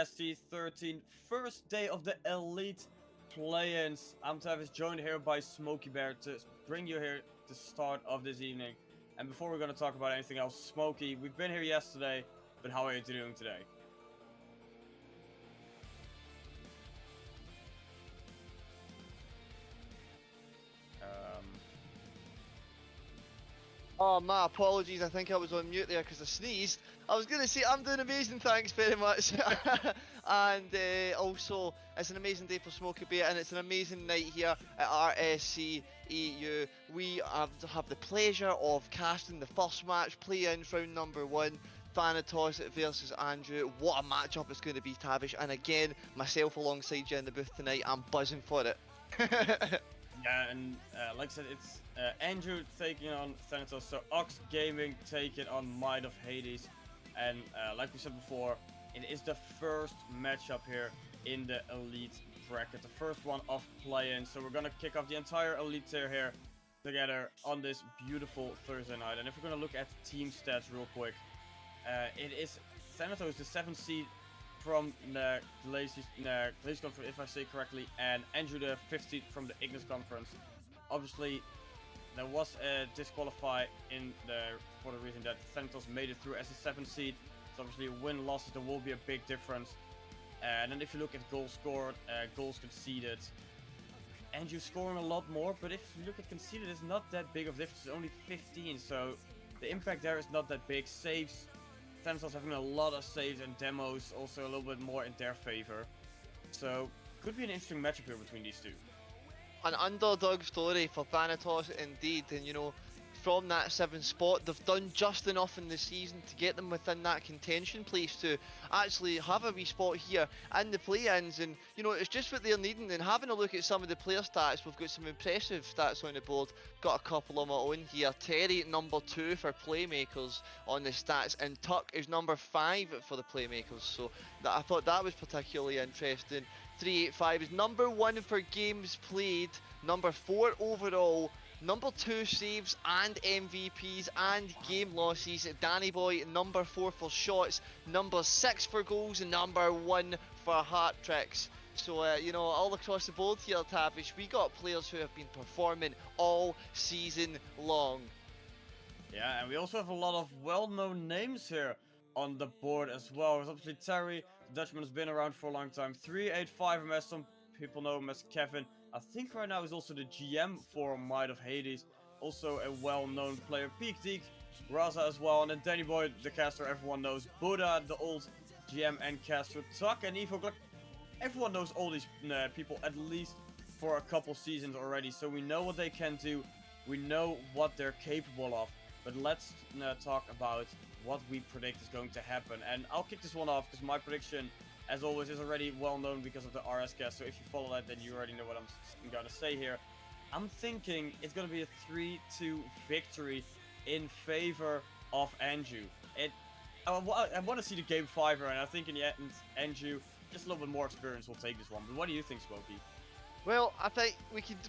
RSC13, first day of the Elite play-ins. I'm Travis, joined here by Smokey Bear to bring you here the start of this evening. And before we're going to talk about anything else, Smokey, we've been here yesterday, but how are you doing today? Oh, my apologies. I think I was on mute there because I sneezed. I was going to say I'm doing amazing, thanks very much. And also, it's an amazing day for Smokey Bear, and it's an amazing night here at RSC EU. We have the pleasure of casting the first match, play-in round number 1. Thanatos versus Andrew. What a matchup it's going to be, Tavish. And again, myself alongside you in the booth tonight. I'm buzzing for it. Yeah, and like I said, it's Andrew taking on Thanatos, so Ox Gaming taking on Might of Hades. And like we said before, it is the first matchup here in the Elite bracket, the first one of play-in. So we're going to kick off the entire Elite tier here together on this beautiful Thursday night. And if we're going to look at team stats real quick, it is Thanatos, the 7th seed from the Glacier Conference, if I say correctly, and Andrew, the 5th seed from the Ignis Conference. Obviously, there was a disqualify for the reason that Thanatos made it through as a 7th seed. So obviously, win-losses, there will be a big difference. And then if you look at goals scored, goals conceded, Andrew scoring a lot more, but if you look at conceded, it's not that big of a difference. It's only 15, so the impact there is not that big. Saves, Thanatos having a lot of saves, and demos also a little bit more in their favor. So, could be an interesting matchup here between these two. An underdog story for Thanatos indeed, and you know, from that 7th spot, they've done just enough in the season to get them within that contention place to actually have a wee spot here in the play-ins, and you know, it's just what they're needing. And having a look at some of the player stats, we've got some impressive stats on the board. Got a couple of my own here. Terry, number 2 for playmakers on the stats, and Tuck is number 5 for the playmakers, so I thought that was particularly interesting. 385 is number 1 for games played, number 4 overall, number 2 saves and MVPs and game losses. Danny Boy, number 4 for shots, number 6 for goals, and number 1 for hat tricks. So, you know, all across the board here, Tavish, we got players who have been performing all season long. Yeah, and we also have a lot of well-known names here on the board as well. There's obviously Terry, the Dutchman, has been around for a long time. 385 as some people know him as Kevin. I think right now he's also the GM for Might of Hades. Also a well-known player. Peak Deke, Raza as well. And then Danny Boy, the caster, everyone knows. Buddha, the old GM and caster. Tuck and Evo, everyone knows all these people at least for a couple seasons already. So we know what they can do. We know what they're capable of. But let's talk about what we predict is going to happen. And I'll kick this one off because my prediction, as always, is already well known because of the RS cast. So if you follow that, then you already know what I'm going to say here. I'm thinking it's going to be a 3-2 victory in favor of Andrew. I want to see the game 5 and I think in the end, Andrew, just a little bit more experience, will take this one. But what do you think, Smokey? Well, I think we could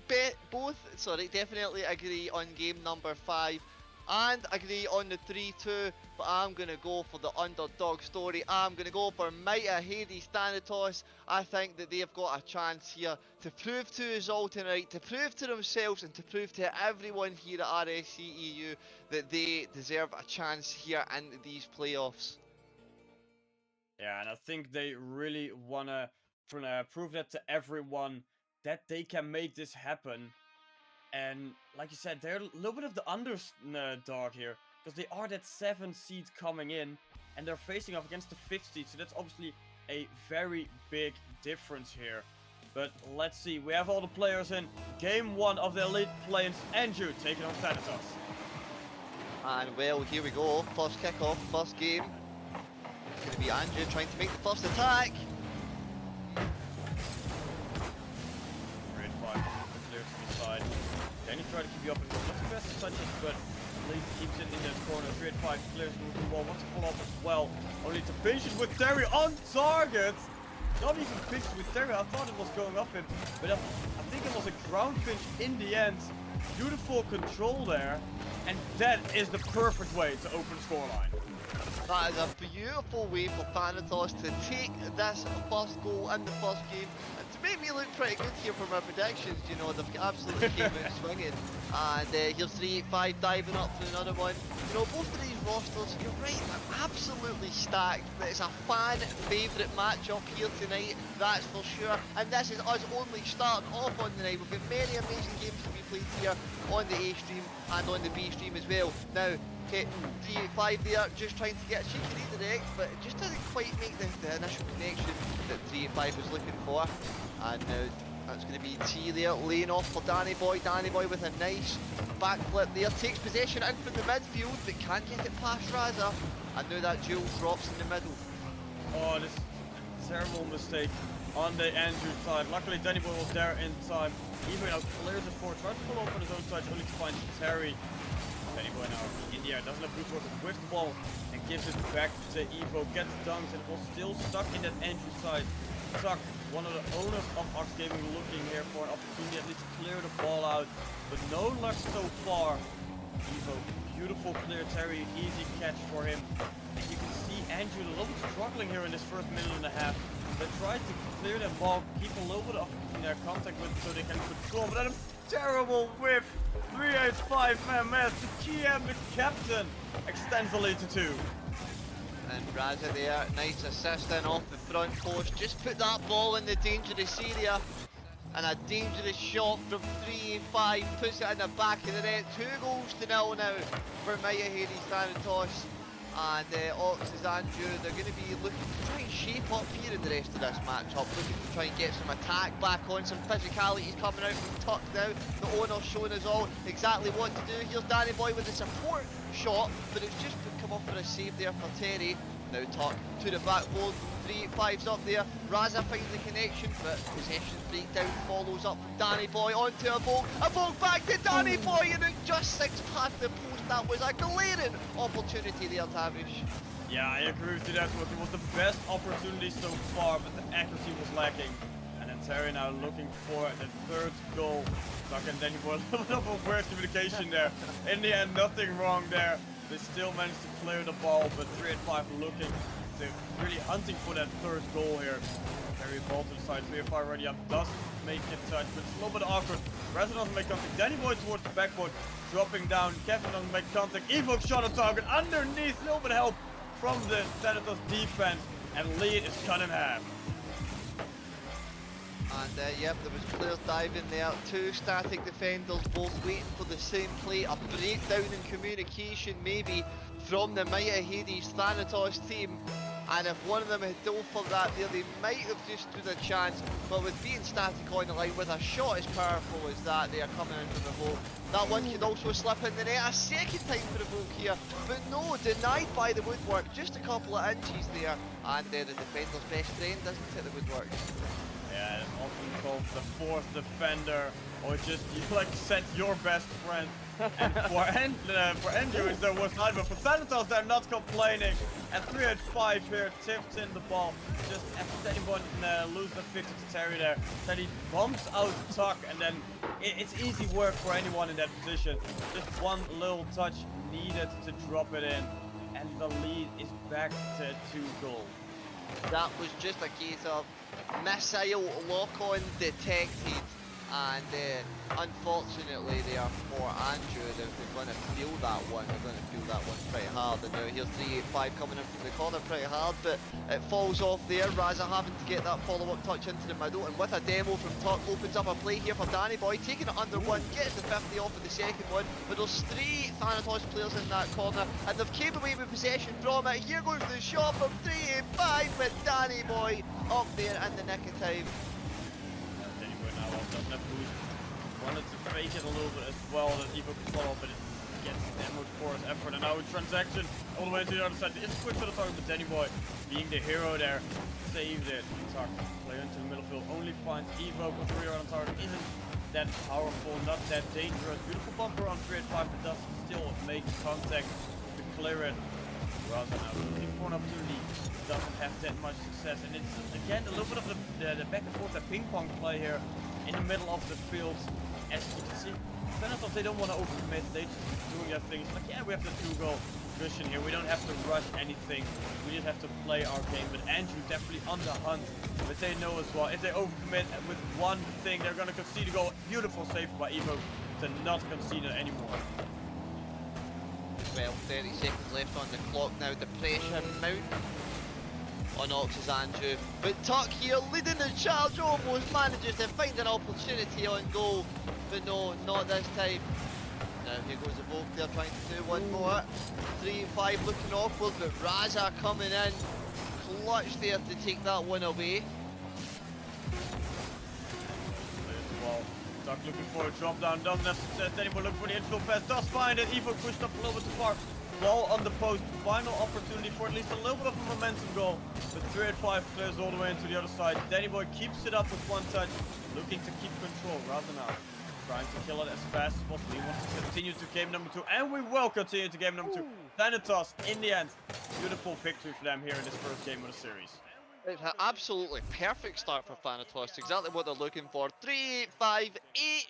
definitely agree on game number 5. And agree on the 3-2, but I'm going to go for the underdog story. I'm going to go for Might of Hades Thanatos. I think that they've got a chance here to prove to us all tonight, to prove to themselves and to prove to everyone here at RSC EU that they deserve a chance here in these playoffs. Yeah, and I think they really want to prove that to everyone that they can make this happen. And like you said, they're a little bit of the underdog here, because they are that 7th seed coming in, and they're facing off against the 5th seed, so that's obviously a very big difference here. But let's see, we have all the players in. Game 1 of the Elite play-ins. Andrew taking on Thanatos. And well, here we go, first kickoff, first game. It's going to be Andrew trying to make the first attack. Grade 5, clear to the side. Then he tried to keep you up and not the best of touches, but at least keeps it in this corner. 385 clears the wall, wants to follow up as well. Only to pinch it with Terry on target. Not even pinch with Terry, I thought it was going off him, but I think it was a ground pinch in the end. Beautiful control there, and that is the perfect way to open the scoreline. That is a beautiful way for Thanatos to take this first goal in the first game and to make me look pretty good here for my predictions. You know, they've absolutely came out swinging. And here's 385 diving up for another one. You know, both of these rosters, you're right, they're absolutely stacked. It's a fan favourite matchup here tonight, that's for sure. And this is us only starting off on the night. We've got many amazing games to be played here on the A stream and on the B stream as well. Now, okay, 385 there, just trying to get a cheeky redirect, but it just doesn't quite make the initial connection that 385 was looking for. And now that's going to be T there, laying off for Danny Boy. Danny Boy with a nice backflip there, takes possession in from the midfield, but can't get it past Raza. And now that duel drops in the middle. Oh, this terrible mistake on the Andrew side. Luckily, Danny Boy was there in time. Even now clears it forward, tries to follow up on his own side, only to find Terry. Danny Boy now in the air, doesn't have good work with the ball and gives it back to Evo. Gets dunked and was still stuck in that Andrew side. Tuck, one of the owners of Ox Gaming, looking here for an opportunity at least to clear the ball out, but no luck so far. Evo, beautiful clear Terry, easy catch for him. And you can see Andrew a little bit struggling here in this first minute and a half. They tried to clear that ball, keep a little bit of contact with it so they can control, but then a terrible whiff. 385 MS, the GM, the captain, extends the lead to 2. And Raza there, nice assist in off the front post, just put that ball in the dangerous area. And a dangerous shot from 385 puts it in the back of the net. 2 goals to 0 now for Maya Hades Thanatos. And Ox's Andrew, they're going to be looking to try and shape up here in the rest of this matchup, looking to try and get some attack back on, some physicality coming out from Tuck now. The owner's showing us all exactly what to do. Here's Danny Boy with a support shot, but it's just come up for a save there for Terry. Now Tuck to the backboard, 385's up there. Raza finds the connection, but possession breakdown follows up from Danny Boy onto a Vogue back to Danny Boy, and then just 6 past the post. That was a glaring opportunity there, Tavish. Yeah, I agree with you there. It was the best opportunity so far, but the accuracy was lacking. And then Terry now looking for the 3rd goal. Tuck and Danny Boy, a little bit of a weird communication there. In the end, nothing wrong there. They still managed to clear the ball, but 385 looking to really hunting for that 3rd goal here. Terry ball to the side, 385 already up, does make it touch, but it's a little bit awkward. Raza doesn't make contact. Danny Boy towards the backboard, dropping down. Kevin doesn't make contact. Evo shot on target underneath, a little bit of help from the Thanatos defense, and lead is cut in half. And yep, there was players diving there, 2 static defenders both waiting for the same play, a breakdown in communication maybe from the Mighty Hades Thanatos team. And if one of them had dove for that there, they might have just stood a chance, but with being static on the line with a shot as powerful as that, they are coming in from the hole. That one could also slip in the net a second time for the Vogue here, but no, denied by the woodwork, just a couple of inches there. And the defender's best friend doesn't hit the woodwork. Yeah, often called the 4th defender, or just you like said, your best friend. And for Andrews there was not, but for Thanatos they're not complaining. And 385 here tipped in the ball, just after anyone losing the 50 to Terry there. Then he bumps out Tuck, and then it's easy work for anyone in that position. Just one little touch needed to drop it in, and the lead is back to 2 goals. That was just a case of missile lock-on detected, and unfortunately there for Andrew, they're going to feel that one. They're going to feel that one pretty hard. And now here's 385 coming in from the corner pretty hard, but it falls off there. Raza having to get that follow-up touch into the middle, and with a demo from Tuck, opens up a play here for Danny Boy, taking it under 1, gets the 50 off of the second one, but there's 3 Thanatos players in that corner, and they've came away with possession from it. Here goes the shot from 385 with Danny Boy up there in the nick of time. Danny Boy now doesn't have boost. Wanted to fake it a little bit as well, that Evo could follow, but it gets demoed for his effort. And now a transaction all the way to the other side. It's quick to the target, but Danny Boy, being the hero there, saved it. Tuck, play into the middle field, only finds Evo with 3 on target. Isn't that powerful, not that dangerous. Beautiful bumper on 385, but does still make contact to clear it. Raza now looking for an opportunity, doesn't have that much success, and it's again a little bit of the back and forth, the ping pong play here in the middle of the field. As you can see, Thanatos, they don't want to overcommit, they just doing their things like, yeah, we have the 2 goal, cushion here. We don't have to rush anything. We just have to play our game. But Andrew definitely on the hunt. But they know as well, if they overcommit with one thing, they're going to concede a goal. Beautiful save by Evo to not concede it anymore. Well, 30 seconds left on the clock now. The pressure mounting on Ox's Andrew. But Tuck here leading the charge, almost manages to find an opportunity on goal. But no, not this time. Now here goes the Volk, they're trying to do one more. 3-5 looking awkward, but Raza coming in. Clutch there to take that one away. Well, Tuck looking for a drop down, doesn't have success anymore, looking for the infield pass, does find it. Evo pushed up a little bit too far. Ball on the post, final opportunity for at least a little bit of a momentum goal. But 3-5 clears all the way into the other side. Danny Boy keeps it up with one touch, looking to keep control. Raza now trying to kill it as fast as possible. He wants to continue to game number 2, and we will continue to game number 2. Thanatos, in the end, beautiful victory for them here in this first game of the series. It's an absolutely perfect start for Thanatos, exactly what they're looking for. 3-5, 8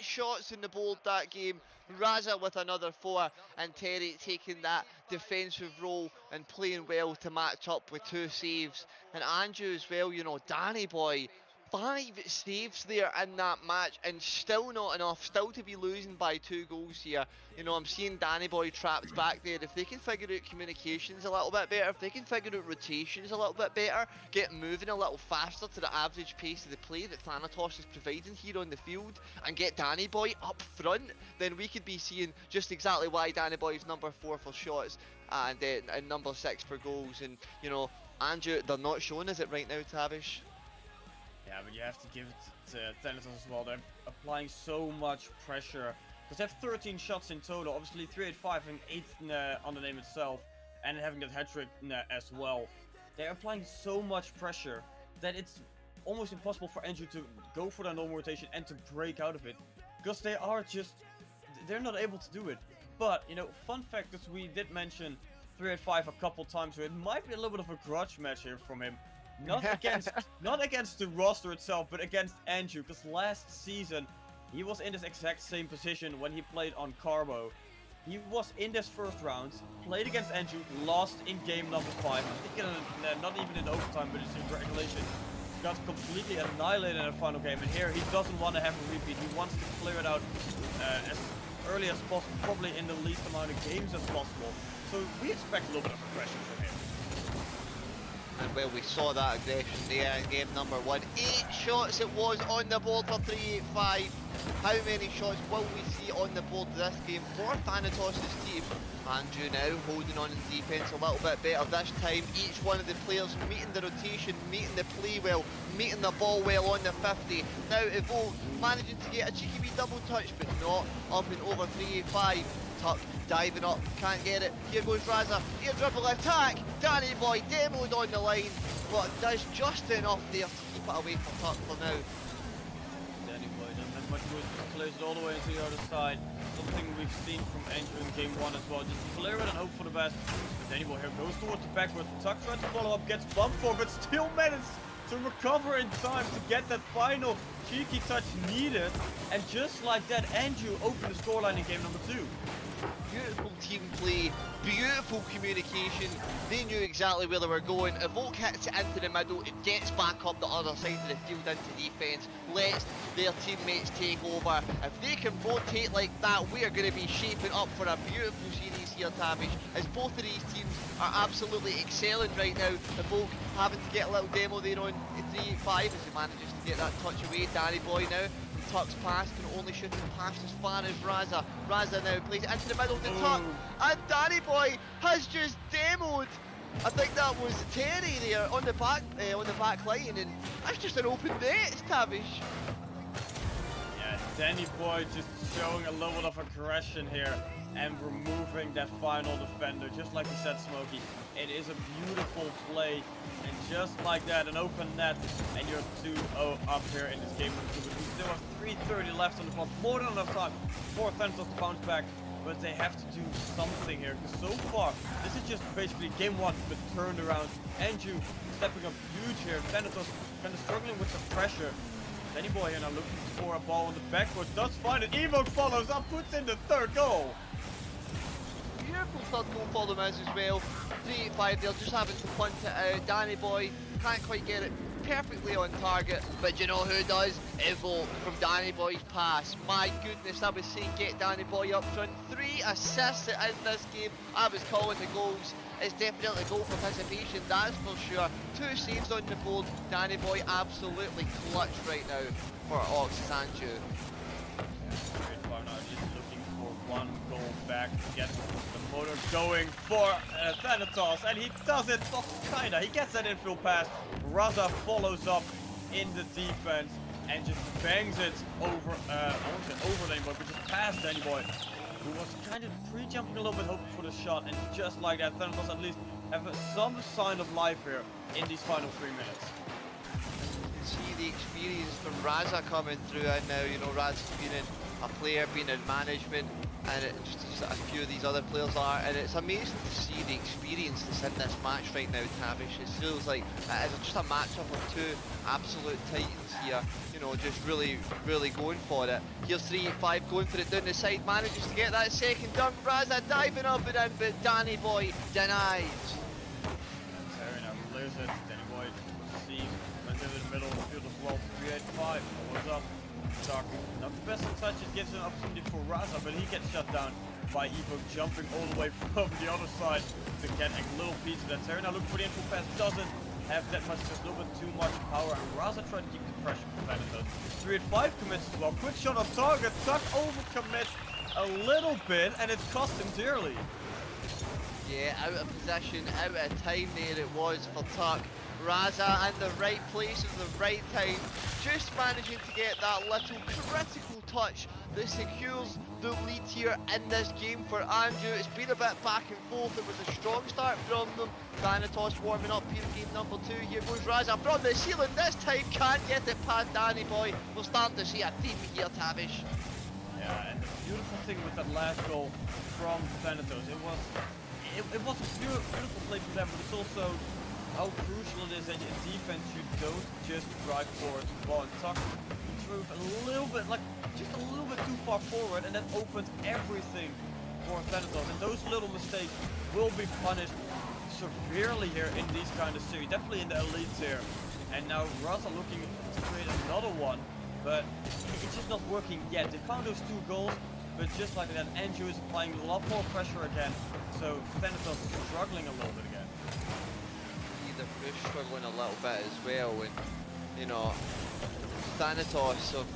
shots in the board that game. Raza with another 4, and Terry taking that defensive role and playing well to match up with 2 saves. And Andrew as well, you know, Danny Boy, 5 saves there in that match, and still not enough, still to be losing by 2 goals here. You know, I'm seeing Danny Boy trapped back there. If they can figure out communications a little bit better, if they can figure out rotations a little bit better, get moving a little faster to the average pace of the play that Thanatos is providing here on the field, and get Danny Boy up front, then we could be seeing just exactly why Danny Boy is number 4 for shots and number 6 for goals. And, you know, Andrew, they're not showing us it right now, Tavish. Yeah, but you have to give it to Thanatos as well. They're applying so much pressure. Because they have 13 shots in total. Obviously 3-8-5 and 8 on the name itself. And having that hat-trick as well. They're applying so much pressure that it's almost impossible for Andrew to go for that normal rotation and to break out of it. Because they are just... they're not able to do it. But, you know, fun fact is we did mention 3-8-5 a couple times. So it might be a little bit of a grudge match here from him. Not against the roster itself, but against Andrew, because last season he was in this exact same position when he played on Carbo. He was in this first round, played against Andrew, lost in game number 5. I think not even in overtime, but it's in regulation. Got completely annihilated in the final game, and here he doesn't want to have a repeat. He wants to clear it out as early as possible, probably in the least amount of games as possible. So we expect a little bit of aggression from him. And well, we saw that aggression there in game number 1. 8 shots it was on the board for 3-8-5. How many shots will we see on the board this game for Thanatos' team? Andrew now holding on in defence a little bit better this time. Each one of the players meeting the rotation, meeting the play well, meeting the ball well on the 50. Now Evoke managing to get a cheeky wee double touch, but not up and over 3-8-5. Tuck diving up, can't get it. Here goes Raza, ear dribble attack. Danny Boy demoed on the line, but does just enough there to keep it away from Tuck for now. Danny Boy doesn't have much room to close it all the way to the other side. Something we've seen from Andrew in game 1 as well. Just clear it and hope for the best. But Danny Boy here goes towards the backward. Tuck tries to follow up, gets bumped for, but still manages to recover in time to get that final cheeky touch needed. And just like that, Andrew opened the scoreline in game number 2. Beautiful team play, beautiful communication. They knew exactly where they were going. Evoke hits it into the middle, it gets back up the other side of the field into defence, lets their teammates take over. If they can rotate like that, we are going to be shaping up for a beautiful series here, Tavish, as both of these teams are absolutely excelling right now. Evoke having to get a little demo there on 3-8-5 as he manages to get that touch away. Danny Boy now. Tuck's pass can only shoot it past as far as Raza. Raza now plays it into the middle of the Tuck, and Danny Boy has just demoed. I think that was Terry there on the back line, and that's just an open net, Tavish. Yeah, Danny Boy just showing a little bit of aggression here and removing that final defender, just like you said, Smokey. It is a beautiful play, and just like that, an open net, and you're 2-0 up here in this game. We still have 3:30 left on the clock, more than enough time for Thanatos to bounce back, but they have to do something here, because so far, this is just basically game 1, but turned around. Andrew stepping up huge here. Thanatos kind of struggling with the pressure. Danny Boy here now looking for a ball on the backboard, does find it. Evo follows up, puts in the 3rd goal. beautiful third goal for them as well. 3-5, they're just having to punt it out. Danny Boy can't quite get it perfectly on target, but you know who does? Evoke from Danny Boy's pass. My goodness, I was saying get Danny Boy up front. 3 assists in this game. I was calling the goals. It's definitely goal participation, that's for sure. 2 saves on the board. Danny Boy absolutely clutch right now for Ox Sanju. Great far now, just looking for 1 goal back to get the motor going for Thanatos, and he does it, not kinda. He gets that infield pass. Raza follows up in the defense and just bangs it over, I won't say over Danny Boy, but just past Danny Boy, who was kind of pre-jumping a little bit, hoping for the shot, and just like that, Thanatos at least have some sign of life here in these final 3 minutes. See the experience from Raza coming through, and now, you know, Raza's been in a player, been in management, and just as a few of these other players are, and it's amazing to see the experience that's in this match right now, Tavish. It feels like it's just a matchup of 2 absolute titans here, you know, just really going for it. Here's 3-5 going for it down the side, manages to get that second dunk. Raza diving up and in, but Danny Boy denies. Serene now loses it. Danny Boy sees, went into the middle of the field as well. 3-8-5, what's up? Tuck, not the best of touches, gives an opportunity for Raza, but he gets shut down by Evo jumping all the way from the other side to get a little piece of that. Serene now looking for the info pass, doesn't have that much, just a little bit too much power, and Raza tried to keep the pressure from Thanatos. 3-5 commits as well, quick shot on target, Tuck over commits a little bit, and it cost him dearly. Yeah, out of possession, out of time there it was for Tuck. Raza in the right place at the right time, just managing to get that little critical touch that secures the lead here in this game for Andrew. It's been a bit back and forth. It was a strong start from them. Thanatos warming up here in game number 2. Here goes Raza from the ceiling. This time can't get it past Danny Boy. We're starting to see a theme here, Tavish. Yeah, and the beautiful thing with that last goal from Thanatos, it was a beautiful play from them, but it's also how crucial it is that in defense you don't just drive forward the ball. And Tuck, he drove a little bit, like just a little bit too far forward, and that opened everything for Thanatos. And those little mistakes will be punished severely here in these kind of series, definitely in the elites here. And now Raza looking to create another one, but it's just not working yet. They found those 2 goals, but just like that, Andrew is applying a lot more pressure again, so Thanatos is struggling a little bit again. They're struggling a little bit as well, and you know, Thanatos have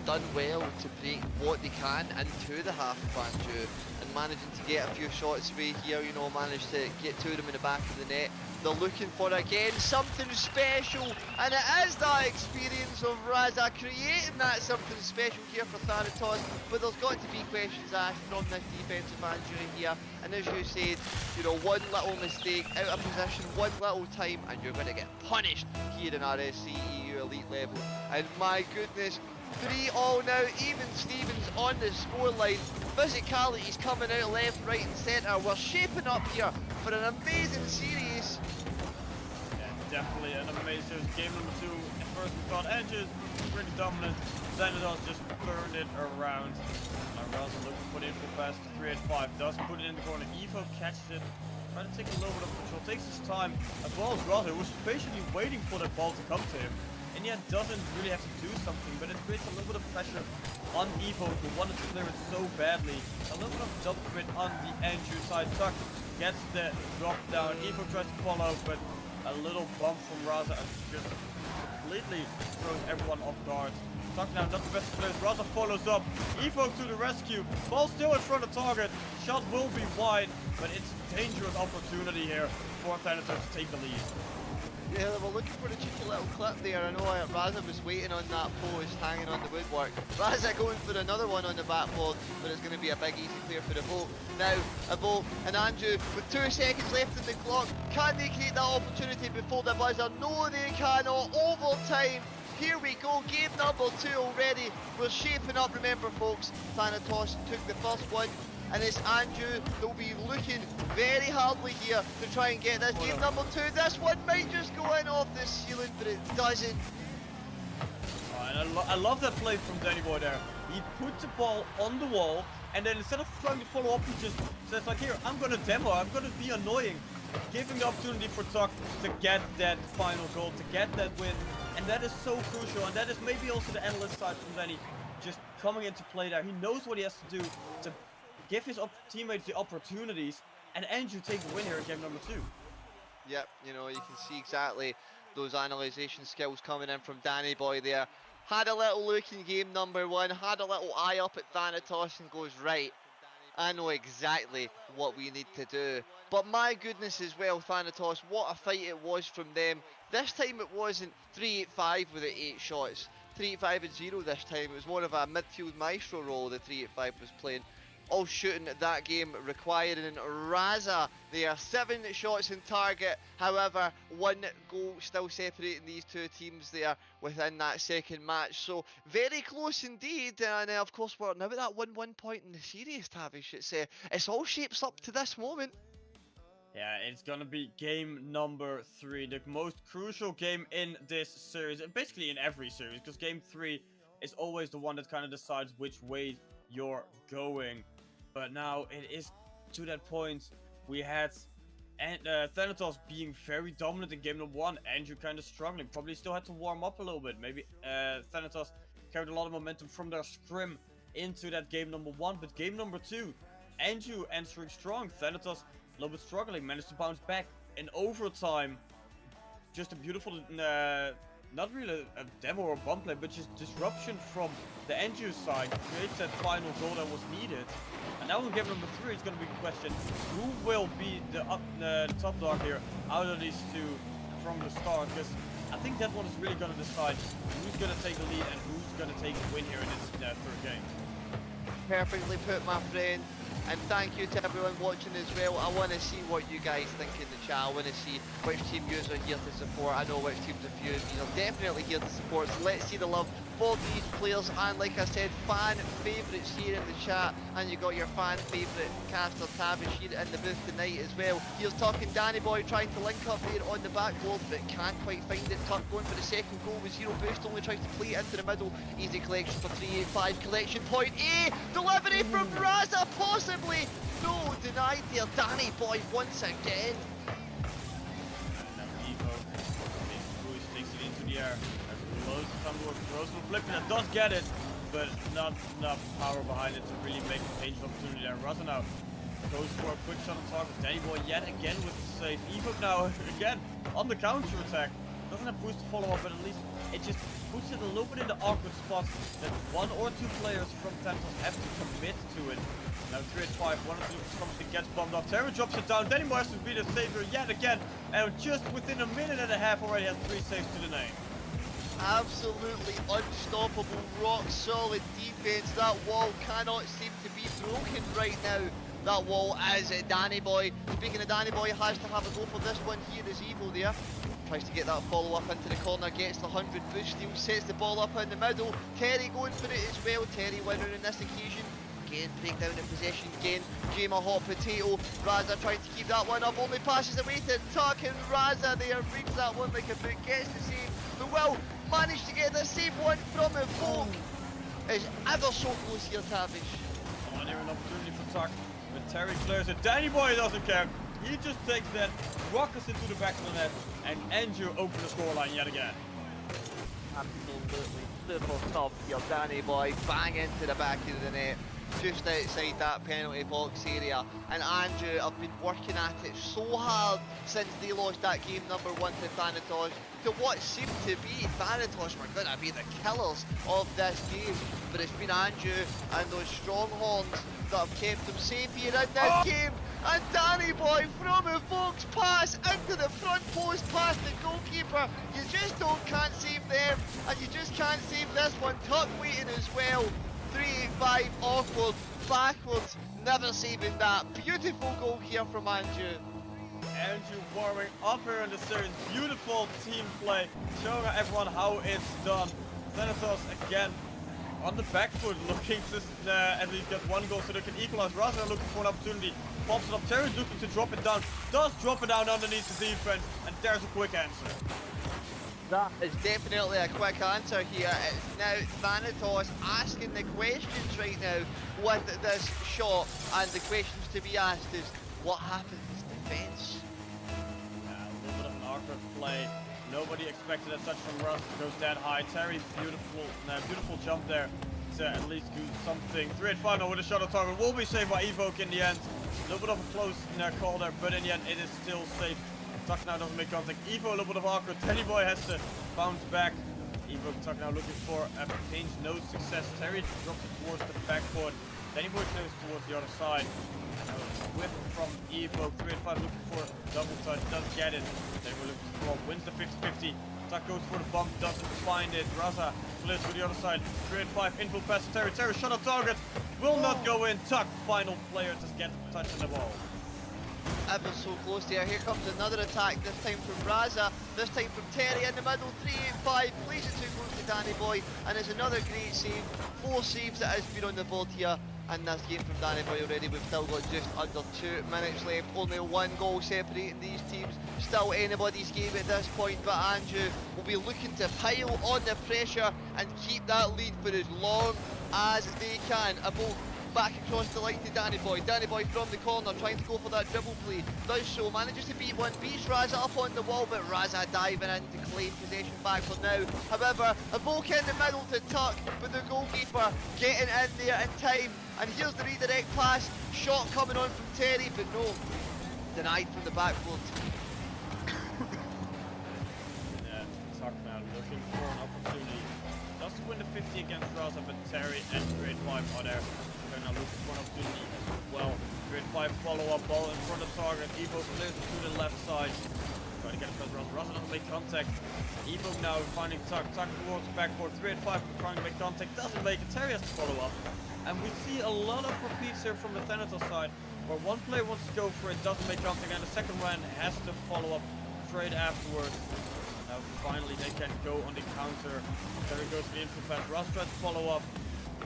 done well to break what they can into the half of Andrew, and managing to get a few shots away here, you know, managed to get 2 of them in the back of the net. They're looking for again something special, and it is that experience of Raza creating that something special here for Thanatos. But there's got to be questions asked from this defensive Andrew here, and as you said, you know, one little mistake out of position, one little time, and you're going to get punished here in RSC EU Elite level. And my goodness, 3-all now, even Stevens on the scoreline. Physicality's coming out left, right and centre. We're shaping up here for an amazing series. Yeah, definitely an amazing game number 2. At first we thought Andrew's pretty dominant, Thanatos just turned it around. Now Raza looking for the info pass to 3-8-5, does put it in the corner. Evo catches it, trying to take a little bit of control, takes his time, as well as Raza, who was patiently waiting for that ball to come to him. And yet doesn't really have to do something, but it creates a little bit of pressure on Evo, who wanted to clear it so badly. A little bit of double grid on the Andrew side. Tuck gets the drop down. Evo tries to follow, but a little bump from Raza just completely throws everyone off guard. Tuck now not the best of players. Raza follows up. Evo to the rescue. Ball still in front of target. Shot will be wide, but it's a dangerous opportunity here for Thanatos to take the lead. Yeah, they were looking for a cheeky little clip there. I know Raza was waiting on that post, hanging on the woodwork. Raza going for another one on the backboard, but it's going to be a big easy clear for Evoke. Now, Evoke and Andrew with 2 seconds left in the clock. Can they create that opportunity before the buzzer? No, they cannot. Overtime. Here we go, game number 2 already. We're shaping up, remember folks, Thanatos took the first one, and it's Andrew that will be looking very hardly here to try and get this. Game number 2, this one might just go in off the ceiling, but it doesn't. And I love that play from Danny Boy there. He put the ball on the wall, And then instead of trying to follow up, he just says like, here, I'm gonna demo, I'm gonna be annoying. Giving the opportunity for Tuck to get that final goal, to get that win. And that is so crucial. And that is maybe also the analyst side from Danny just coming into play there. He knows what he has to do to give his teammates the opportunities. And Andrew takes the win here in game number 2. Yep, you know, you can see exactly those analyzation skills coming in from Danny Boy there. Had a little look in game number 1, had a little eye up at Thanatos and goes, right, I know exactly what we need to do. But my goodness as well, Thanatos, what a fight it was from them. This time it wasn't 3-8-5 with the 8 shots. 3-8-5 and 0 this time. It was more of a midfield maestro role that 3-8-5 was playing. All shooting that game requiring Raza there. 7 shots in target. However, 1 goal still separating these two teams there within that second match. So very close indeed. And of course we're now at that 1-1 point in the series, Tavish. It's all shapes up to this moment. Yeah, it's gonna be game number 3, the most crucial game in this series, and basically in every series, because game 3 is always the one that kind of decides which way you're going. But now it is to that point. We had Thanatos being very dominant in game number 1, Andrew kind of struggling, probably still had to warm up a little bit. Maybe Thanatos carried a lot of momentum from their scrim into that game number 1, but game number 2, Andrew answering strong, Thanatos a little bit struggling, managed to bounce back in overtime. Just a beautiful, not really a demo or bump play, but just disruption from the Andrew side creates that final goal that was needed. And now in game number 3, it's going to be the question, who will be the top dog here out of these two from the start? Because I think that one is really going to decide who's going to take the lead and who's going to take the win here in this third game. Perfectly put, my friend. And thank you to everyone watching as well. I want to see what you guys think in the chat. I want to see which team you are here to support. I know which teams of you are definitely here to support. So let's see the love for these players. And like I said, fan favourites here in the chat. And you got your fan favourite caster Tavish here in the booth tonight as well. Here's talking Danny Boy trying to link up here on the backboard, but can't quite find it. Tuck going for the second goal with 0 boost. Only tries to play it into the middle. Easy collection for 3-8-5. Collection point A. Delivery from Raza. Possibly. No, denied there. Danny Boy once again. Now Evo takes it into the air. As loads of time work. Throws from flipping and does get it, but not enough power behind it to really make a dangerous opportunity there. Raza now goes for a quick shot on target. Danny Boy yet again with the save. Evo now again on the counter attack. Doesn't have boost to follow up, but at least it just puts it a little bit in the awkward spot that 1 or 2 players from Thanatos have to commit to it. Now 3-8-5, 1 or 2 something gets bombed off. Terry drops it down. Danny Boy has to be the savior yet again. And just within a minute and a half already has 3 saves to the name. Absolutely unstoppable, rock solid defense. That wall cannot seem to be broken right now. That wall as Danny Boy, speaking of Danny Boy, has to have a go for this one here as Evo there. Tries to get that follow up into the corner, gets the 100 boost steal, sets the ball up in the middle. Terry going for it as well. Terry winner in this occasion. Again, breakdown in possession again. Jama hot potato. Raza trying to keep that one up. Only passes away to Tuck, and Raza there reads that one like a boot. Gets the save, but will manage to get the same one from Evoke. Is ever so close here, Tavish. Oh, there an opportunity for Tuck, but Terry clears it. Danny Boy doesn't care. He just takes that, rockets into the back of the net, and Andrew opens the scoreline yet again. Absolutely super top here, Danny Boy, bang into the back of the net, just outside that penalty box area. And Andrew have been working at it so hard since they lost that game number 1 to Thanatos, to what seemed to be Thanatos were going to be the killers of this game. But it's been Andrew and those strong horns that have kept them safe here in this game. And Danny Boy from Evoke's pass into the front post past the goalkeeper. You just can't save them, and you just can't save this one. Tuck waiting as well. 3-8-5 awkward, backwards, never saving that. Beautiful goal here from Andrew. Andrew warming up here in the series. Beautiful team play, showing everyone how it's done. Thanatos again on the back foot, looking to at least get 1 goal so they can equalize. Raza looking for an opportunity, pops it up. Terry's looking to drop it down, does drop it down underneath the defense, and there's a quick answer. That is definitely a quick answer here. It's now Thanatos asking the questions right now with this shot, and the questions to be asked is, what happens defense? A little bit of an awkward play. Nobody expected a touch from Russ to go that high. Terry, beautiful jump there to at least do something. 3-8-5 now with a shot on target. Will be saved by Evoke in the end. A little bit of a close call there, but in the end it is still safe. Tuck now doesn't make contact. Evo a little bit of awkward. Danny Boy has to bounce back. Evo Tuck now looking for a pinch. No success. Terry drops it towards the backboard. Danny Boy clears towards the other side. And a whip from Evo. 3-8-5 looking for a double touch. Doesn't get it. Danny Boy looking for wins the 50-50. Tuck goes for the bump. Doesn't find it. Raza clears to the other side. 3-8-5 infield pass to Terry. Terry shot on target. Will not go in. Tuck, final player to get the touch on the ball. Ever so close there. Here comes another attack, this time from Raza, this time from Terry in the middle. 3-8-5, plays it too close to Danny Boy, and it's another great save. 4 saves that has been on the board here, and this game from Danny Boy already. We've still got just under 2 minutes left, only 1 goal separating these teams. Still anybody's game at this point, but Andrew will be looking to pile on the pressure and keep that lead for as long as they can. A ball back across the line to Danny Boy. Danny Boy from the corner trying to go for that dribble play. Does so, manages to beat one, beats Raza up on the wall, but Raza diving in to claim possession back for now. However, a poke in the middle to Tuck, but the goalkeeper getting in there in time. And here's the redirect pass. Shot coming on from Terry, but no. Denied from the backboard. Tuck now looking for an opportunity. Just to win the 50 against Raza, but Terry and 3-8-5 are there. Now looking for an opportunity as well. 3-8-5 follow-up ball in front of target. Evo clears to the left side. Trying to get it past Russ. Russ doesn't make contact. Evo now finding Tuck. Tuck towards backboard. 3-8-5 trying to make contact. Doesn't make it. Terry has to follow up. And we see a lot of repeats here from the Thanatos side, where one player wants to go for it, doesn't make contact, and the second one has to follow up straight afterwards. Now finally they can go on the counter. Terry goes for the infield pass. Russ tries to follow up.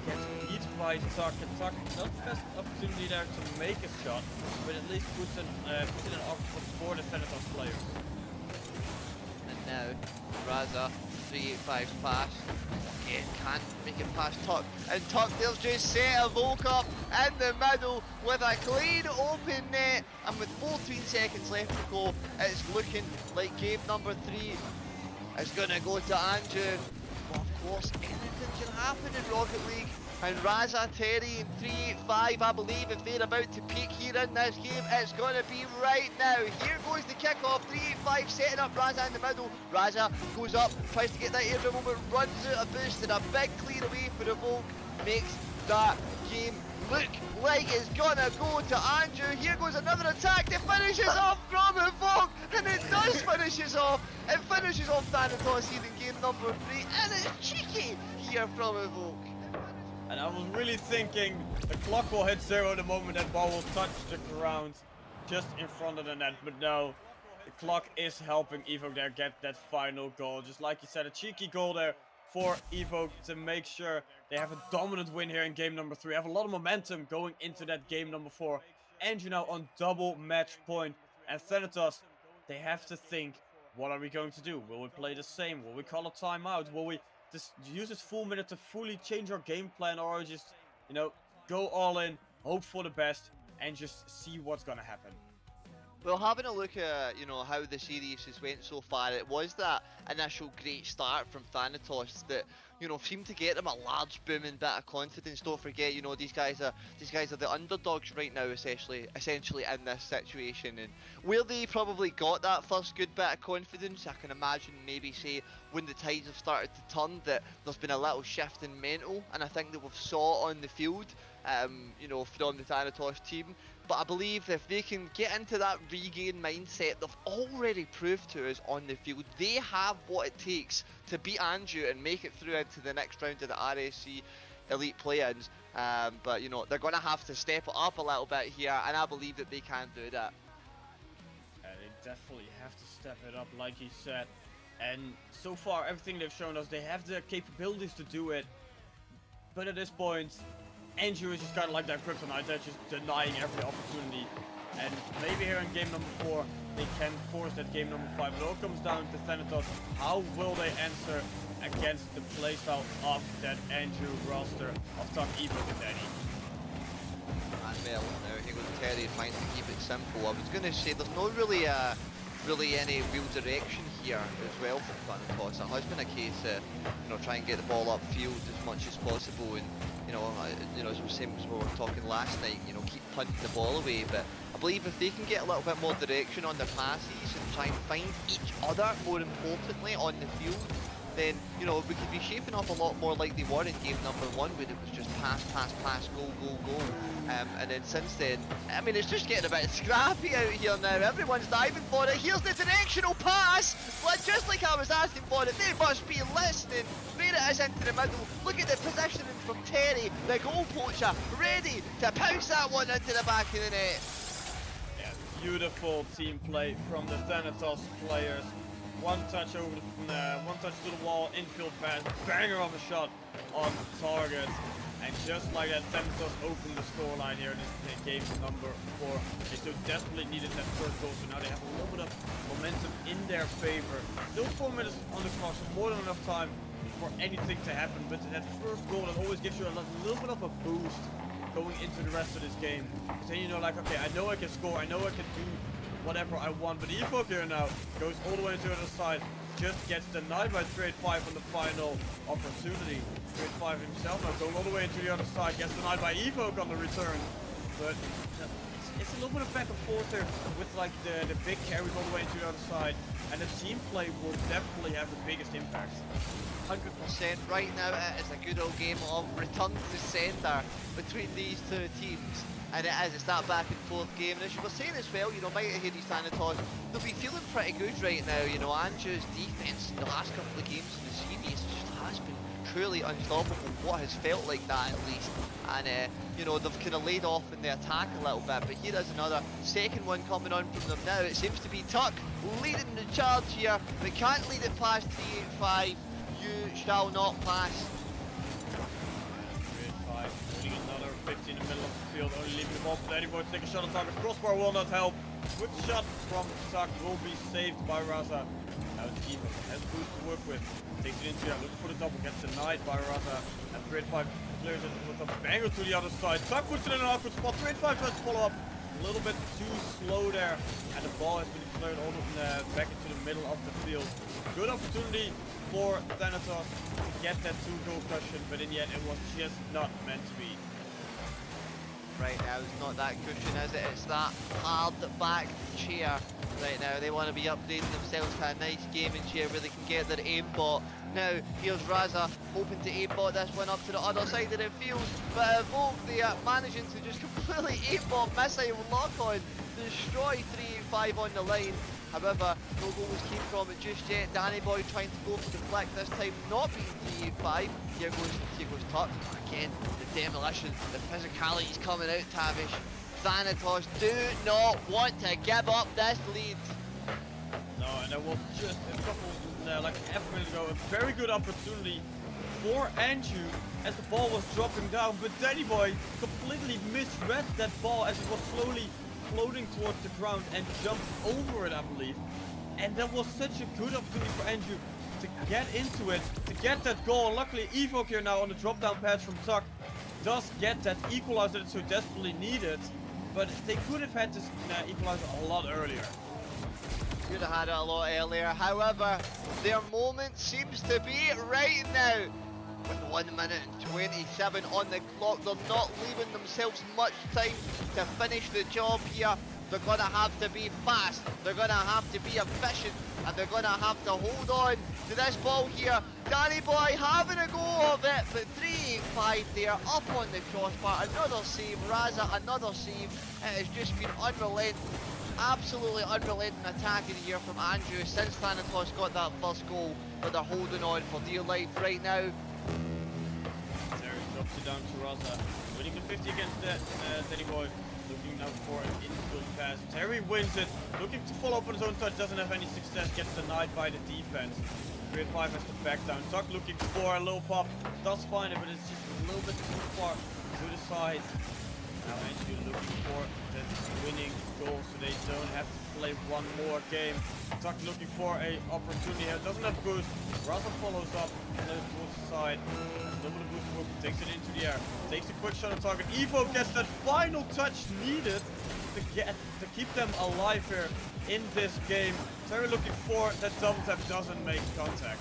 Gets beat by Tuck, and Tuck not the best opportunity there to make a shot, but at least puts in an option for the Thanatos players. And now Raza, 3-8-5's pass. Again, can't make it past Tuck. And Tuck, they'll just set a Volk up in the middle with a clean open net. And with 14 seconds left to go, it's looking like game number 3 is going to go to Andrew. But of course, anything can happen in Rocket League. And Raza, Terry and 3-8-5, I believe, if they're about to peak here in this game, it's going to be right now. Here goes the kickoff. 3-8-5 setting up Raza in the middle. Raza goes up, tries to get that air dribble, but runs out a boost, and a big clear away for the Volk makes that game look like it's gonna go to Andrew. Here goes another attack that finishes off from the Volk, and it does finishes off. It finishes off Thanatos here in game number 3, and it's cheeky here from a Volk. And I was really thinking the clock will hit 0 the moment that ball will touch the ground just in front of the net. But no, the clock is helping Evoke there get that final goal. Just like you said, a cheeky goal there for Evoke to make sure they have a dominant win here in game number 3. Have a lot of momentum going into that game number 4. And you know, on double match point. And Thanatos, they have to think, what are we going to do? Will we play the same? Will we call a timeout? Will we just use this full minute to fully change our game plan, or just, you know, go all in, hope for the best, and just see what's gonna happen? Well, having a look at, you know, how the series has went so far, it was that initial great start from Thanatos that, you know, seemed to get them a large booming bit of confidence. Don't forget, you know, these guys are the underdogs right now, essentially in this situation, and where they probably got that first good bit of confidence, I can imagine maybe say when the tides have started to turn, that there's been a little shift in mental, and I think that we've saw on the field, you know, from the Thanatos team. But I believe if they can get into that regain mindset, they've already proved to us on the field they have what it takes to beat Andrew and make it through into the next round of the RSC Elite play-ins. But you know, they're going to have to step it up a little bit here, and I believe that they can do that. They definitely have to step it up, like you said. And so far, everything they've shown us, they have the capabilities to do it. But at this point, Andrew is just kind of like that kryptonite, they're just denying every opportunity. And maybe here in game number 4, they can force that game number 5. It all comes down to Thanatos. How will they answer against the playstyle of that Andrew roster of Tuck, Evo, and Danny? And well, now here goes Terry trying to keep it simple. I was going to say there's not really any real direction here as well for Thanatos. It has been a case of try and get the ball upfield as much as possible, and as we were saying as we were talking last night, keep punting the ball away. But I believe if they can get a little bit more direction on their passes and try and find each other, more importantly, on the field, then we could be shaping up a lot more like they were in game number 1, where it was just pass, pass, pass, go, go, go. And then since then, I mean, it's just getting a bit scrappy out here now. Everyone's diving for it. Here's the directional pass, but just like I was asking for it, they must be listening. Where it is into the middle. Look at the positioning from Terry, the goal poacher, ready to pounce that one into the back of the net. Yeah, beautiful team play from the Thanatos players. One touch to the wall, infield pass, banger of a shot on target. And just like that, Thanatos opened the scoreline here in this game number 4. They so desperately needed that first goal, so now they have a little bit of momentum in their favor. Still 4 minutes on the clock, so more than enough time for anything to happen. But that first goal, that always gives you a little bit of a boost going into the rest of this game. Because then like, okay, I know I can score, I know I can do whatever I want, but Evo here now goes all the way to the other side, just gets denied by Trade 5 on the final opportunity. Trade 5 himself now going all the way into the other side, gets denied by Evo on the return. But it's a little bit of back and forth there with like the big carries all the way into the other side, and the team play will definitely have the biggest impact. 100% right now. It is a good old game of return to sender between these two teams. And it's that back and forth game. And as you were saying as well, might have Hades Thanatos, they'll be feeling pretty good right now. Andrew's defense in the last couple of games in the series just has been truly unstoppable. What has felt like that at least. And they've kind of laid off in the attack a little bit. But here is another second one coming on from them now. It seems to be Tuck leading the charge here. They can't lead it past 385. You shall not pass. 385, putting another 50 in the middle of the field, only leaving the ball for Danny Boy to take a shot on target. Crossbar will not help. Good shot from Tuck will be saved by Raza. Now it's Evo, has boost to work with. Takes it into here, looking for the double, gets denied by Raza. And 385 clears it with a banger to the other side. Tuck puts it in an awkward spot. 385 tries to follow up. A little bit too slow there. And the ball has been cleared all back into the middle of the field. Good opportunity for Thanatos to get that 2-goal cushion, but in the end it was just not meant to be. Right now it's not that cushion, is it? It's that hard back chair. Right now they want to be upgrading themselves to a nice gaming chair where they can get their aimbot. Now here's Raza hoping to aimbot this one up to the other side of the field, but Evoke they are managing to just completely aimbot missile lock on, destroy 385 on the line. However, no goals came from it just yet. Danny Boy trying to go for the flick this time, not beating 385. Here goes Tuck. Again, the demolition, the physicality is coming out, Tavish. Thanatos do not want to give up this lead. No, and there was just a couple, like half a minute ago, a very good opportunity for Andrew as the ball was dropping down, but Danny Boy completely misread that ball as it was slowly floating towards the ground and jumped over it, I believe. And that was such a good opportunity for Andrew to get into it, to get that goal. And luckily, Evoke here now on the drop down pass from Tuck does get that equalizer that so desperately needed. But they could have had this equalizer a lot earlier. Could have had it a lot earlier. However, their moment seems to be right now. With 1 minute and 27 on the clock, they're not leaving themselves much time to finish the job here. They're going to have to be fast, they're going to have to be efficient, and they're going to have to hold on to this ball here. Danny Boy having a go of it, but 385 there, up on the crossbar. Another save, Raza, another save. It has just been unrelenting, absolutely unrelenting attacking here from Andrew since Thanatos got that first goal, but they're holding on for dear life right now. Terry drops it down to Raza, winning the 50 against that Danny Boy. Looking now for an infield pass. Terry wins it, looking to follow up on his own touch, doesn't have any success, gets denied by the defense. Grade 5 has to back down. Tuck looking for a low pop, does find it, but it's just a little bit too far to the side. Now Andrew looking for that winning goal so they don't have to play one more game. Tuck looking for a opportunity here. Doesn't have boost. Russell follows up, plays towards the side. Double the boost move, takes it into the air. Takes a quick shot on target. Evo gets that final touch needed to keep them alive here in this game. Terry looking for that double tap, doesn't make contact.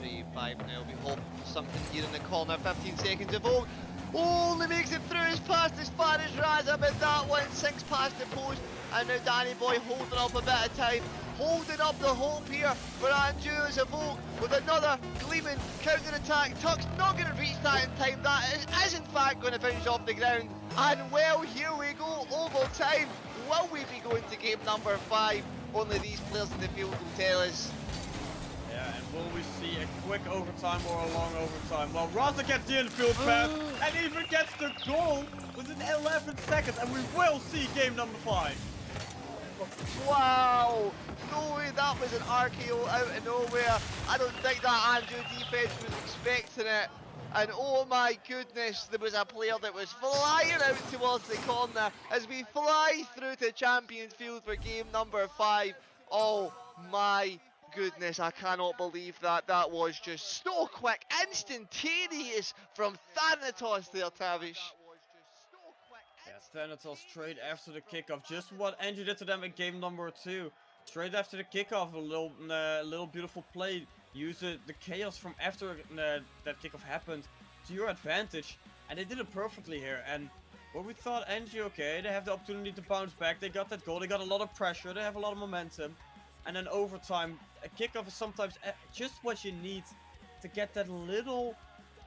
3-5 now. We hope for something here in the corner. 15 seconds of Vogue. Only makes it through his pass as far as Raza, but that one sinks past the post. And now Danny Boy holding up a bit of time. Holding up the hope here for Andrew as a Vogue with another gleaming counter attack. Tuck's not going to reach that in time. That is in fact going to bounce off the ground. And well, here we go, overtime. Will we be going to game number 5? Only these players in the field will tell us. Yeah, and will we see a quick overtime or a long overtime? Well, Raza gets the infield pass and even gets the goal within 11 seconds, and we will see game number 5. Wow! No way, that was an RKO out of nowhere. I don't think that Andrew defense was expecting it. And oh my goodness, there was a player that was flying out towards the corner as we fly through to Champions Field for game number 5. Oh my goodness, I cannot believe that. That was just so quick, instantaneous from Thanatos there, Tavish. Yeah, Thanatos straight after the kickoff, just what Andrew did to them in game number 2. Straight after the kickoff, a little beautiful play. Use the chaos from after that kickoff happened to your advantage, and they did it perfectly here. And where we thought Angie, okay, they have the opportunity to bounce back, they got that goal, they got a lot of pressure, they have a lot of momentum, and then overtime, a kickoff is sometimes just what you need to get that little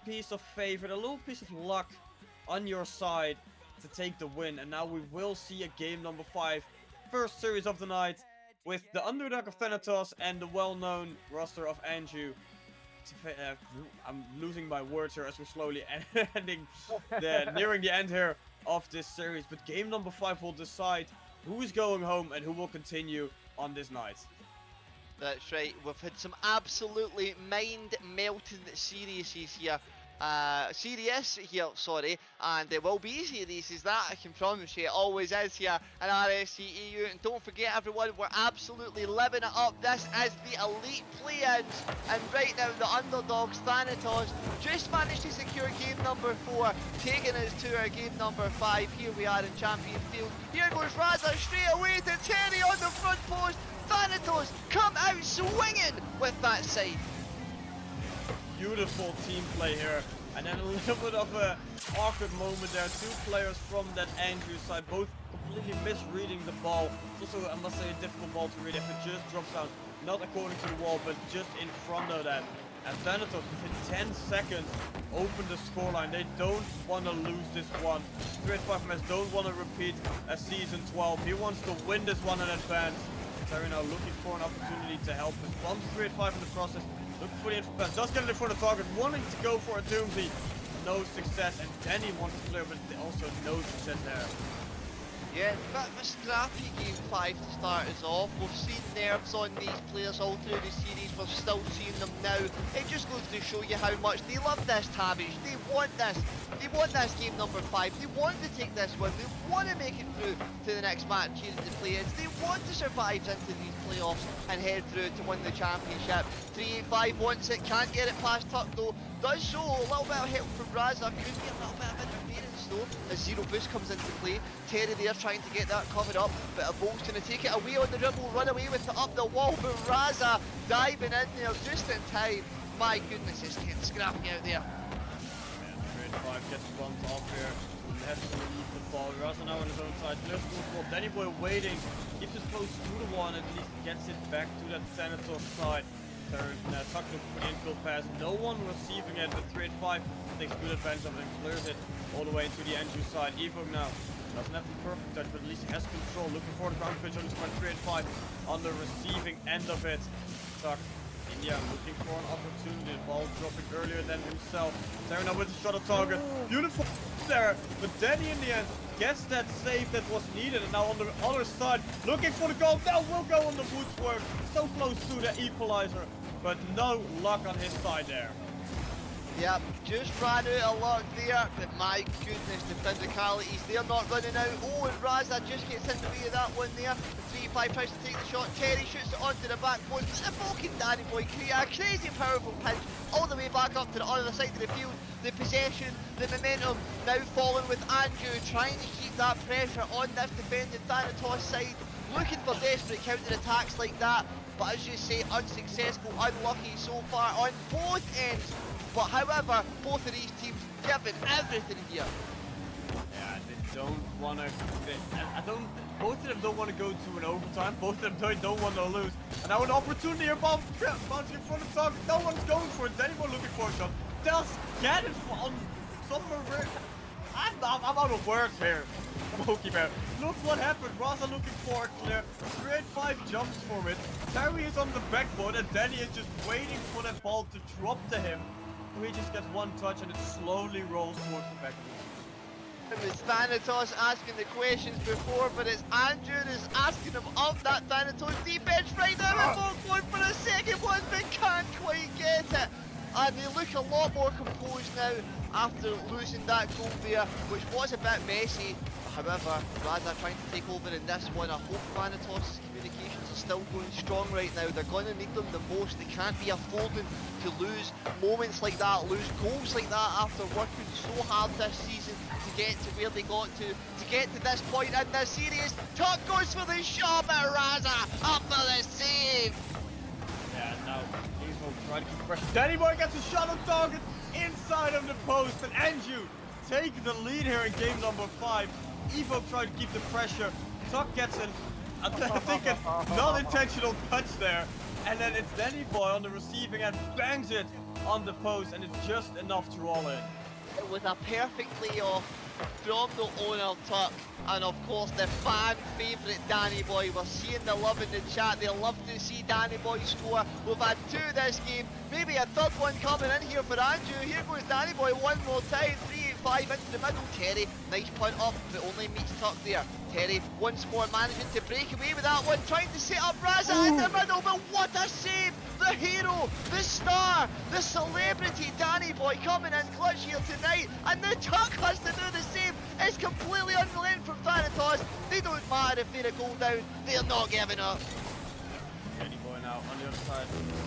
piece of favor, a little piece of luck on your side to take the win. And now we will see a game number 5, first series of the night, with the underdog of Thanatos and the well-known roster of Anju. I'm losing my words here as we're slowly nearing the end here of this series. But game number 5 will decide who is going home and who will continue on this night. That's right, we've had some absolutely mind-melting series here. Serious here, sorry, and it will be serious, is that I can promise you. It always is here in RSC13. And don't forget everyone, we're absolutely living it up. This is the elite play-ins, and right now the underdogs Thanatos just managed to secure game number 4, taking us to our game number 5. Here we are in Champions Field. Here goes Raza straight away to Terry on the front post. Thanatos come out swinging with that side. Beautiful team play here, and then a little bit of a awkward moment there. 2 players from that Andrew side, both completely misreading the ball. Also, I must say, a difficult ball to read if it just drops out, not according to the wall, but just in front of that. And Thanatos, within 10 seconds, open the scoreline. They don't want to lose this one. 3-5 match don't want to repeat a season 12. He wants to win this one in advance. Terry now looking for an opportunity to help. His bumps 3-5 in the process. Looking for the info pass, does get it in front of the target, wanting to go for a Doomsday. No success, and Danny wants to clear, but also no success there. Yeah, bit of a scrappy game 5 to start us off. We've seen nerves on these players all through the series, we're still seeing them now. It just goes to show you how much they love this Tavish. They want this. They want this game number 5. They want to take this win. They want to make it through to the next match here at the play-ins. They want to survive into these playoffs and head through to win the championship. 3-8-5 wants it, can't get it past Tuck though. Does show a little bit of help from Raza. Could be a little bit of interference though, as Zero Boost comes into play. Terry there trying to get that covered up, but a Bolt's going to take it away on the dribble, run away with it up the wall, but Raza diving in there just in time. My goodness, it's getting scrappy out there. Yeah, 3-5 gets bumped off here. Has to leave the ball. Raza now on his own side. Left goal. Danny Boy waiting. Keeps it close to the one, at least gets it back to that Thanatos side. Tuck looking for the infield pass. No one receiving it. The 3-5 takes good advantage of it and clears it all the way into the Andrew side. Evo now doesn't have the perfect touch, but at least he has control. Looking for the ground pitch on his front 3-5 on the receiving end of it. Tuck, India looking for an opportunity. The ball dropping earlier than himself. Terry now with the shot on target. Beautiful there, but Danny in the end gets that save that was needed, and now on the other side looking for the goal. Now will go on the woodwork, so close to the equalizer, but no luck on his side there. Yep, just ran out of luck there, but my goodness, the physicalities, they're not running out. Oh, and Raza just gets in the way of that one there. The 3-5 tries to take the shot. Terry shoots it onto the back post. The fucking Danny Boy create a crazy powerful pinch all the way back up to the other side of the field. The possession, the momentum now falling with Andrew, trying to keep that pressure on this defending Thanatos side, looking for desperate counter-attacks like that. But as you say, unsuccessful, unlucky so far on both ends. But however, both of these teams giving everything here. Yeah, they don't want to. I don't. Both of them don't want to go to an overtime. Both of them don't want to lose. And now an opportunity here, bouncing in front of the target. No one's going for it. Anyone looking for a shot? Just get it on somewhere. I'm out of words here. Hokey Bear. Look what happened. Raza looking for a clear. Straight 5 jumps for it. Terry is on the backboard and Danny is just waiting for that ball to drop to him. He just gets one touch and it slowly rolls towards the backboard. It was Thanatos asking the questions before, but it's Andrew that's asking him up that Thanatos deep edge right now. They're going for a second one, but can't quite get it. And they look a lot more composed now after losing that goal there, which was a bit messy. However, Raza trying to take over in this one. I hope Thanatos' communications are still going strong right now. They're going to need them the most. They can't be affording to lose moments like that, lose goals like that after working so hard this season to get to where they got to get to this point in this series. Tuck goes for the shot, but Raza up for the save. Yeah, now Evo trying to keep the pressure. Danny Boy gets a shot on target inside of the post, and Andrew take the lead here in game number 5. Evo tried to keep the pressure. Tuck gets an, I think, a non-intentional touch there. And then it's Danny Boy on the receiving end, bangs it on the post, and it's just enough to roll in. It was a perfect layoff from the owner Tuck, and of course the fan favourite Danny Boy. We're seeing the love in the chat. They love to see Danny Boy score. We've had 2 this game, maybe a third one coming in here for Andrew. Here goes Danny Boy one more time. 3-5 into the middle. Terry, nice punt up, but only meets Tuck there. Terry once more managing to break away with that one, trying to set up Raza in the middle, but what a save! The hero, the star, the celebrity Danny Boy coming in clutch here tonight, and the Tuck has to do the same. It's completely unrelenting from Thanatos. They don't matter if they're a goal down, they're not giving up. Danny Boy now on the other side,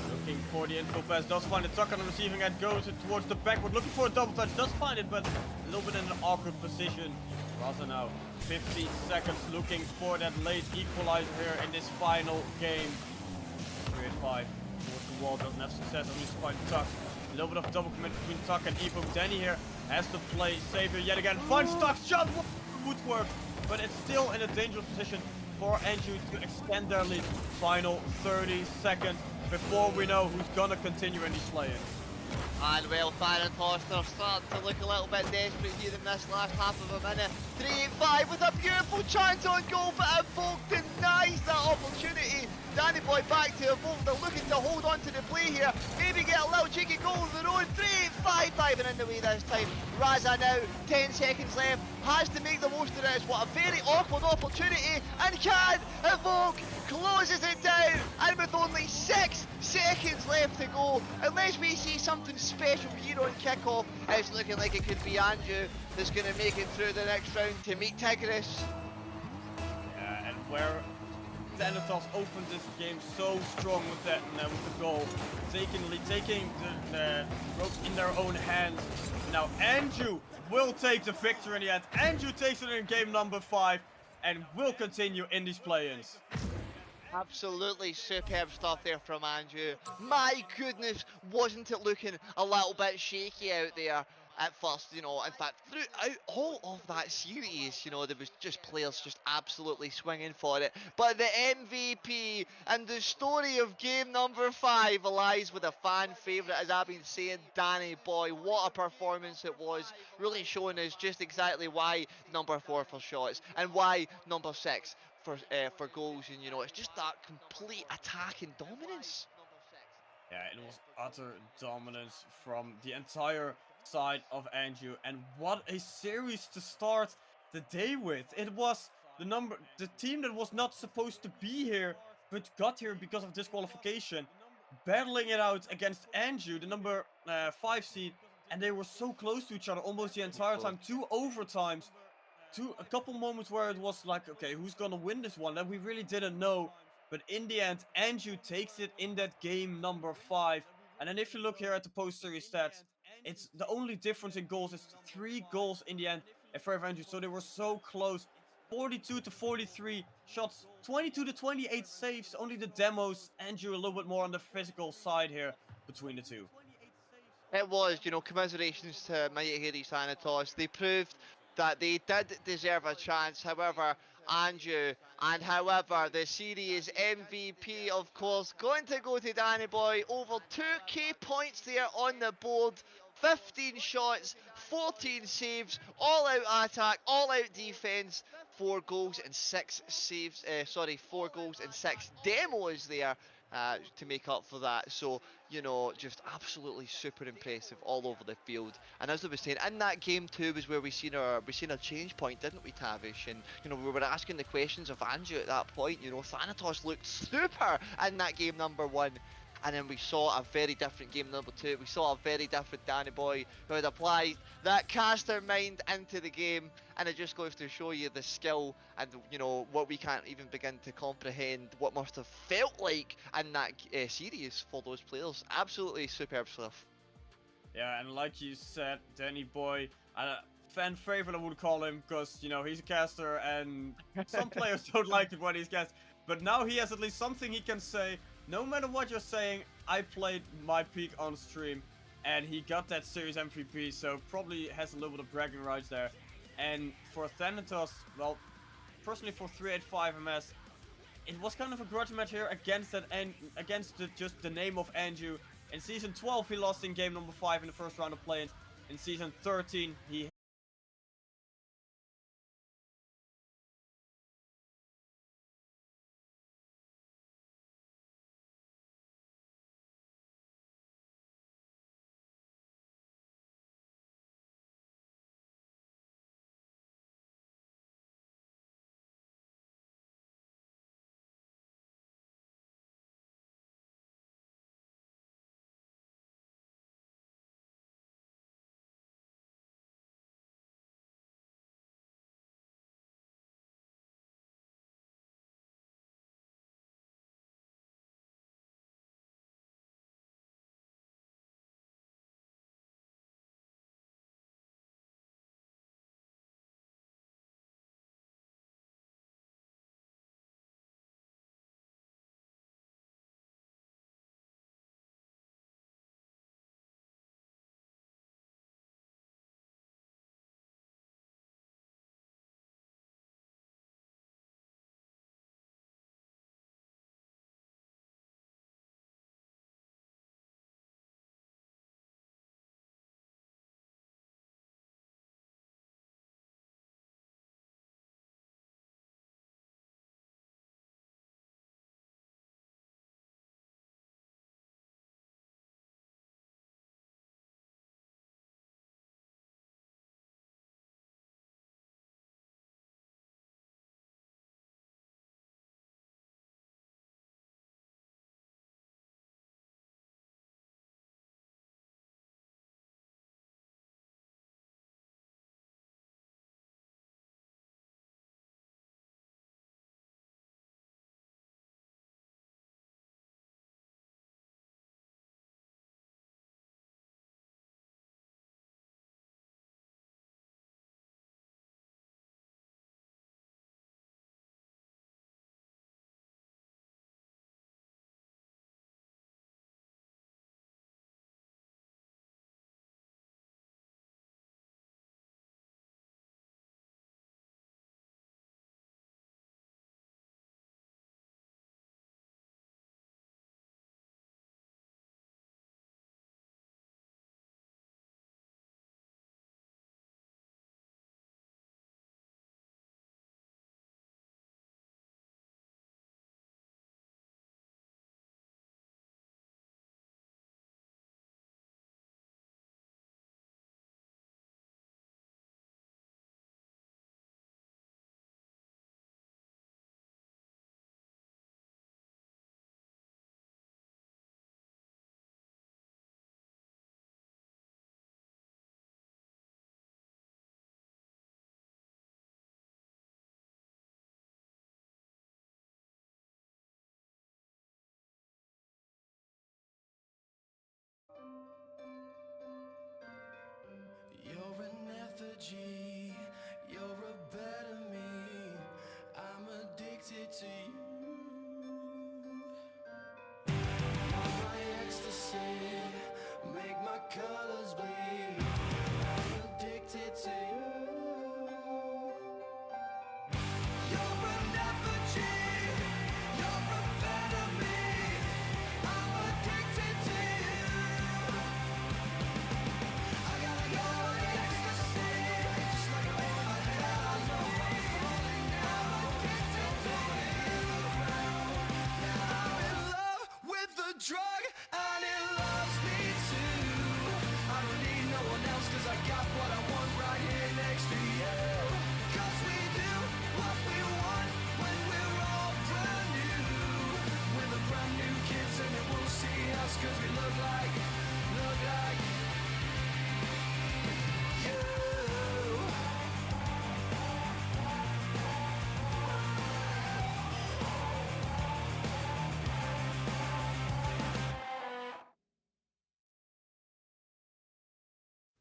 looking for the info pass, does find the Tuck on the receiving end, goes it towards the backward, looking for a double touch, does find it, but a little bit in an awkward position. Raza now 15 seconds looking for that late equalizer here in this final game. 3-5 towards the wall, doesn't have success, only to find Tuck. A little bit of double commit between Tuck and Evo. Danny here has to play savior yet again. Finds Tuck's shot, would work, but it's still in a dangerous position for Andrew to extend their lead. Final 30 seconds before we know who's gonna continue in these play-ins. And well, Thanatos, they're starting to look a little bit desperate here in this last half of a minute. 3-5 with a beautiful chance on goal, but Evoke denies that opportunity. Danny Boy back to Evoke, they're looking to hold on to the play here. Maybe get a little cheeky goal of their own. 3-5 in the way this time. Raza now, 10 seconds left, has to make the most of this. What a very awkward opportunity, and can Evoke closes it down, and with only 6 seconds left to go, unless we see something special here on kickoff, it's looking like it could be Andrew that's going to make it through the next round to meet Tigris. Yeah, and where Thanatos opened this game so strong with that with the goal, taking the ropes in their own hands. Now Andrew will take the victory in the end. Andrew takes it in game number 5 and will continue in these play-ins. Absolutely superb stuff there from Andrew. My goodness, wasn't it looking a little bit shaky out there at first, you know. In fact, throughout all of that series, you know, there was just players just absolutely swinging for it. But the MVP and the story of game number 5 lies with a fan favourite, as I've been saying, Danny Boy. What a performance it was, really showing us just exactly why number 4 for shots and why number 6 for goals, and you know, it's just that complete attacking dominance. Yeah, it was utter dominance from the entire side of Andrew, and what a series to start the day with. It was the team that was not supposed to be here, but got here because of disqualification, battling it out against Andrew, the number 5 seed, and they were so close to each other almost the So entire close. time. Two overtimes, a couple moments where it was like, okay, who's gonna win this one? That we really didn't know. But in the end, Andrew takes it in that game number 5. And then if you look here at the post-series stats, it's the only difference in goals is 3 goals in the end in favor of Andrew. So they were so close. 42 to 43 shots, 22 to 28 saves. Only the demos, Andrew a little bit more on the physical side here between the two. It was, commiserations to Mighty Hairy Sanitos. They proved that they did deserve a chance. However, Andrew, and however, the series MVP, of course, going to go to Danny Boy. Over 2k points there on the board. 15 shots, 14 saves, all out attack, all out defense. 4 goals and 6 saves. 4 goals and 6 demos there to make up for that. So just absolutely super impressive all over the field. And as I was saying, in that game too was where we seen a change point, didn't we, Tavish? And we were asking the questions of Andrew at that point. Thanatos looked super in that game number 1. And then we saw a very different game number 2. We saw a very different Danny Boy who had applied that caster mind into the game, and it just goes to show you the skill and what we can't even begin to comprehend what must have felt like in that series for those players. Absolutely superb stuff. Yeah, and like you said, Danny Boy, fan favorite I would call him, because, he's a caster, and some players don't like it when he's cast. But now he has at least something he can say. No matter what you're saying, I played my peak on stream, and he got that series MVP, so probably has a little bit of bragging rights there. And for Thanatos, well, personally for 385 MS, it was kind of a grudge match here against that and against just the name of Andrew. In season 12, he lost in game number 5 in the first round of play-ins. In season 13, he to you. My ecstasy, make my colors bleed. I'm addicted to you. You're an effigy, you're a enemy. I'm addicted to you. I gotta go on ecstasy, just like a woman does. I'm falling down, addicted to you. Now I'm in love with the drug, and it loves me too. I don't need no one else, 'cause I got what I want right here next to you. 'Cause we do what we want when we're all brand new. We're the brand new kids, and it will see us 'cause we look like you.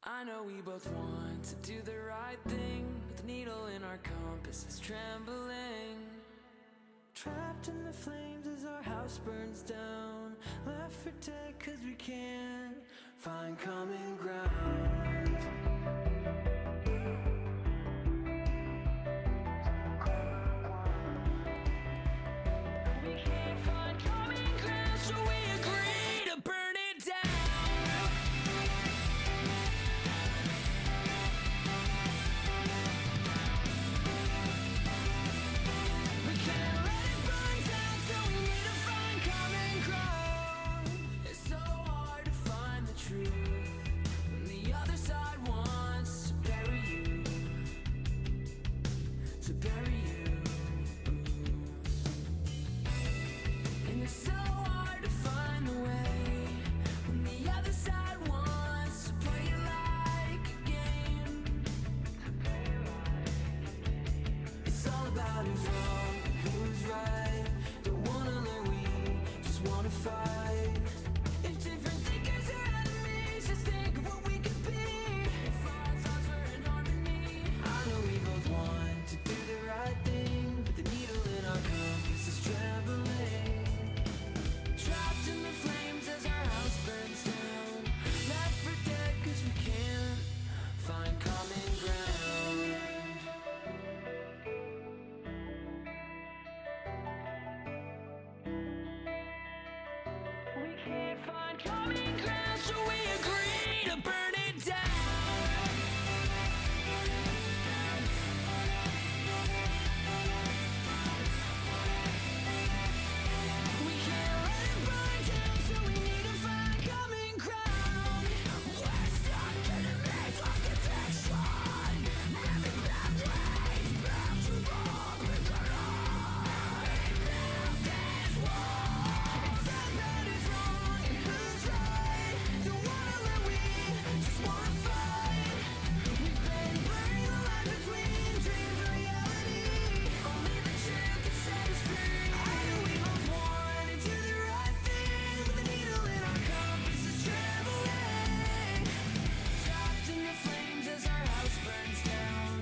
I know we both want to do the right thing, but the needle in our compass is trembling. Trapped in the flames as our house burns down, left for dead 'cause we can't find common ground. We can't find common ground, so we agree to burn it down. We can't let it burn down, so we need to find common ground. It's so hard to find the truth when the other side wants to bury you, to bury you. And it's so hard to find the way when the other side wants to play it like a game. It's all about who's wrong and who's right. Don't wanna learn, we just wanna fight. If different thinkers are enemies, just think of what we could be. If our thoughts were in harmony. I know we both want to do the right thing, but the needle in our compass is trembling. Trapped in the flames as our house burns down, left for dead 'cause we can't find common ground. We can't find common ground, so we agree to burn it down. We can't let it burn down, so we need to find common ground. We're stuck in a maze of conviction, living bad ways, bound to rob and collide. Build this wall. It's sad that is wrong and who's right. Don't wanna let, we just wanna fight. We've been blurring the line between dreams and reality. Only the truth can set us free. I know we both want to do the right thing, but the needle in our compass is trembling. Trapped in the flames as our house burns down,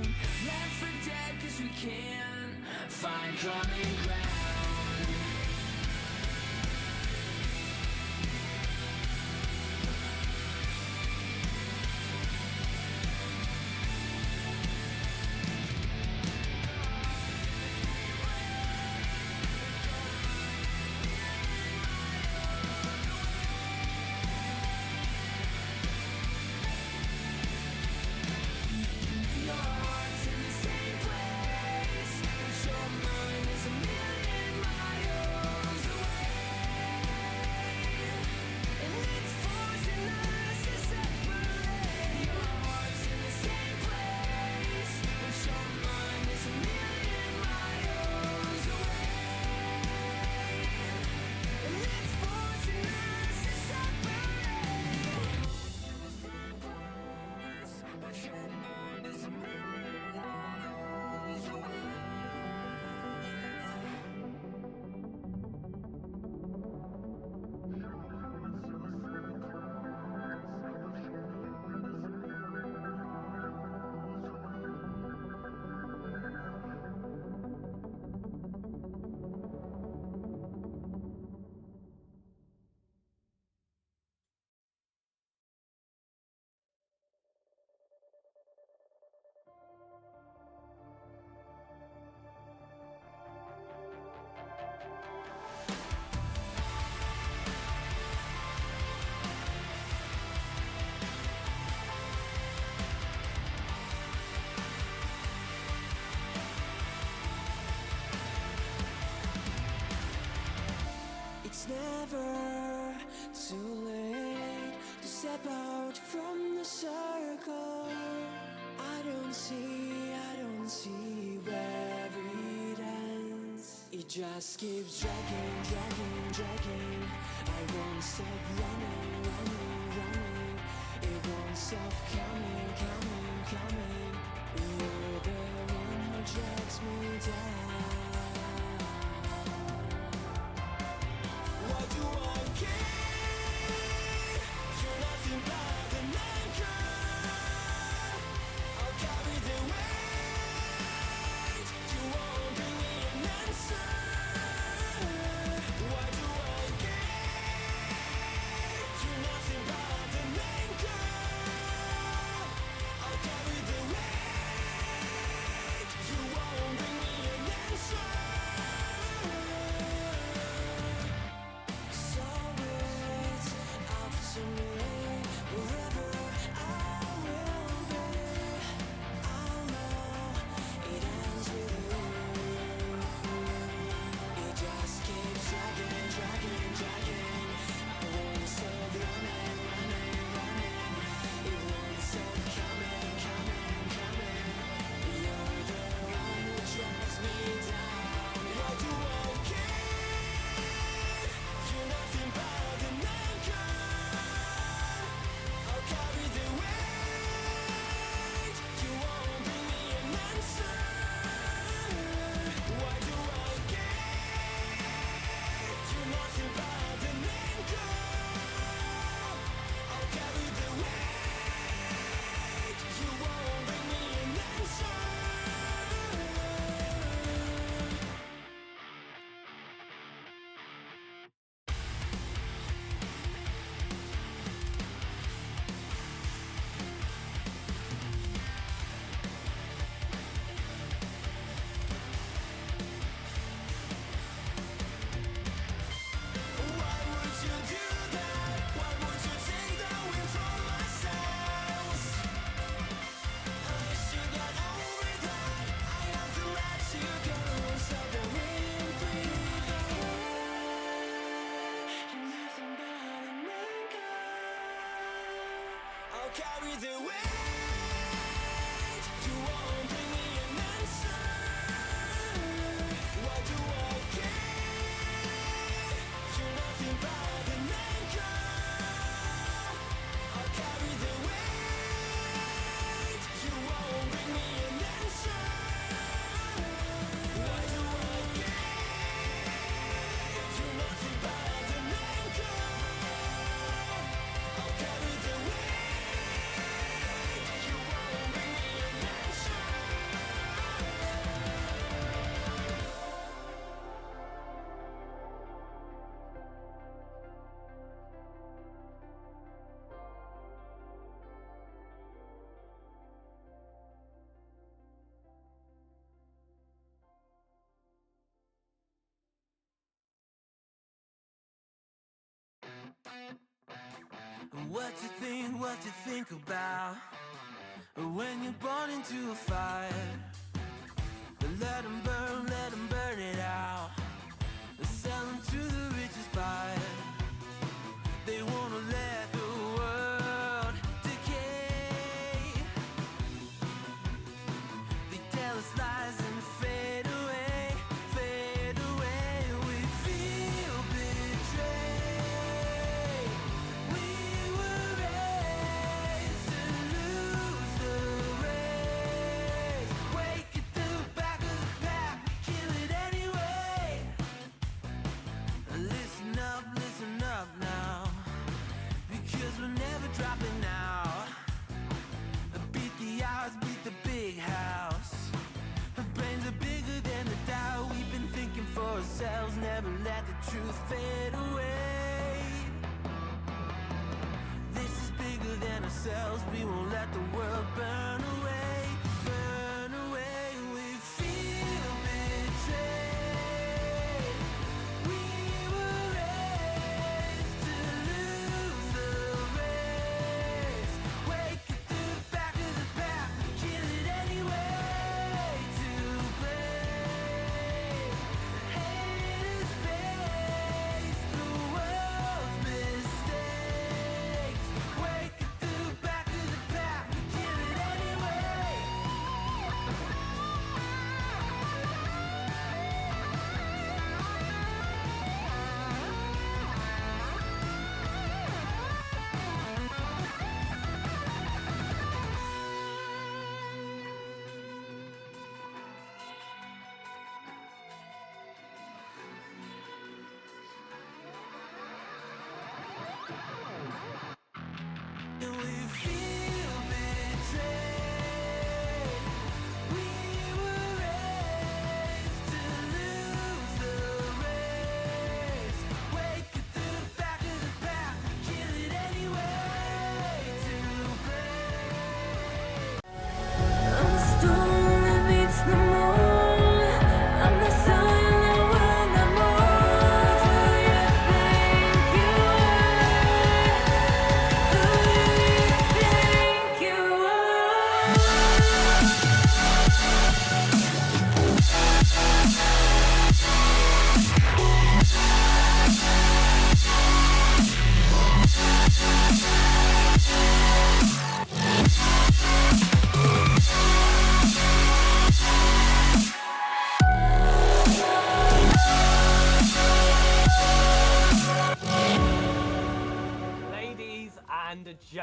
left for dead 'cause we can't find common ground. Your heart's in the same place, but your mind is a million It's never too late to step out from the circle. I don't see where it ends. It just keeps dragging, dragging, dragging. I won't stop running, running, running. It won't stop coming, coming, coming. You're the one who drags me down. Why do I care? You're nothing but an anchor. I'll carry the weight. You won't bring me an answer. Why do I care? You're nothing but an anchor. I'll carry the weight. You won't bring me an answer. So it's up to me, wherever I will be. I'll know it ends with you. It just keeps dragging, dragging, dragging. I won't stop running, running, running. It won't stop coming, coming, coming. You're the one who drags me down. Why do I care? You're nothing but an anchor. I'll carry the weight. You won't bring me an answer. Why do I care? You're nothing but an anchor. I'll carry the weight. You won't bring me an answer. Why would you do that? Why would you take that wind from my sails? I wish you got over that. I have to let you go so the wind breathe away. You're nothing but an anchor. I'll carry the weight. You won't bring me an answer. Why do I care? You're nothing but an anchor. I'll carry the weight. You won't bring me an answer. Why do I care? You're nothing but an anchor. I'll carry the weight. You won't bring me an answer. What you think about when you're born into a fire? Let 'em burn it out. Sell 'em to the richest buyer. They wanna let the world decay. They tell us lies and fade away, fade away. We feel betrayed. We were raised to lose the race. Wake at the back of the pack, kill it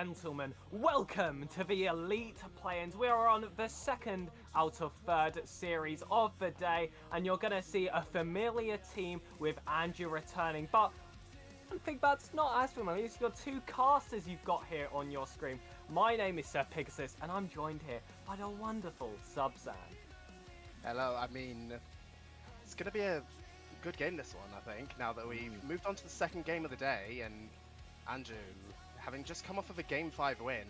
gentlemen, welcome to the Elite Play-ins. We are on the second out of third series of the day, and you're going to see a familiar team with Andrew returning, but I think that's not as familiar. It's your two casters you've got here on your screen. My name is Sir Pegasus, and I'm joined here by the wonderful Subzan. Hello, I mean, it's going to be a good game, this one, I think, now that we've moved on to the second game of the day, and Andrew, having just come off of a Game 5 win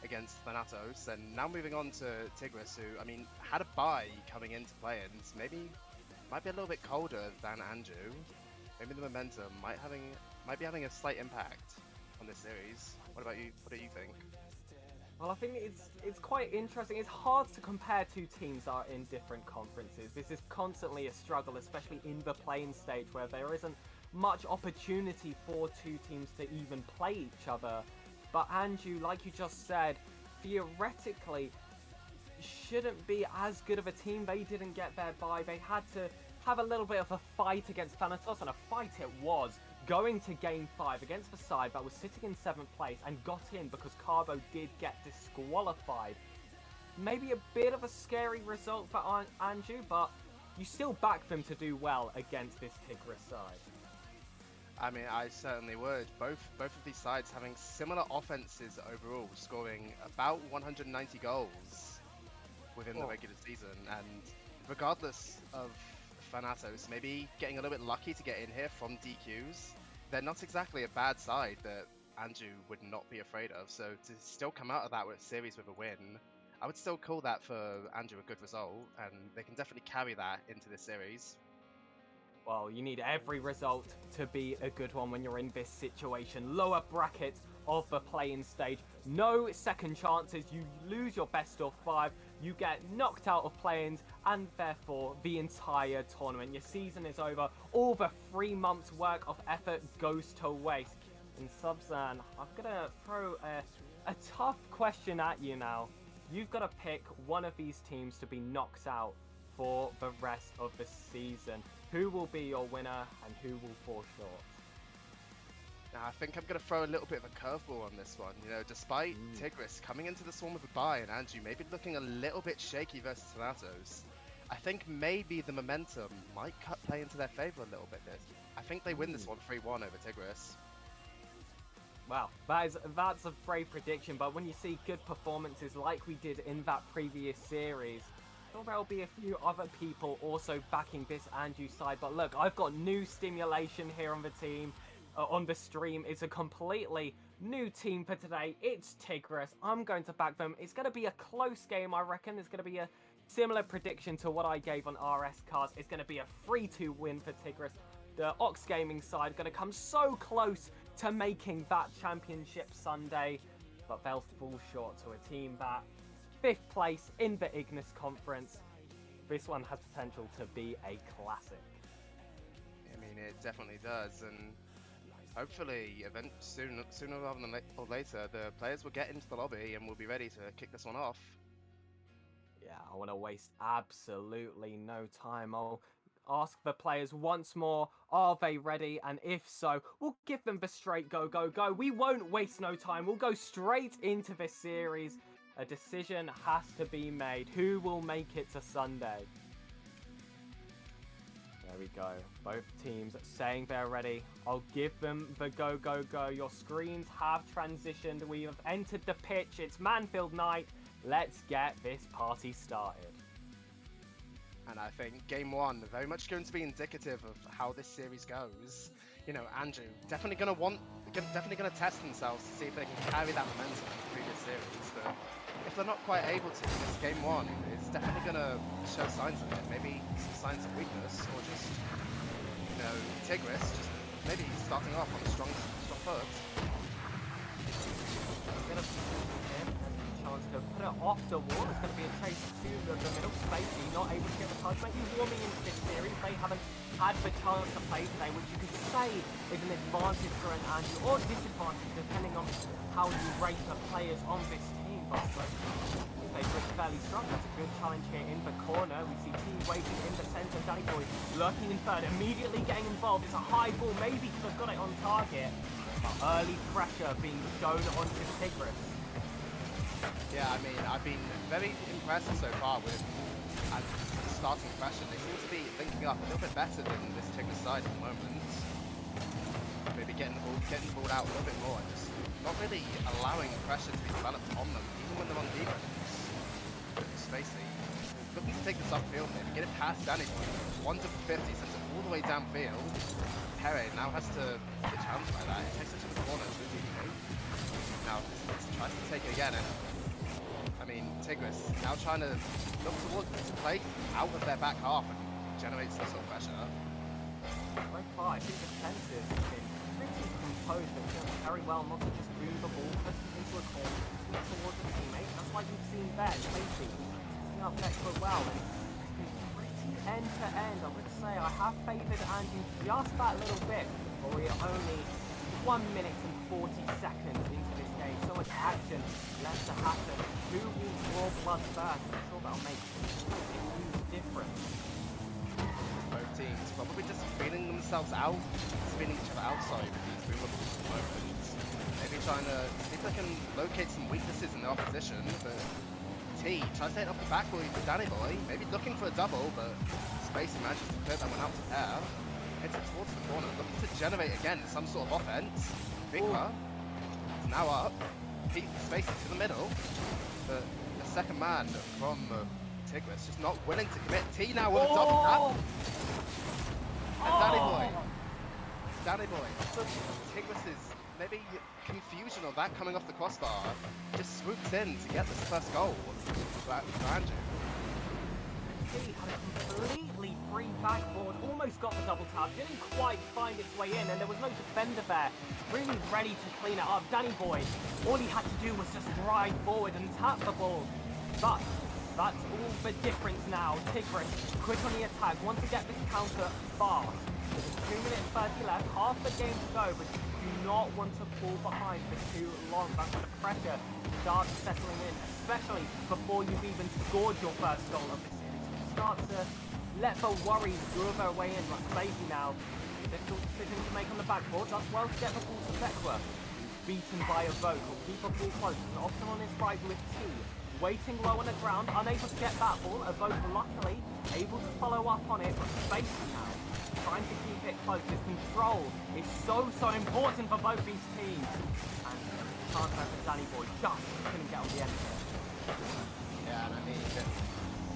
against Thanatos, and now moving on to Tigris, who, I mean, had a bye coming into play-ins, maybe might be a little bit colder than Andrew. Maybe the momentum might be having a slight impact on this series. What about you? What do you think? Well, I think it's quite interesting. It's hard to compare two teams that are in different conferences. This is constantly a struggle, especially in the playing stage where there isn't much opportunity for two teams to even play each other. But Andrew, like you just said, theoretically shouldn't be as good of a team. They didn't get their bye. They had to have a little bit of a fight against Thanatos, and a fight it was, going to Game 5 against the side that was sitting in 7th place and got in because Carbo did get disqualified. Maybe a bit of a scary result for Andrew, but you still back them to do well against this Tigris side. I mean, I certainly would. Both of these sides having similar offenses overall, scoring about 190 goals within the regular season, and regardless of Thanatos maybe getting a little bit lucky to get in here from DQs, they're not exactly a bad side that Andrew would not be afraid of. So to still come out of that series with a win, I would still call that for Andrew a good result, and they can definitely carry that into this series. Well, you need every result to be a good one when you're in this situation. Lower bracket of the playing stage. No second chances. You lose your best of 5. You get knocked out of play-ins, and therefore the entire tournament. Your season is over. All the 3 months work of effort goes to waste. And Subzan, I'm gonna throw a tough question at you now. You've got to pick one of these teams to be knocked out for the rest of the season. Who will be your winner and who will fall short? Now, I think I'm going to throw a little bit of a curveball on this one. You know, despite Tigris coming into the Swarm with a bye and Andrew maybe looking a little bit shaky versus Thanatos, I think maybe the momentum might play into their favour a little bit. I think they win this one 3-1 over Tigris. Wow, that's a brave prediction, but when you see good performances like we did in that previous series, I thought there'll be a few other people also backing this Andrew side. But look, I've got new stimulation here on the team. On the stream, it's a completely new team for today. It's Tigris. I'm going to back them. It's going to be a close game, I reckon. It's going to be a similar prediction to what I gave on RS cards. It's going to be a 3-2 win for Tigris. The Ox Gaming side going to come so close to making that championship Sunday, but they'll fall short to a team that 5th place in the Ignis Conference. This one has potential to be a classic. I mean, it definitely does, and hopefully, sooner rather than later, the players will get into the lobby and we'll be ready to kick this one off. Yeah, I want to waste absolutely no time. I'll ask the players once more, are they ready? And if so, we'll give them the straight go, go, go. We won't waste no time. We'll go straight into this series. A decision has to be made. Who will make it to Sunday? There we go. Both teams saying they're ready. I'll give them the go, go, go. Your screens have transitioned. We have entered the pitch. It's Manfield night. Let's get this party started. And I think game 1 very much going to be indicative of how this series goes. You know, Andrew definitely going to test themselves to see if they can carry that momentum from the previous series. But if they're not quite able to, this game 1 is definitely going to show signs of it. Maybe some signs of weakness, or just, you know, Tigris just maybe starting off on a strong foot. Chance to put it off the wall. It's going to be a chase to the middle space. He's not able to get the touch. Maybe warming into this series. They haven't had the chance to play today, which you could say is an advantage for an Andrew, or disadvantage depending on how you rate the players on this team. But they look fairly strong. That's a good challenge here in the corner. We see team waiting in the centre. Danny Boy lurking in third, immediately getting involved. It's a high ball. Maybe could have got it on target. But early pressure being shown onto Tigris. Yeah, I mean, I've been very impressed so far with starting pressure. They seem to be linking up a little bit better than this Tigris side at the moment. Maybe getting the ball out a little bit more and just not really allowing pressure to be developed on them, even when they're on defense. Spacey looking to take this upfield, maybe get it past Danny. 1 to 50, sends it all the way downfield. Perry now has to get challenged by that. He takes it to the corner. Now tries to take it again, and I mean Tigris now trying to look towards to play out of their back half and generate some sort of pressure. So far, I think the defensive has been pretty composed. They've done very well not to just move the ball, put it into a corner, towards a teammate. That's like we've seen there. Spacey setting up Vector well, and it's been pretty end to end. I would say I have favoured Andrew just that little bit, but we're only 1 minute and 40 seconds into this game. So much action left to happen. Who will draw blood first? I'm sure that'll make a huge difference. Both teams probably just feeling themselves out, spinning each other outside with these boomables at the moment. Maybe trying to see if they can locate some weaknesses in their opposition, but T tries to hit off the back boy for Danny Boy, maybe looking for a double, but Spacey manages to clear that one out to pair. Hits it towards the corner, looking to generate again some sort of offense. Vigma is now up. Pete Spacey to the middle, but the second man from Tigris just not willing to commit. T now with a double tap. And Danny Boy. Tigris's maybe confusion of that coming off the crossbar just swoops in to get this first goal for Andrew. He had a completely free backboard, almost got the double tap, didn't quite find its way in, and there was no defender there, really ready to clean it up. Danny Boy, all he had to do was just drive forward and tap the ball. But that's all the difference now. Tigris, quick on the attack, want to get this counter fast. There's 2 minutes 30 left, half the game to go, but you do not want to fall behind for too long. That's when the pressure starts settling in, especially before you've even scored your first goal of the series. You start to let the worries groove their way in, like Spacey now. Difficult decision to make on the backboard, does well to get the ball to Vector. Beaten by a vote, will keep the ball close, an option on his right with T. Waiting low on the ground, unable to get that ball. A vote luckily able to follow up on it, but Spacey now trying to keep it close. This control is so important for both these teams. And chance there for Danny Boy, just couldn't get on the end of it. Yeah, and I mean,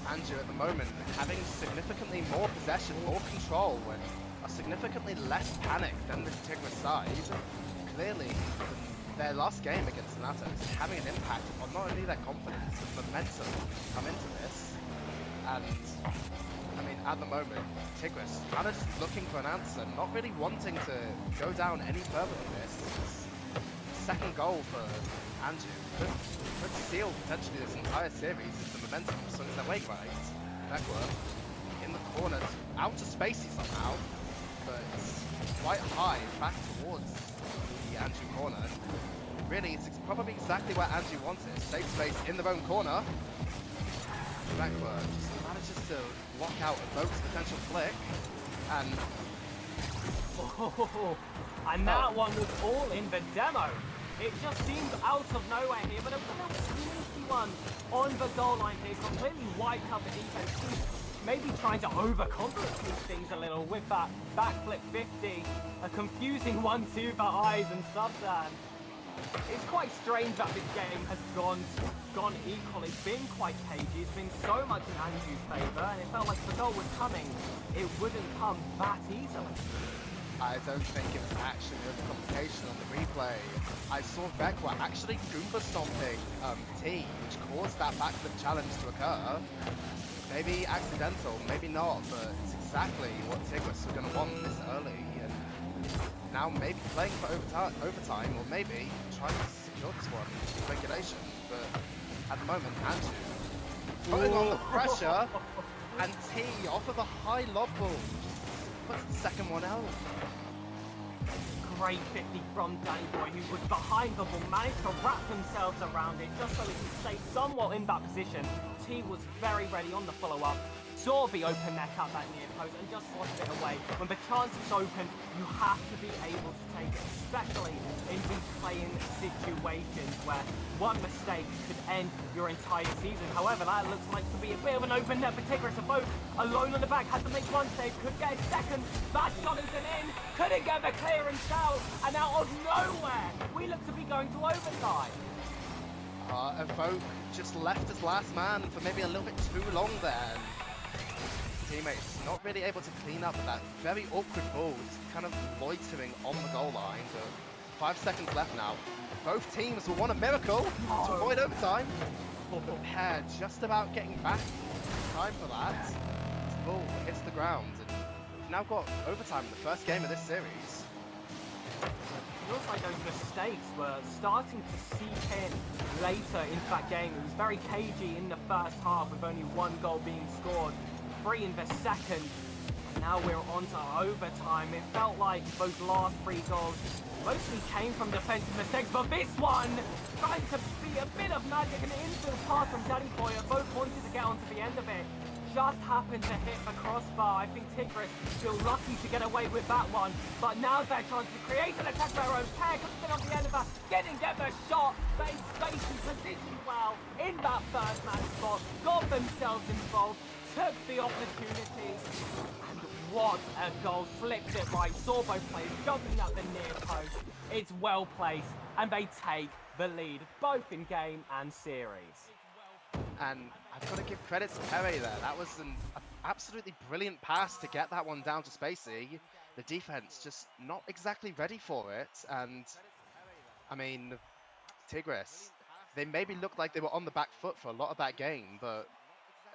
Andrew at the moment having significantly more possession, more control, and are significantly less panic than this Tigris side. Clearly, their last game against Ronaldo is having an impact on not only their confidence, but momentum come into this. And I mean, at the moment, Tigris kind of just looking for an answer, not really wanting to go down any further than this. Second goal for Andrew could seal potentially this entire series if the momentum swings their way right. Beckworth in the corner, out to Spacey somehow, but it's quite high back towards the Andrew corner. Really, it's probably exactly where Andrew wants it. Safe space in their own corner. Beckworth just manages to lock out a Vote's potential flick, and and that one was all in the demo. It just seemed out of nowhere here, but it was a little sneaky one on the goal line here, completely wiped out the defense. Maybe trying to overcomplicate things a little with that backflip 50, a confusing 1-2 for Eyes and Subsan. It's quite strange that this game has gone equal. It's been quite cagey. It's been so much in Andrew's favour, and it felt like if the goal was coming, it wouldn't come that easily. I don't think it was actually a complication on the replay. I saw Beckwa actually Goomba stomping T, which caused that backflip challenge to occur. Maybe accidental, maybe not, but it's exactly what Tigris were going to want this early. And now maybe playing for overtime, or maybe trying to secure this one in regulation. But at the moment, Andrew putting on the pressure, and T off of a high lob ball puts the second one out. Great 50 from Danny Boy, who was behind the ball, managed to wrap themselves around it just so he could stay somewhat in that position. T was very ready on the follow-up. saw the open net at that near post and just slotted it away. When the chance is open, you have to be able to take it, especially in these playing situations where one mistake could end your entire season. However, that looks like to be a bit of an open net for Tigris. Both alone on the back, had to make one save, could get a second. That shot isn't in, couldn't get the clearance out, and out of nowhere, we look to be going to overtime. Evoke just left as last man for maybe a little bit too long there. Teammates not really able to clean up that very awkward ball, just kind of loitering on the goal line. But 5 seconds left now. Both teams will want a miracle to avoid overtime. The pair just about getting back in time for that. This ball hits the ground, and we've now got overtime in the first game of this series. It feels like those mistakes were starting to seep in later into that game. It was very cagey in the first half with only one goal being scored, 3 in the second. And now we're on to overtime. It felt like those last 3 goals mostly came from defensive mistakes, but this one trying to be a bit of magic, an infield pass from Danny Boyer. Both wanted to get onto the end of it. Just happened to hit the crossbar. I think Tigris feel lucky to get away with that one. But now's their chance to create an attack of their own pair. Comes in off the end of that. Didn't get the shot. They spacey positioned well in that first man spot. Got themselves involved. Took the opportunity. And what a goal. Flipped it right. Saw both players jumping up the near post. It's well placed. And they take the lead, both in game and series. And I've got to give credit to Perry there. That was an absolutely brilliant pass to get that one down to Spacey. The defense just not exactly ready for it. And I mean, Tigris, they maybe looked like they were on the back foot for a lot of that game, but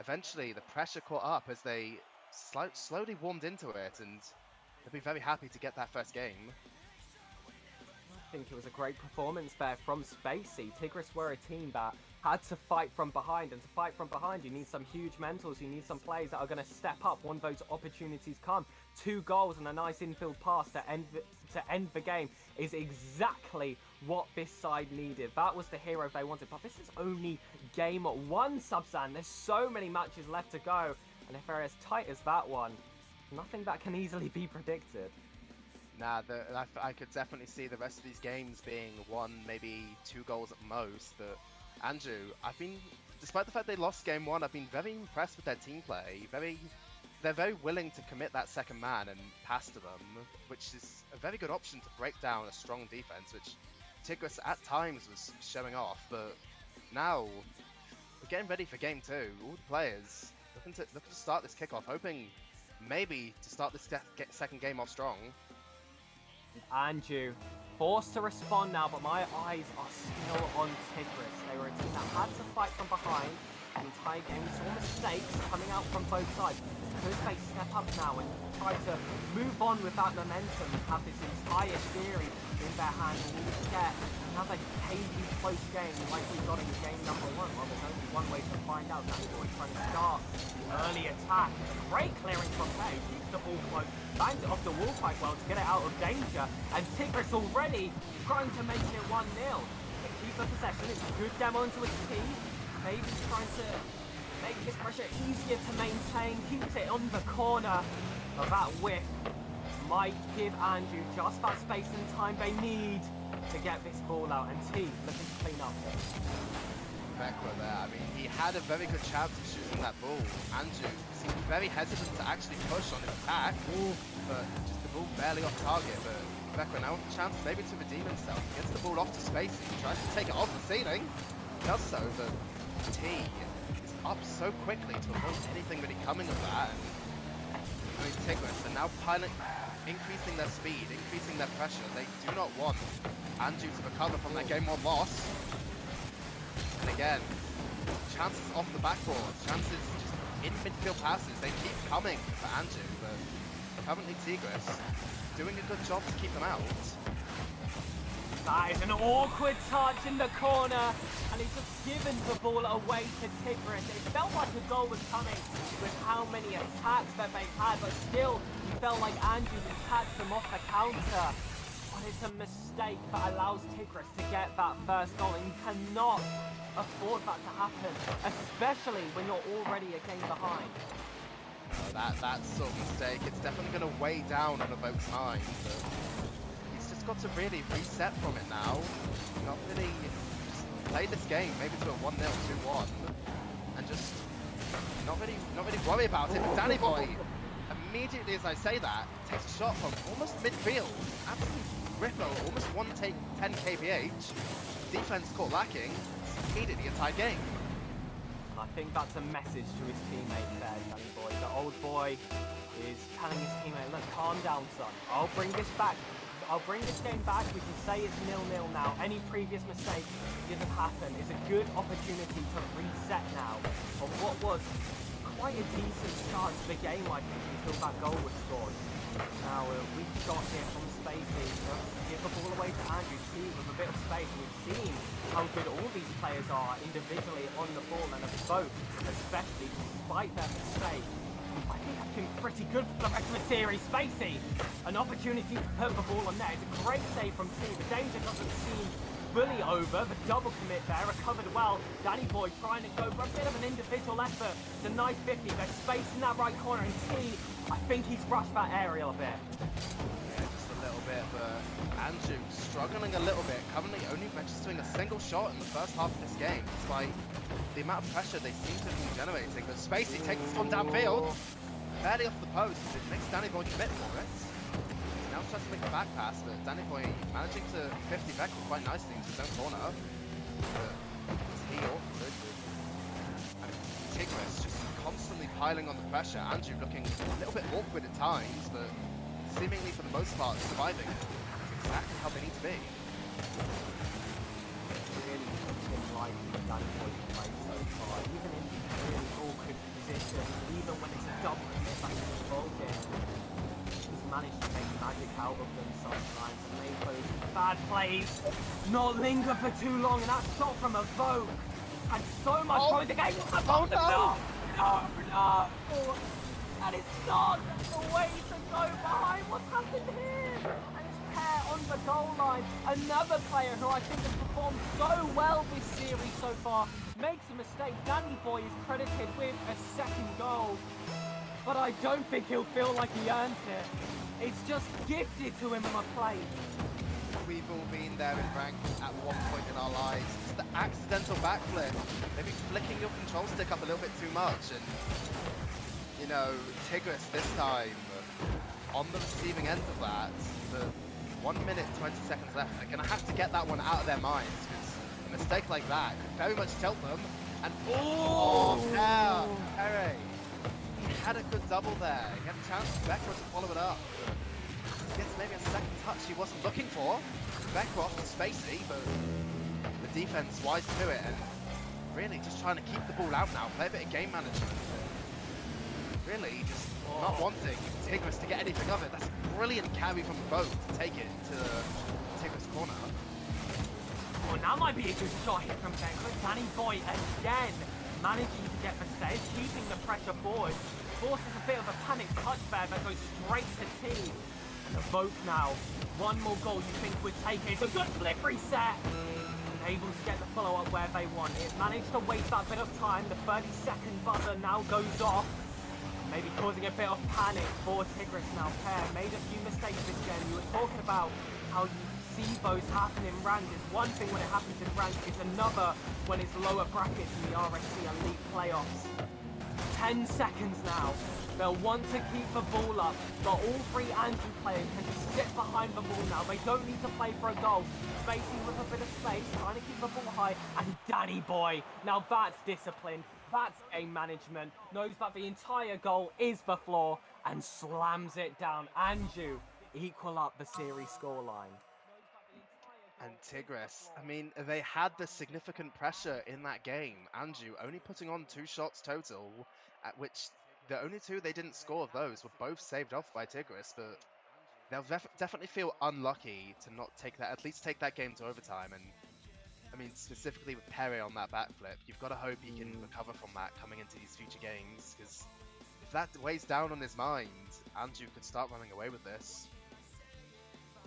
eventually the pressure caught up as they slowly warmed into it, and they'll be very happy to get that first game. I think it was a great performance there from Spacey. Tigris were a team that had to fight from behind, and to fight from behind you need some huge mentals, you need some players that are going to step up when those opportunities come. 2 goals and a nice infield pass to end the game is exactly what this side needed. That was the hero they wanted, but this is only game 1, Subsan. There's so many matches left to go, and if they're as tight as that one, nothing that can easily be predicted. Nah, I could definitely see the rest of these games being 1, maybe 2 goals at most. But Andrew, despite the fact they lost game 1, I've been very impressed with their team play. They're very willing to commit that second man and pass to them, which is a very good option to break down a strong defense, which Tigris at times was showing off. But now we're getting ready for game 2. All the players looking to start this kickoff, hoping maybe to start this second game off strong. Andrew, forced to respond now, but my eyes are still on Tigris. They were a team that had to fight from behind the entire game. We saw mistakes coming out from both sides. Could they step up now and try to move on with that momentum and have this entire series in their hands? And we get another cagey close game like we got in game number 1. Well, there's only one way to find out. That's what we're trying to start the early attack. Great clearing from play. Keeps the ball close. Bangs it off the wall quite well to get it out of danger. And Tigris already trying to make it 1-0. They keep the possession. It's a good demo into a team. Maybe trying to make this pressure easier to maintain. Keeps it on the corner. But that whiff might give Andrew just that space and time they need to get this ball out. And T looking to clean up. Beckler there, I mean, he had a very good chance of shooting that ball. Andrew seemed very hesitant to actually push on his attack, but just the ball barely off target. But Beckler now with a chance maybe to redeem himself. He gets the ball off to Spacey, tries to take it off the ceiling, does so, but T is up so quickly to avoid anything really coming of that. And I mean, Tigris are now increasing their speed, increasing their pressure. They do not want Andrew to recover from that game 1 loss. And again, chances off the backboard, chances just in midfield passes, they keep coming for Andrew, but currently Tigris doing a good job to keep them out. That is an awkward touch in the corner, and he's just given the ball away to Tigris. It felt like a goal was coming with how many attacks that they had, but still, it felt like Andrew attacks them off the counter. But it's a mistake that allows Tigris to get that first goal, and you cannot afford that to happen, especially when you're already a game behind. That sort of mistake, it's definitely going to weigh down on Evoke's mind, but he's just got to really reset from it now. Not really just play this game, maybe to a 1-0, 2-1, and just not really worry about it. But Danny Boy, immediately as I say that, takes a shot from almost midfield, absolute ripple, almost 10 kph. Defense caught lacking, heated the entire game. I think that's a message to his teammate there, Danny Boy. The old boy is telling his teammate, look, calm down, son. I'll bring this back. I'll bring this game back. We can say it's 0-0 now. Any previous mistake didn't happen. It's a good opportunity to reset now on what was quite a decent start to the game, I think, until that goal was scored. Now, we've got here from Spacey to give the ball away to Andrew T with a bit of space. We've seen how good all these players are individually on the ball, and both, especially despite their mistake. I think that's been pretty good for the rest of the series. Spacey, an opportunity to put the ball on net. It's a great save from T. The danger doesn't seem fully over. The double commit there, recovered well. Danny Boy trying to go for a bit of an individual effort. It's a nice 50. There's space in that right corner, and T, I think he's rushed that aerial a bit. Yeah, just a little bit, but Andrew struggling a little bit, currently only registering a single shot in the first half of this game, despite the amount of pressure they seem to have been generating. But Spacey takes this one downfield, barely off the post. It makes Danny Boy commit for it. He's now trying to make a back pass, but Danny Boy managing to 50 back quite nicely into his own corner. But it's he awkward. And Tigris just constantly piling on the pressure. Andrew looking a little bit awkward at times, but seemingly for the most part surviving. Exactly how they need to be. Really been liking Danny Boy's play so far, even in really awkward positions, even when it's a double commit back in the ball game. He's managed to make magic out of them sometimes and make those bad plays not linger for too long, and that shot from a Vogue had so much Oh. promise again. Oh, no. No! And it's not the way to go behind. What's happened here? And it's Pair on the goal line. Another player who I think has performed so well this series so far makes a mistake. Danny Boy is credited with a second goal, but I don't think he'll feel like he earns it. It's just gifted to him on a plate. We've all been there in rank at one point in our lives. Just the accidental backflip, maybe flicking your control stick up a little bit too much, and you know, Tigris this time on the receiving end of that. The 1 minute 20 seconds left. They're gonna have to get that one out of their minds, because a mistake like that could very much tilt them. And yeah, Perry. He had a good double there. He had a chance for Becker to follow it up. Gets maybe a second touch he wasn't looking for. Becker off to Spacey, but the defense wise to it, and really just trying to keep the ball out now, play a bit of game management. Really just not wanting Tigris to get anything of it. That's a brilliant carry from the boat to take it to Tigris' corner. Oh, now might be a good shot here from Becker. Danny Boy again managing to get the save, keeping the pressure forward. Forces a bit of a panic touch there that goes straight to T. And the vote now. One more goal you think would take it. It's a good flip reset. Able to get the follow-up where they want it. Managed to waste that bit of time. The 30-second buzzer now goes off. Maybe causing a bit of panic for Tigris now. Pair made a few mistakes this game. You were talking about how you see those happen in ranked. It's one thing when it happens in ranked, it's another when it's lower brackets in the RSC Elite playoffs. 10 seconds now. They'll want to keep the ball up, but all three Andrew players can just sit behind the ball now. They don't need to play for a goal. Spacey with a bit of space, trying to keep the ball high, and Danny Boy. Now that's discipline. That's game management. Knows that the entire goal is the floor and slams it down. Andrew equal up the series scoreline. And Tigris, I mean, they had the significant pressure in that game. Andrew only putting on 2 shots total, at which the only 2 they didn't score of those were both saved off by Tigris, but they'll definitely feel unlucky to not take that, at least take that game to overtime. And I mean, specifically with Perry on that backflip, you've got to hope he can recover from that coming into these future games, because if that weighs down on his mind, Andrew could start running away with this.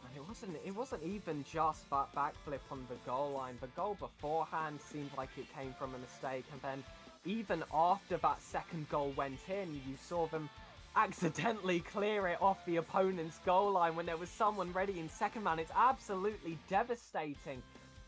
And it wasn't even just that backflip on the goal line. The goal beforehand seemed like it came from a mistake, and then even after that second goal went in, you saw them accidentally clear it off the opponent's goal line when there was someone ready in second man. It's absolutely devastating.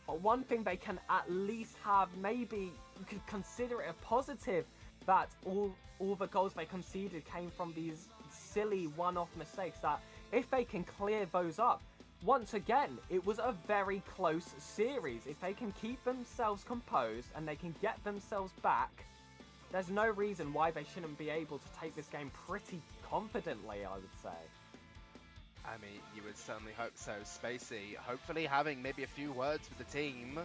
But one thing they can at least have, maybe you could consider it a positive, that all the goals they conceded came from these silly one-off mistakes, that if they can clear those up, once again, it was a very close series. If they can keep themselves composed and they can get themselves back, there's no reason why they shouldn't be able to take this game pretty confidently, I would say. I mean, you would certainly hope so. Spacey, hopefully having maybe a few words with the team,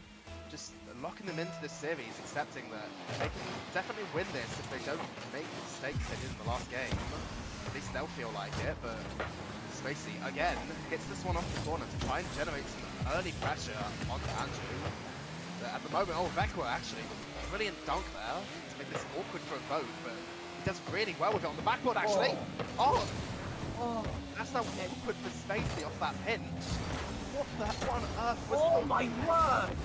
just locking them into this series, accepting that they can definitely win this if they don't make the mistakes they did in the last game. At least they'll feel like it, but Spacey, again, hits this one off the corner to try and generate some early pressure onto Andrew. At the moment, Vekwa actually, brilliant dunk there to make this awkward for a vote, but he does really well with it on the backboard actually. Oh! That's now awkward for Spacey off that pinch. What on earth was Oh my word!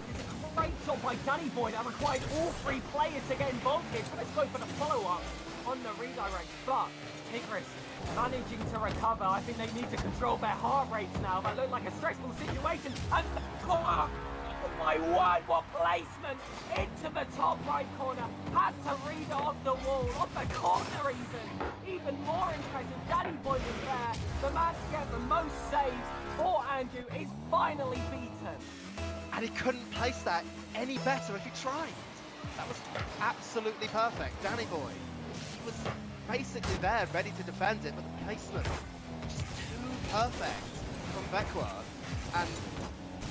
It's a great shot by Danny Boy that required all three players to get involved here. So let's go for the follow-up on the redirect. But Tigris managing to recover. I think they need to control their heart rates now. That looked like a stressful situation. And oh my word, what placement! Into the top right corner. Had to read it off the wall, off the corner even. Even more impressive, Danny Boy was there. The man to get the most saves for Andrew is finally beaten. And he couldn't place that any better if he tried. That was absolutely perfect. Danny Boy, he was basically there, ready to defend it, but the placement just too perfect from Vekwa. And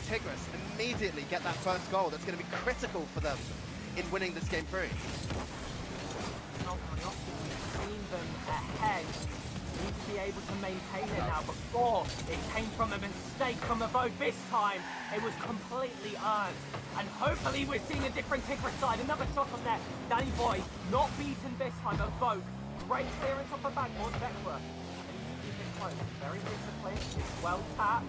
Tigris immediately get that first goal that's going to be critical for them in winning this game 3. Not very often we've seen them ahead. Need to be able to maintain it now. Before, it came from a mistake from a vote. This time, it was completely earned. And hopefully we're seeing a different Tigris side. Another shot on net. Danny Boy, not beaten this time. A vote. Great clearance off the backboard. Vekwa. Keep it close. Very disciplined. It's well tapped.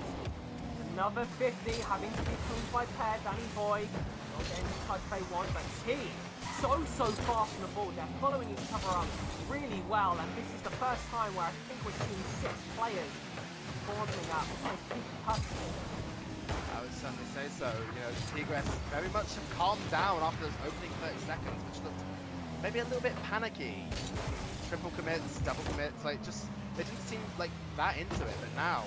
Another 50, having to be cleaned by pair. Danny Boy, not getting the touch they want, but T, so fast on the ball. They're following each other up really well, and this is the first time where I think we're seeing 6 players bordering at almost peak capacity. I would certainly say so. You know, Tigres very much have calmed down after those opening 30 seconds, which looked maybe a little bit panicky. Triple commits, double commits, like just, they didn't seem like that into it, but now,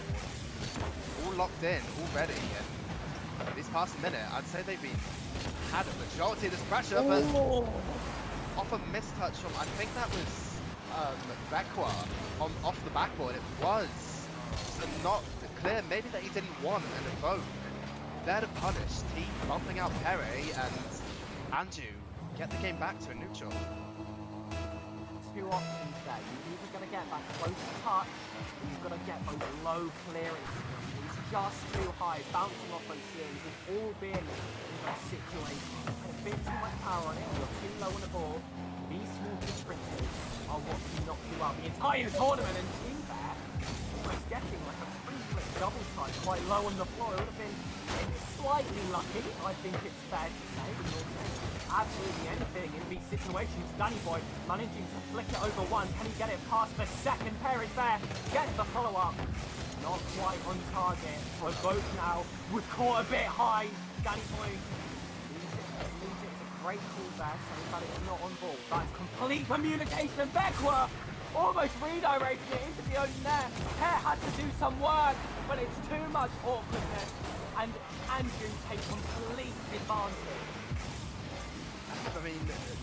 all locked in, all ready, and these past minute, I'd say they've had a majority of this pressure, but off a mistouch from, I think that was Vekwa off the backboard. It was not clear, maybe that he didn't want an evoke. There to punish, T bumping out Pere, and Andrew get the game back to a neutral. 2 options there. You're either going to get that close touch, or you've got to get those low clearances. He's just too high, bouncing off those ceilings. We've all been in those situations. And a bit too much power on it, you're too low on the ball. These small differences are what can knock you out the entire tournament. And Team there was getting like a free-flip double touch quite low on the floor. It would have been maybe slightly lucky, I think it's fair to say. But you'll take absolutely anything in these situations. Danny Boy managing to flick it over one. Can he get it past the second pair? Is there? Gets the follow-up. Not quite on target. For both now was caught a bit high. Danny Boy leaves it. It's a great call there, saying that it's not on ball. That's complete communication. Vekwa almost redirecting it into the own net. Hare had to do some work, but it's too much awkwardness. And Andrew takes complete advantage. I mean,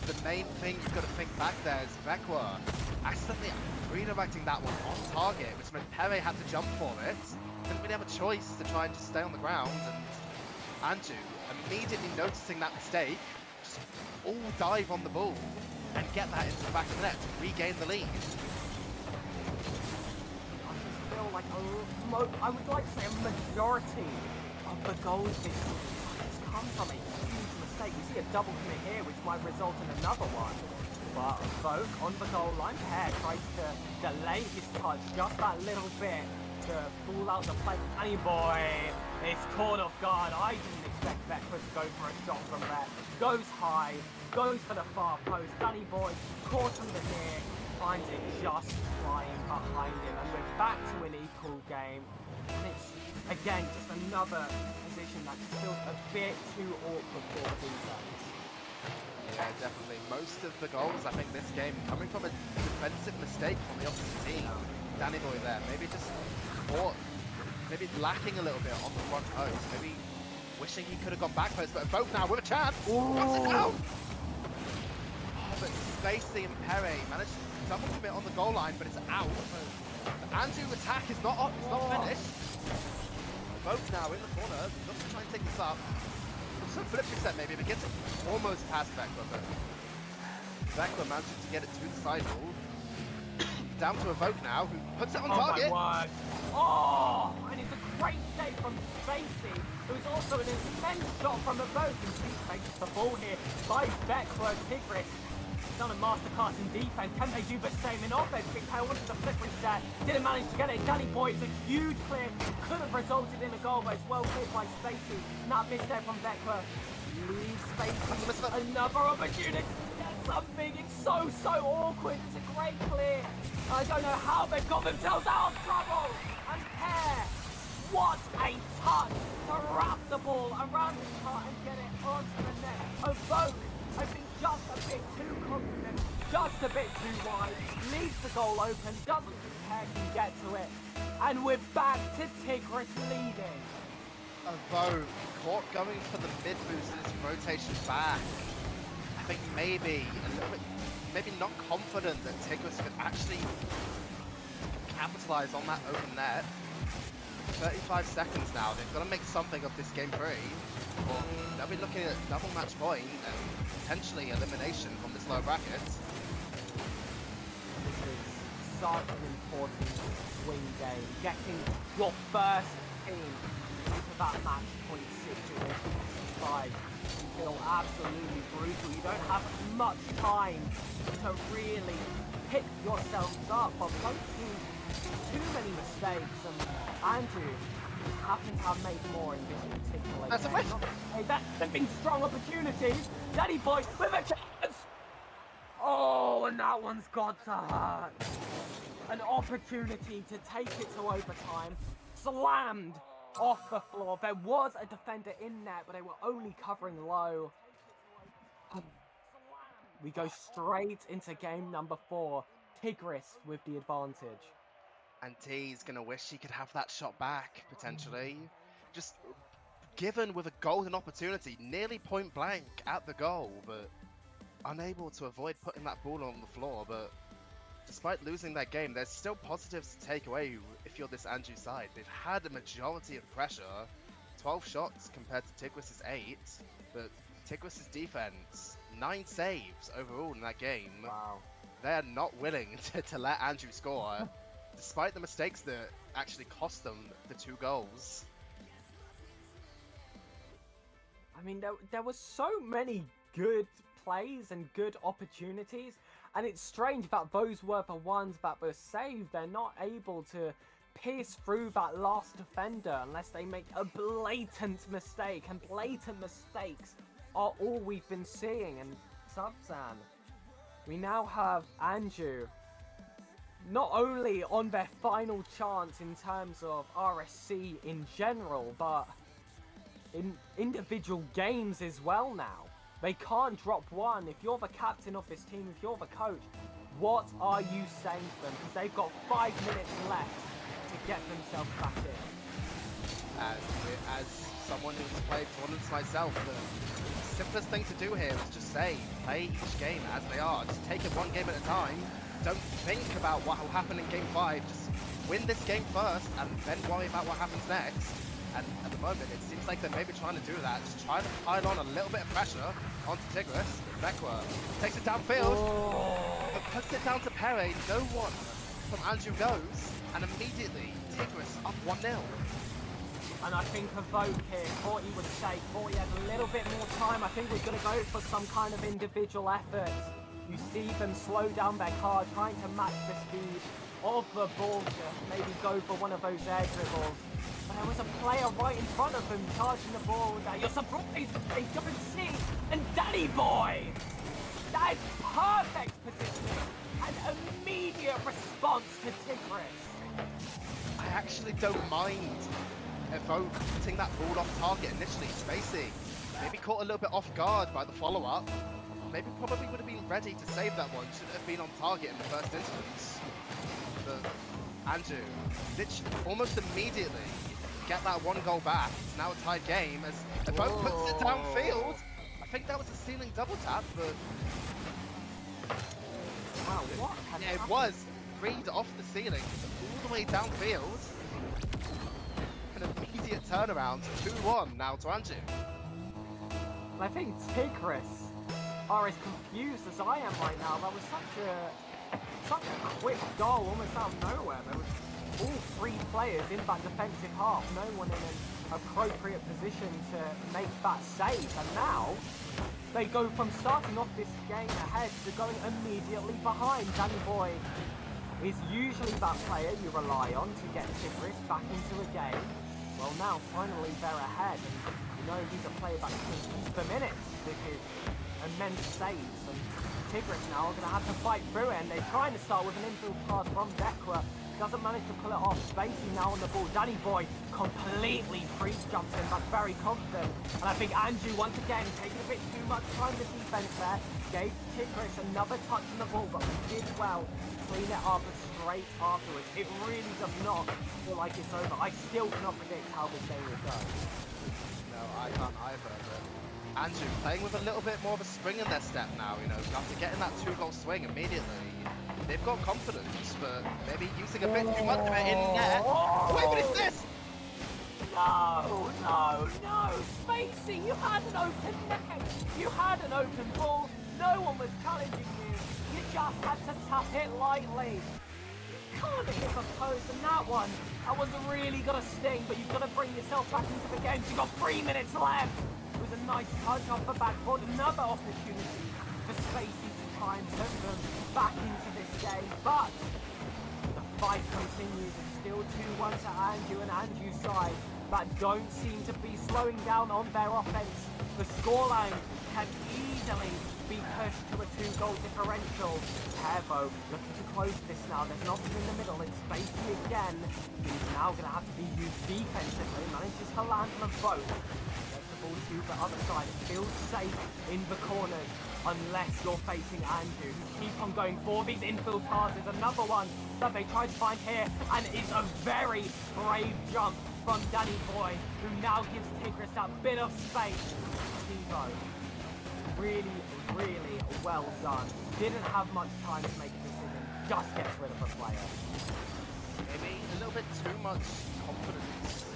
the main thing you've got to think back there is Vekwa accidentally redirecting that one on target, which meant Pere had to jump for it. Didn't really have a choice to try and just stay on the ground, and Andrew, immediately noticing that mistake, just all dive on the ball and get that into the back of the net to regain the lead. I just feel like I would like to say a majority of the goals this season has come from a huge mistake. We see a double commit here, which might result in another one. But Vogue on the goal line, Hare tries to delay his touch just that little bit to fool out the play. Danny Boy It's caught off guard. I didn't expect Vector to go for a shot from there. Goes high, goes for the far post. Danny Boy caught him the near, finds it just flying behind him. And we're back to an equal game. And it's, again, just another position that just feels a bit too awkward for the defense. Yeah, definitely. Most of the goals, I think, this game coming from a defensive mistake from the opposite team. Danny Boy there, maybe just caught, maybe lacking a little bit on the front post. Maybe wishing he could have gone back post, but both now with a chance. Got it down. Oh, but Spacey and Pere managed to double commit on the goal line, but it's out. The Andrew attack is not up, it's not finished. Both now in the corner, looks to try and take this up. Some flip reset maybe, but gets it almost past Vector, but Vector manages to get it to the sidewall. Down to Evoke now, who puts it on target. Oh my word. Oh, and it's a great save from Spacey, who's also an immense shot from Evoke, and he takes the ball here by Vector. Tigris done a masterclass in defense. Can they do the same in offense? Big Tail wanted the flip reset, didn't manage to get it. Danny Boy, it's a huge clear, could have resulted in a goal, but it's well cleared by Spacey. Not missed there from Vector. Leaves Spacey another opportunity to get something. It's so awkward. It's a great clear. I don't know how they've got themselves out of trouble. And Pear, what a touch to wrap the ball around his heart and get it onto the net. Evoke, I think, just a bit too confident, just a bit too wide, leaves the goal open, doesn't think Pear can get to it, and we're back to Tigris leading. Evoke caught going for the mid boost in his rotation back. I think maybe a little bit, maybe not confident that Tigris could actually capitalize on that open net. 35 seconds now, they've got to make something of this game 3. Or they'll be looking at double match point and potentially elimination from this lower bracket. This is such an important swing game. Getting your first team into that match point situation can feel absolutely brutal. You don't have much time to really pick yourselves up, but both teams too many mistakes, and Andrew happens to have made more in this particular That's game. a whiff. Hey, that's been strong opportunities. Danny Boy with a chance. Oh, and that one's got to hurt. An opportunity to take it to overtime. Slammed off the floor. There was a defender in net, but they were only covering low. We go straight into game number 4. Tigris with the advantage. And T's gonna wish he could have that shot back, potentially. Just given with a golden opportunity, nearly point blank at the goal, but unable to avoid putting that ball on the floor. But despite losing that game, there's still positives to take away if you're this Andrew side. They've had a majority of pressure, 12 shots compared to Tigris's 8, but Tigris's defense, 9 saves overall in that game. Wow. They're not willing to let Andrew score. Despite the mistakes that actually cost them the 2 goals. I mean, there were so many good plays and good opportunities, and it's strange that those were the ones that were saved. They're not able to pierce through that last defender unless they make a blatant mistake, and blatant mistakes are all we've been seeing. And Subsan, we now have Andrew not only on their final chance in terms of RSC in general, but in individual games as well now. They can't drop one. If you're the captain of this team, if you're the coach, what are you saying to them? Because they've got 5 minutes left to get themselves back in. And as someone who's played tournaments myself, the simplest thing to do here is just say, play each game as they are. Just take it one game at a time. Don't think about what will happen in game 5. Just win this game first and then worry about what happens next. And at the moment, it seems like they're maybe trying to do that. Just try to pile on a little bit of pressure onto Tigris. Vector takes it downfield, but puts it down to Pere. No one from Andrew goes, and immediately Tigris up 1-0. And I think Evoke here thought he was safe, thought he had a little bit more time. I think we're going to go for some kind of individual effort. You see them slow down their car, trying to match the speed of the ball to maybe go for one of those air dribbles. But there was a player right in front of him charging the ball that you're surprised they don't see. And Danny Boy! That is perfect positioning and immediate response to Tigris. I actually don't mind Evoke putting that ball off target initially. Spacey maybe caught a little bit off guard by the follow-up. Maybe probably would have been ready to save that one. Shouldn't have been on target in the first instance. But Andrew, almost immediately get that one goal back. It's now a tied game as Evoke puts it downfield. I think that was a ceiling double tap, but Wow, what had yeah, it happened? was read off the ceiling all the way downfield. An immediate turnaround, 2-1 now to Andrew. And I think Tigris are as confused as I am right now. That was such a quick goal, almost out of nowhere. There was all three players in that defensive half, no one in an appropriate position to make that save. And now they go from starting off this game ahead to going immediately behind. Danny Boy is usually that player you rely on to get Tigris back into a game. Well, now finally they're ahead, and you know he's a player that can keep them in it with his immense saves. And Tigris now are going to have to fight through it, and they're trying to start with an infield pass from Dekra. Doesn't manage to pull it off. Spacey now on the ball. Danny Boy completely freeze jumps in, but very confident. And I think Andrew once again taking a bit too much time to defense there. Gave Tigris another touch on the ball, but we did well clean it up straight afterwards. It really does not feel like it's over. I still cannot predict how this game will go. No, I can't either. But Andrew playing with a little bit more of a spring in their step now, you know, after getting that 2-goal swing immediately. They've got confidence, but maybe using a bit too much of it in net. Wait, but it's this! No, Spacey, you had an open net. You had an open ball. No one was challenging you. You just had to tap it lightly. You can't hit the post, and that one was really gonna sting, but you've got to bring yourself back into the game. You've got 3 minutes left. It was a nice touch off the backboard. Another opportunity for Spacey to try and put them back into this game, but the fight continues. It's still 2-1 to Andrew and Andrew's side that don't seem to be slowing down on their offense. The scoreline can easily be pushed to a 2-goal differential. Herbo looking to close this now. There's an option in the middle. It's Spacey again. He's now going to have to be used defensively. Manages to land on a boat. Gets the ball to the other side. It feels safe in the corners. Unless you're facing Andrew, who keep on going for these infield passes. Another one that they try to find here, and it's a very brave jump from Danny Boy, who now gives Tigris that bit of space. Tivo, really well done. Didn't have much time to make a decision, just gets rid of a player. Maybe a little bit too much confidence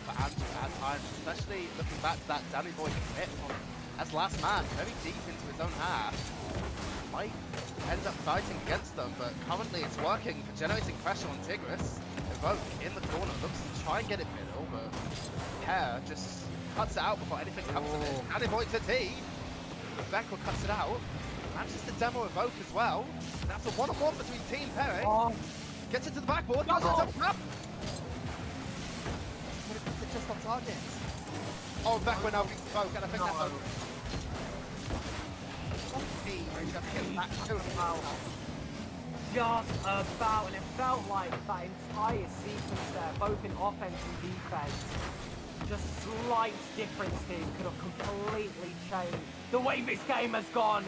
for Andrew at times, especially looking back to that Danny Boy hit on as last man, very deep into his own half. Might end up fighting against them, but currently it's working for generating pressure on Tigris. Evoke in the corner, looks to try and get it middle, but Hair just cuts it out before anything comes of it. Danny Boy to T. Rebecca cuts it out. Manages to demo Evoke as well. And that's a one-on-one between T and Perry. Gets it to the backboard, does it up trap. But it puts it just on target. Oh, Becca now beats Evoke, and I think that's over. Just about, and it felt like that entire sequence there, both in offense and defense, just slight differences could have completely changed the way this game has gone.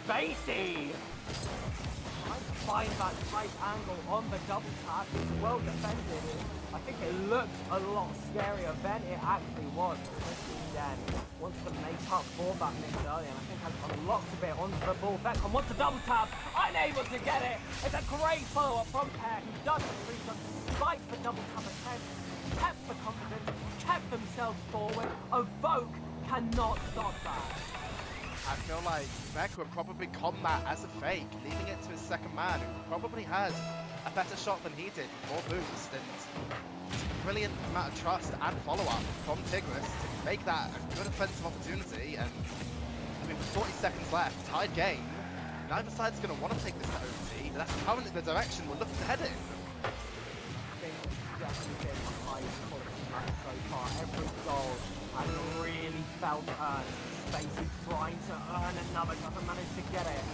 Spacey trying to find that tight angle on the double tap. It's well defended. I think it looked a lot scarier than it actually was. Again, wants to make up for that miss earlier, and I think has unlocked a bit onto the ball. Beckham wants the double tap, unable to get it. It's a great follow-up from Pear, who doesn't freeze up despite the double tap attempt. Kept the confidence, kept themselves forward. Evoke cannot stop that. I feel like Becca would probably combat as a fake, leaving it to his second man, who probably had a better shot than he did, more boost, and brilliant amount of trust and follow-up from Tigris to make that a good offensive opportunity. And I mean, with 40 seconds left, tied game, neither side's going to want to take this to OT, but that's currently the direction we're looking to head in. think it's definitely been the highest quality match so far. Every goal has really felt earned. Spacey trying to earn another, doesn't manage to get it.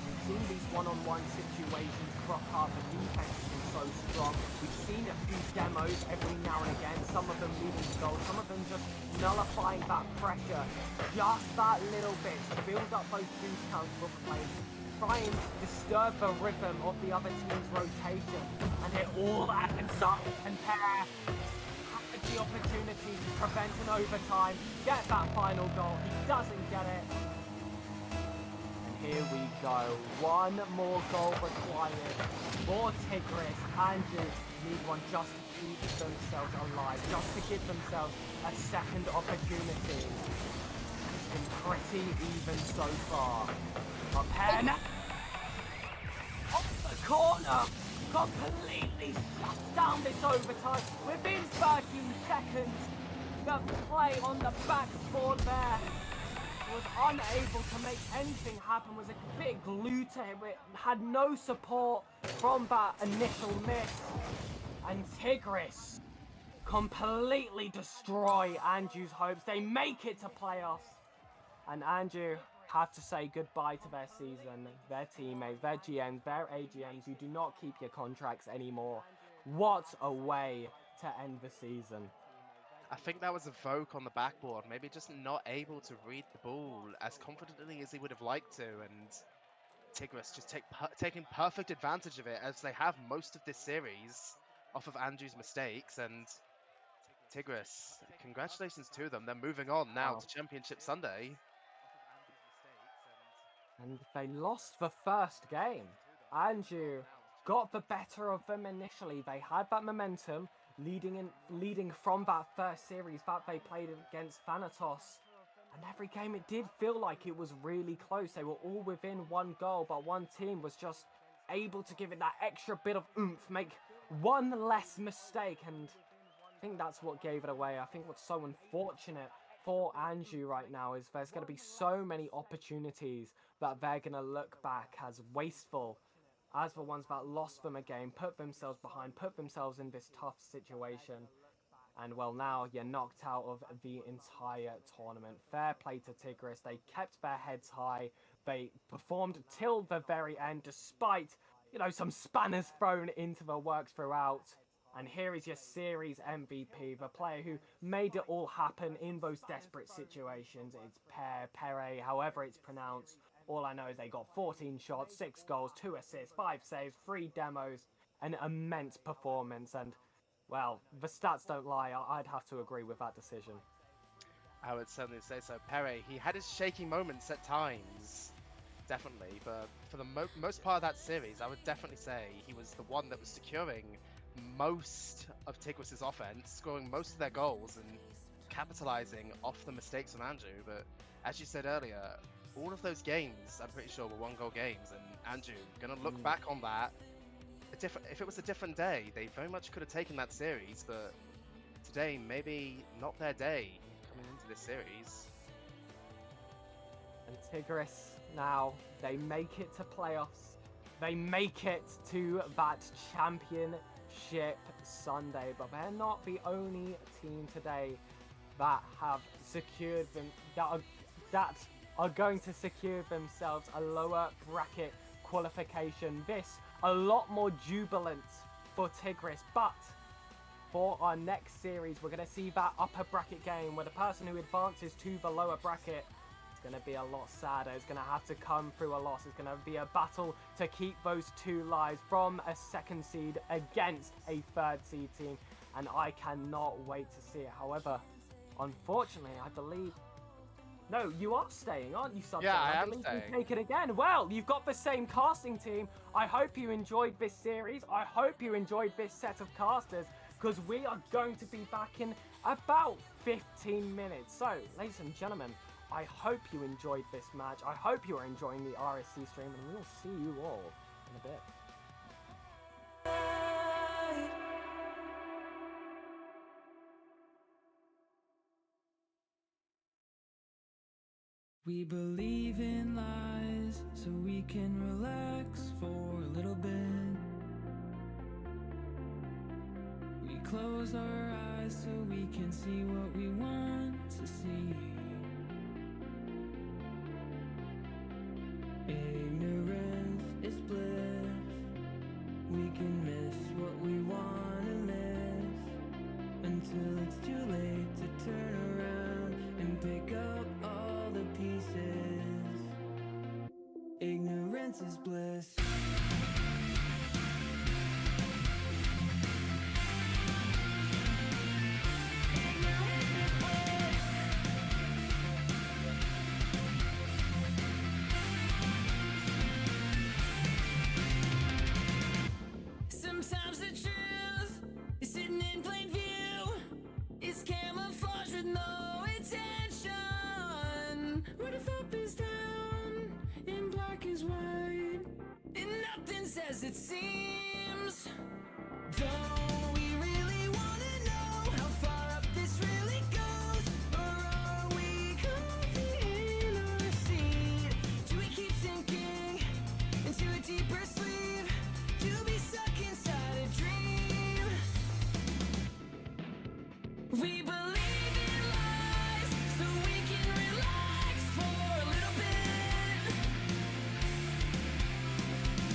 We've seen these one-on-one situations crop up, the defense has been so strong. We've seen a few demos every now and again, some of them leading to goals, some of them just nullifying that pressure just that little bit to build up those boost counts for players, try and disturb the rhythm of the other team's rotation, and it all adds up, and Pair had the opportunity to prevent an overtime, get that final goal, he doesn't get it. Here we go. One more goal required for Tigris. Andrew need one just to keep themselves alive, just to give themselves a second opportunity. It's been pretty even so far. Up here now. Off the corner. Completely shuts down this overtime. Within 13 seconds, the play on the backboard there was unable to make anything happen, was a bit glued to him, it had no support from that initial miss, and Tigris completely destroy Andrew's hopes. They make it to playoffs, and Andrew have to say goodbye to their season, their teammates, their GMs, their AGMs. You do not keep your contracts anymore. What a way to end the season. I think that was a Vogue on the backboard, maybe just not able to read the ball as confidently as he would have liked to, and Tigris just taking perfect advantage of it, as they have most of this series off of Andrew's mistakes. And Tigris, congratulations to them. They're moving on now Wow. to Championship Sunday. And they lost the first game. Andrew got the better of them initially. They had that momentum leading from that first series that they played against Thanatos. And every game it did feel like it was really close. They were all within one goal, but one team was just able to give it that extra bit of oomph, make one less mistake, and I think that's what gave it away. I think what's so unfortunate for Andrew right now is there's going to be so many opportunities that they're going to look back as wasteful, as the ones that lost them a game, put themselves behind, put themselves in this tough situation. And well, now you're knocked out of the entire tournament. Fair play to Tigris. They kept their heads high. They performed till the very end, despite, some spanners thrown into the works throughout. And here is your series MVP, the player who made it all happen in those desperate situations. It's Pere, however it's pronounced. All I know is they got 14 shots, 6 goals, 2 assists, 5 saves, 3 demos, an immense performance. And, well, the stats don't lie. I'd have to agree with that decision. I would certainly say so. Pere, he had his shaky moments at times, definitely, but for the most part of that series, I would definitely say he was the one that was securing most of Tigris's offense, scoring most of their goals and capitalizing off the mistakes of Andrew. But as you said earlier, all of those games, I'm pretty sure, were 1-goal games, and Andrew gonna look back on that. If it was a different day, they very much could have taken that series, but today maybe not their day coming into this series. And Tigris now, they make it to playoffs. They make it to that championship Sunday, but they're not the only team today that have secured them, that are going to secure themselves a lower bracket qualification. This a lot more jubilant for Tigris, but for our next series we're going to see that upper bracket game where the person who advances to the lower bracket is going to be a lot sadder. It's going to have to come through a loss. It's going to be a battle to keep those 2 lives from a second seed against a third seed team, and I cannot wait to see it. However, unfortunately, I believe no, you are staying, aren't you, Subject? Yeah, I am believe staying. you take it again. Well, you've got the same casting team. I hope you enjoyed this series. I hope you enjoyed this set of casters, because we are going to be back in about 15 minutes. So, ladies and gentlemen, I hope you enjoyed this match. I hope you are enjoying the RSC stream, and we'll see you all in a bit. We believe in lies so we can relax for a little bit. close our eyes so we can see what we want to see. Ignorance is bliss. We can miss what we wanna miss until it's too late to turn around and pick up all the pieces. Ignorance is bliss. Sometimes the truth is sitting in plain view. It's camouflage with no intention. What if up is down and black is white, and nothing's as it seems? Don't we really wanna know how far up this really goes? Or are we comfy in our seat? Do we keep sinking into a deeper sleep? To be stuck inside a dream. We believe in lies so we can relax for a little bit.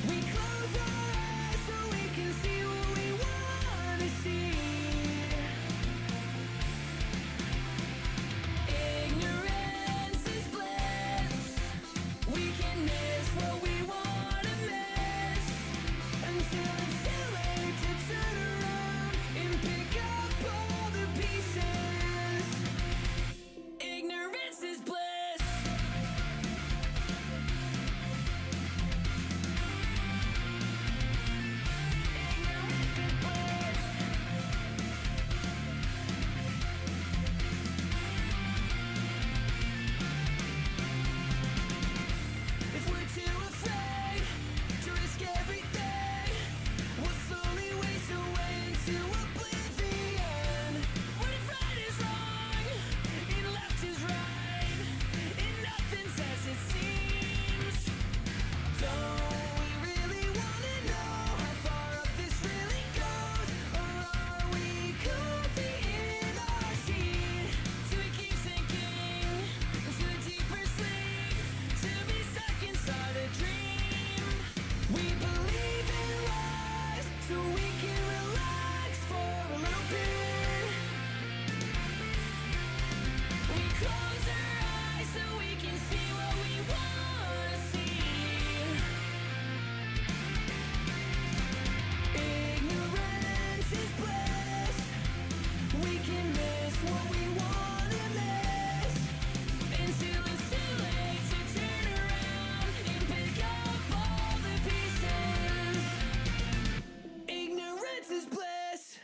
We close our eyes so we can see what we want to see. Ignorance is bliss. We can miss what we want to miss until it's too late to turn around and pick up all the pieces. Ignorance is bliss. If we're too afraid to risk everything, we'll slowly waste away into oblivion. What if right is wrong and left is right, and nothing's as it seems? Don't we really wanna know how far up this really goes? Or are we comfy in our seat? Do we keep sinking into a deeper sleep? To be stuck inside a dream. We believe in lies so we can relax for a little bit. We close our eyes so we can see what we wanna see. Ignorance is bliss. We can miss what we wanna miss until it's too late to turn around and pick up all the pieces. Ignorance is bliss.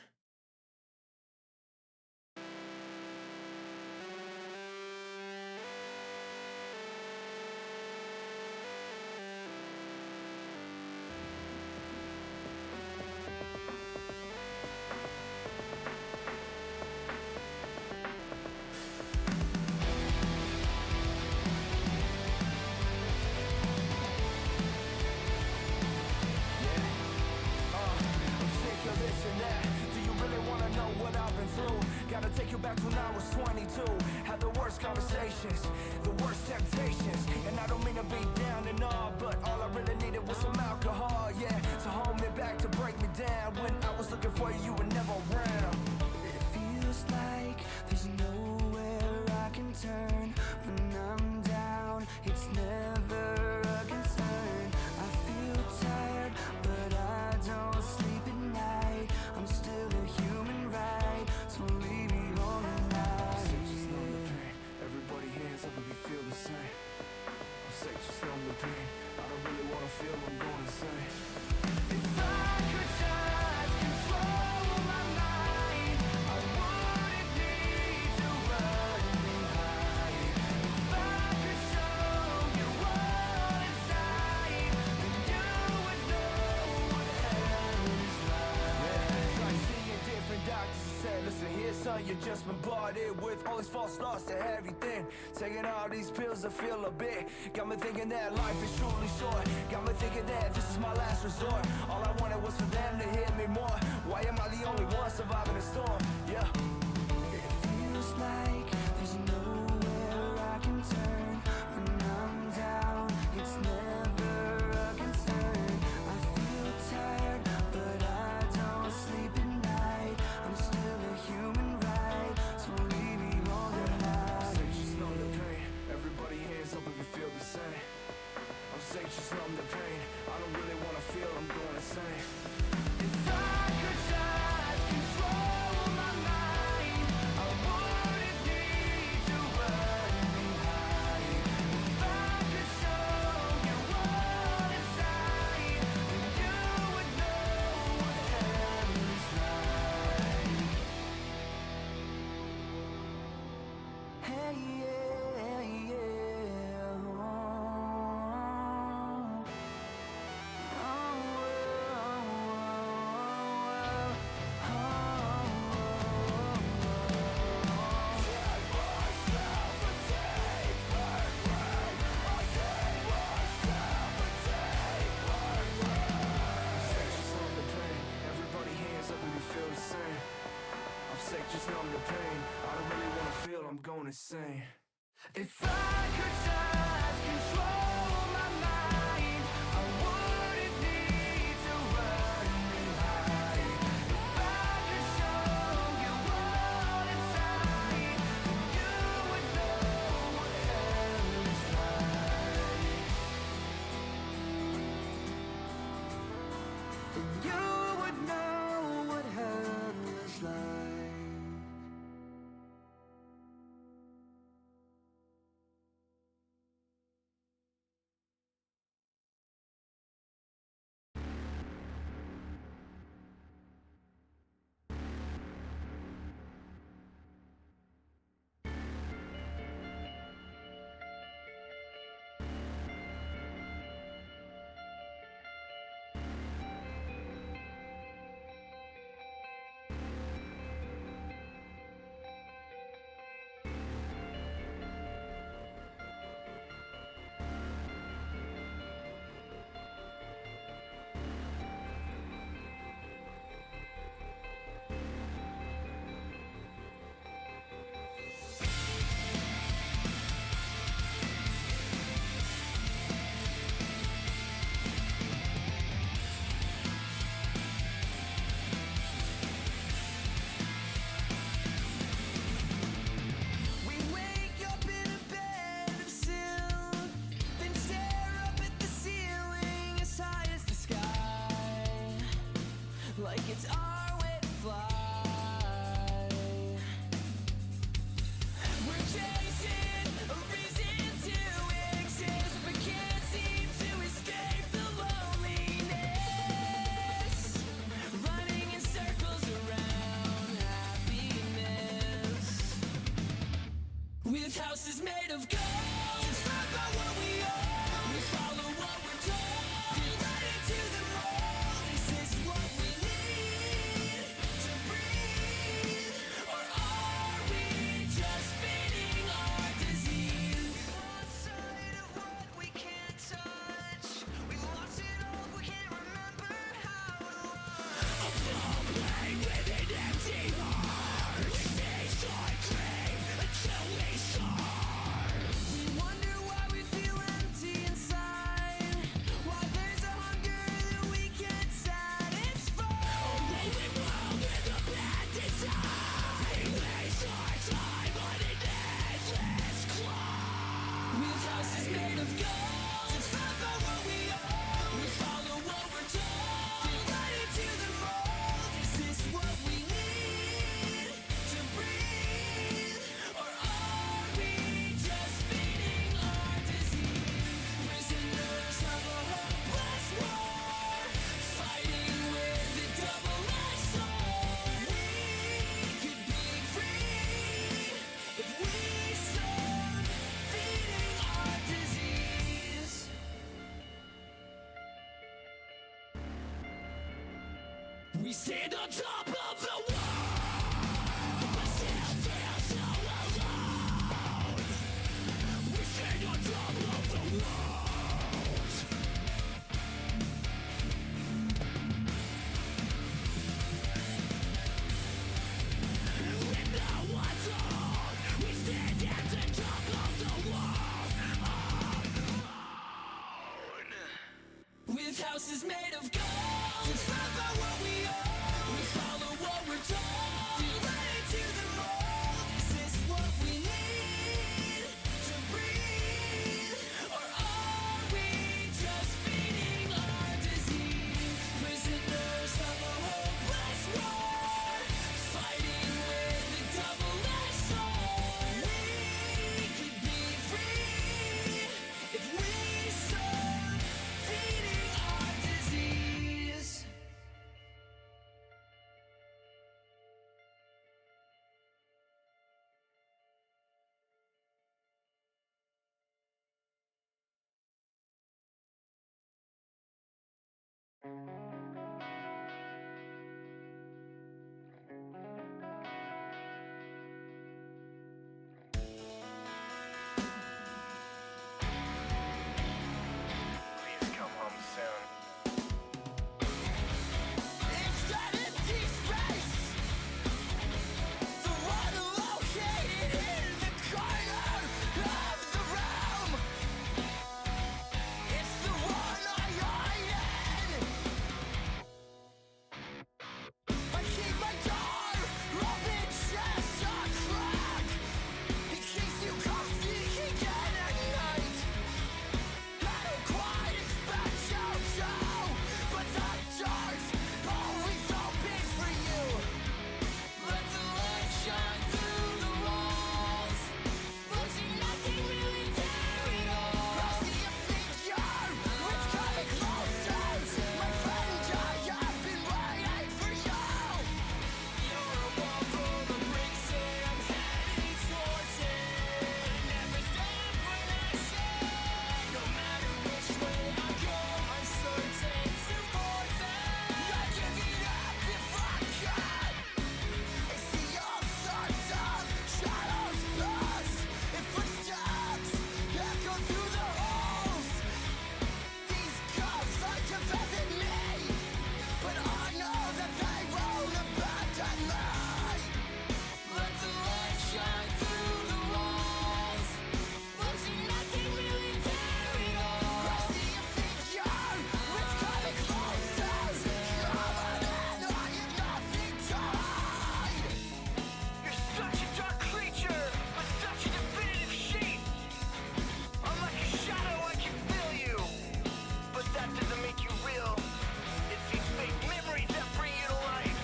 I'm sick of this and that. Do you really wanna know what I've been through? Gotta take you back to when I was 22. Had the worst conversations, the worst temptations. And I don't mean to be down and all, but all I really needed was some alcohol, yeah, to hold me back, to break me down. When I was looking for you, you were never around. It feels like there's nowhere I can turn when I'm down. It's never a concern. I feel tired, but I don't sleep at night. I'm still a human, right? So leave me all night. Everybody hands up if you feel the same. I'm sick, just you've just bombarded with all these false thoughts to everything. Taking all these pills to feel a bit. Got me thinking that life is truly short. Got me thinking that this is my last resort. All I wanted was for them to hit me more. Why am I the only one surviving the storm? Yeah. It feels like there's nowhere I can turn. When I'm down, it's never a concern. I feel tired, but I don't sleep at night. I'm still a human, right? So leave me on the night. I'm sick, just numb the pain. Everybody hands up if you feel the same. I'm sick, just numb the pain. I don't really wanna feel, I'm going insane. If I could just control my mind, I wouldn't need to run and hide. If I could show you all inside, then you would know what hell is like. Hey, yeah, yeah. Just numb the pain. I don't really wanna feel, I'm going insane. If I could just control my mind, I wouldn't need to run and hide. If I could show you all inside, then you would know what hell is like. Then you would know what hell is like. Like it's our way to fly. We're chasing a reason to exist, but can't seem to escape the loneliness. Running in circles around happiness. With houses made of gold, it's not about what we own. We follow what we're told. Get ready to the mold. This is what we need to breathe. Or are we just feeding our disease? Lost sight of what we can't touch. We lost it all, we can't remember how to run. Playing with an empty heart. We stay cycling until we start. We wonder why we feel empty inside. Why there's a hunger that we can't satisfy. A rolling world with a bad design. We waste our time on an endless climb. With houses made of gold, it's not about what we own. We follow what we're told. Get ready to the mold. Is this what we need to breathe? Or are we just feeding our disease? Prisoners of a hopeless war, fighting with a double-edged sword. We could be free if we stop feeding our disease. We stand on top of the world, but still house is made of gold. It's not about what we own. We follow what we're told. Delay to the mold. Is this what we need to breathe? Or are we just feeding our disease? Prisoners of a hopeless war, fighting with a double-edged sword. We could be free if we stop feeding our disease. Please come home soon. It's that empty space, the one located in the corner of the room. It's the one I hide in. I keep my door open just a crack, in case you come sneaking in at night. I don't quite expect you to, but the door's always open for you. Let the light shine through the walls. We'll see nothing really there at all. I see a figure, it's coming closer. My friend, I have been waiting for you. You're a wall full of bricks and I'm heading towards it. Never stop when I say, no matter which way I go, I'm certain to forfeit. I'd give it up if I could. I see all sorts of shadows pass, and footsteps echo through the halls. These ghosts like to visit me, but I know that they won't abandon me. Let the light shine through the walls. We'll see nothing really there at all. I see a figure, it's coming closer. Coming in, I have nothing to hide. You're such a dark creature, but such a definitive shape. I'm like a shadow, I can feel you, but that doesn't make you real. It's these fake memories that bring you to life.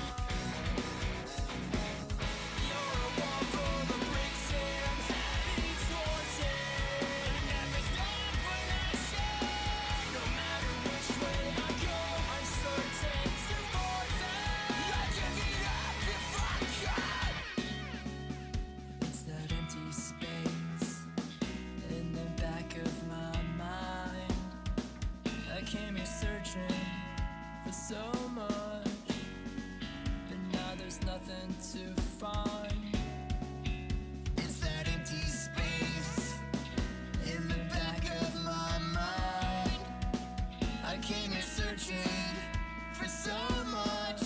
You're a wall full of bricks and I'm heading towards it. Never stop when I say, no matter which way I go, I'm certain to forfeit. I'd give it up if I could. It's that empty space in the back of my mind. I came here searching for so much, but now there's nothing to find. It's that empty space in the back of my mind. I came here searching for so much.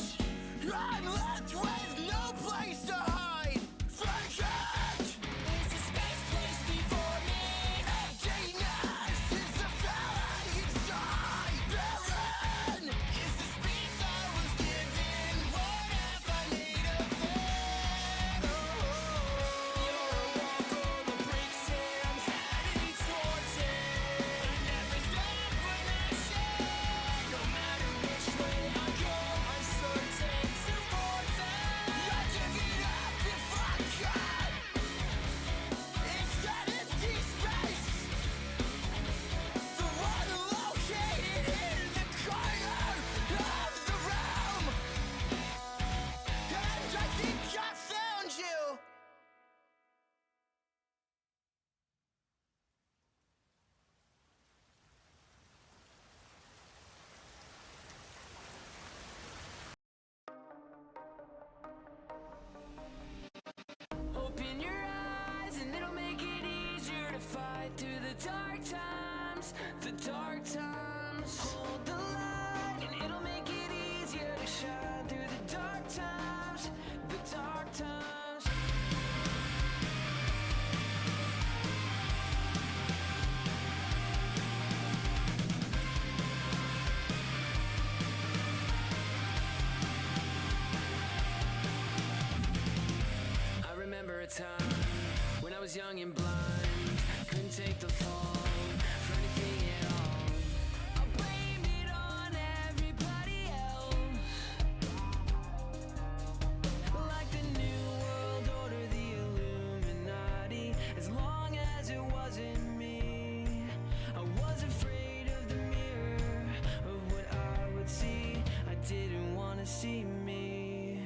I'm left with no place to hide. Vacant is the space placed before me. Emptiness is the valley inside. Barren is the space I was given. What if I need a fan? You're a wall full of bricks and I'm heading towards it. Never stop when I say, no matter which way I go, I'm certain to forfeit. I'd give it up if I could. It's that empty space, the one located in the corner of the room. And I think I found you. Open your eyes and it'll make it easier to fight through the dark times, the dark times. Hold the light and it'll make it easier to shine through the dark times, the dark times. was young and blind, couldn't take the fall for anything at all. I blamed it on everybody else, like the new world order, the Illuminati. As long as it wasn't me, I was afraid of the mirror, of what I would see. I didn't want to see me.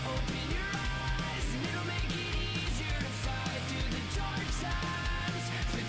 Open your eyes and it'll make it easier to fight through the dark times. The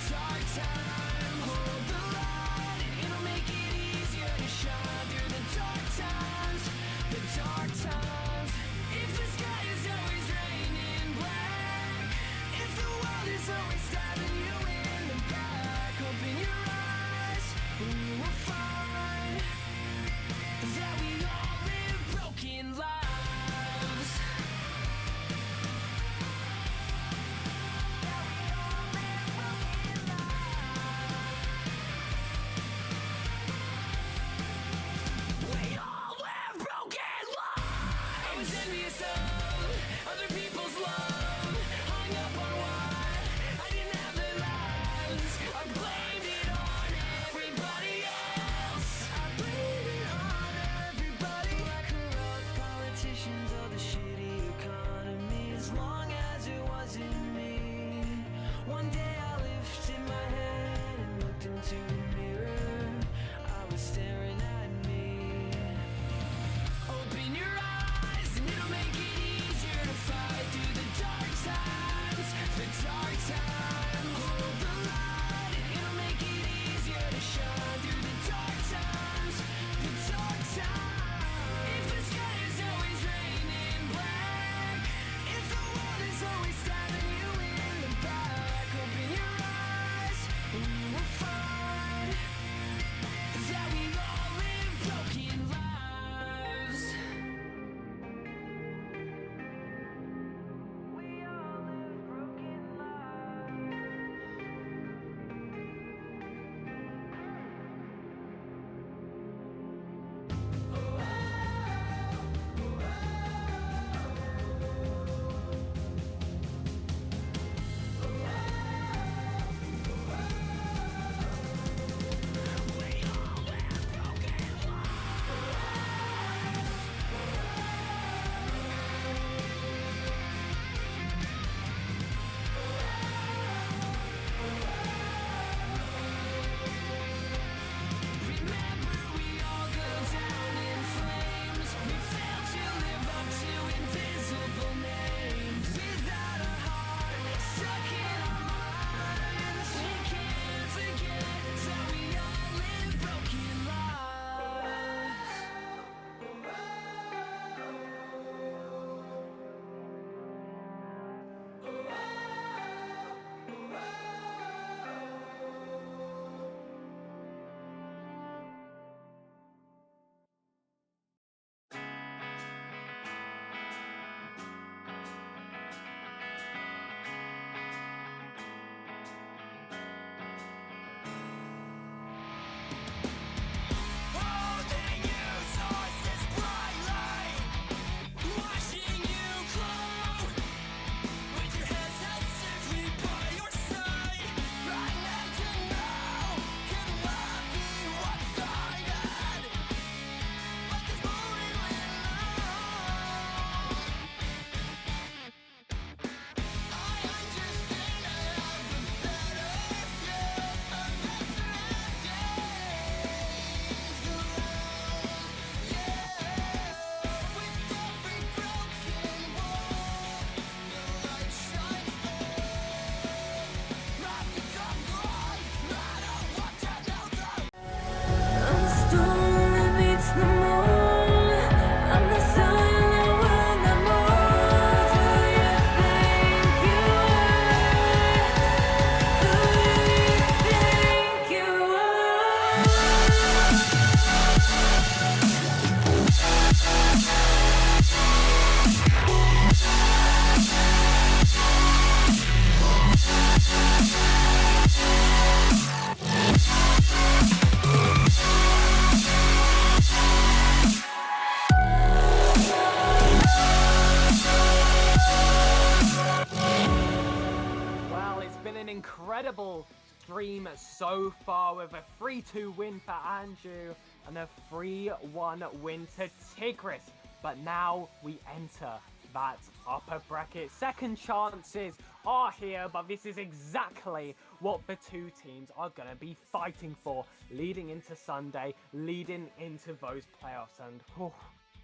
Supreme so far with a 3-2 win for Andrew and a 3-1 win to Tigris. But now we enter that upper bracket. Second chances are here, but this is exactly what the two teams are going to be fighting for, leading into Sunday, leading into those playoffs. And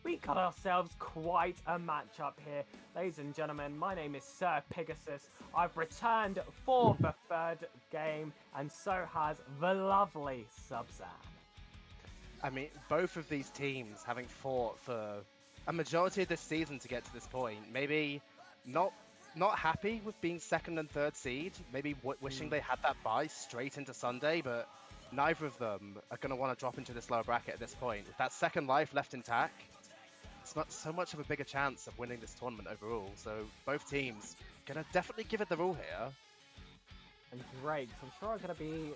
we got ourselves quite a matchup here. Ladies and gentlemen, my name is Sir Pegasus. I've returned for the third game, and so has the lovely Subzan. I mean, both of these teams having fought for a majority of this season to get to this point, maybe not happy with being second and third seed, maybe wishing they had that bye straight into Sunday, but neither of them are going to want to drop into this lower bracket at this point. With that second life left intact, it's not so much of a bigger chance of winning this tournament overall. So both teams gonna definitely give it their all here. And Drakes, I'm sure are going to be,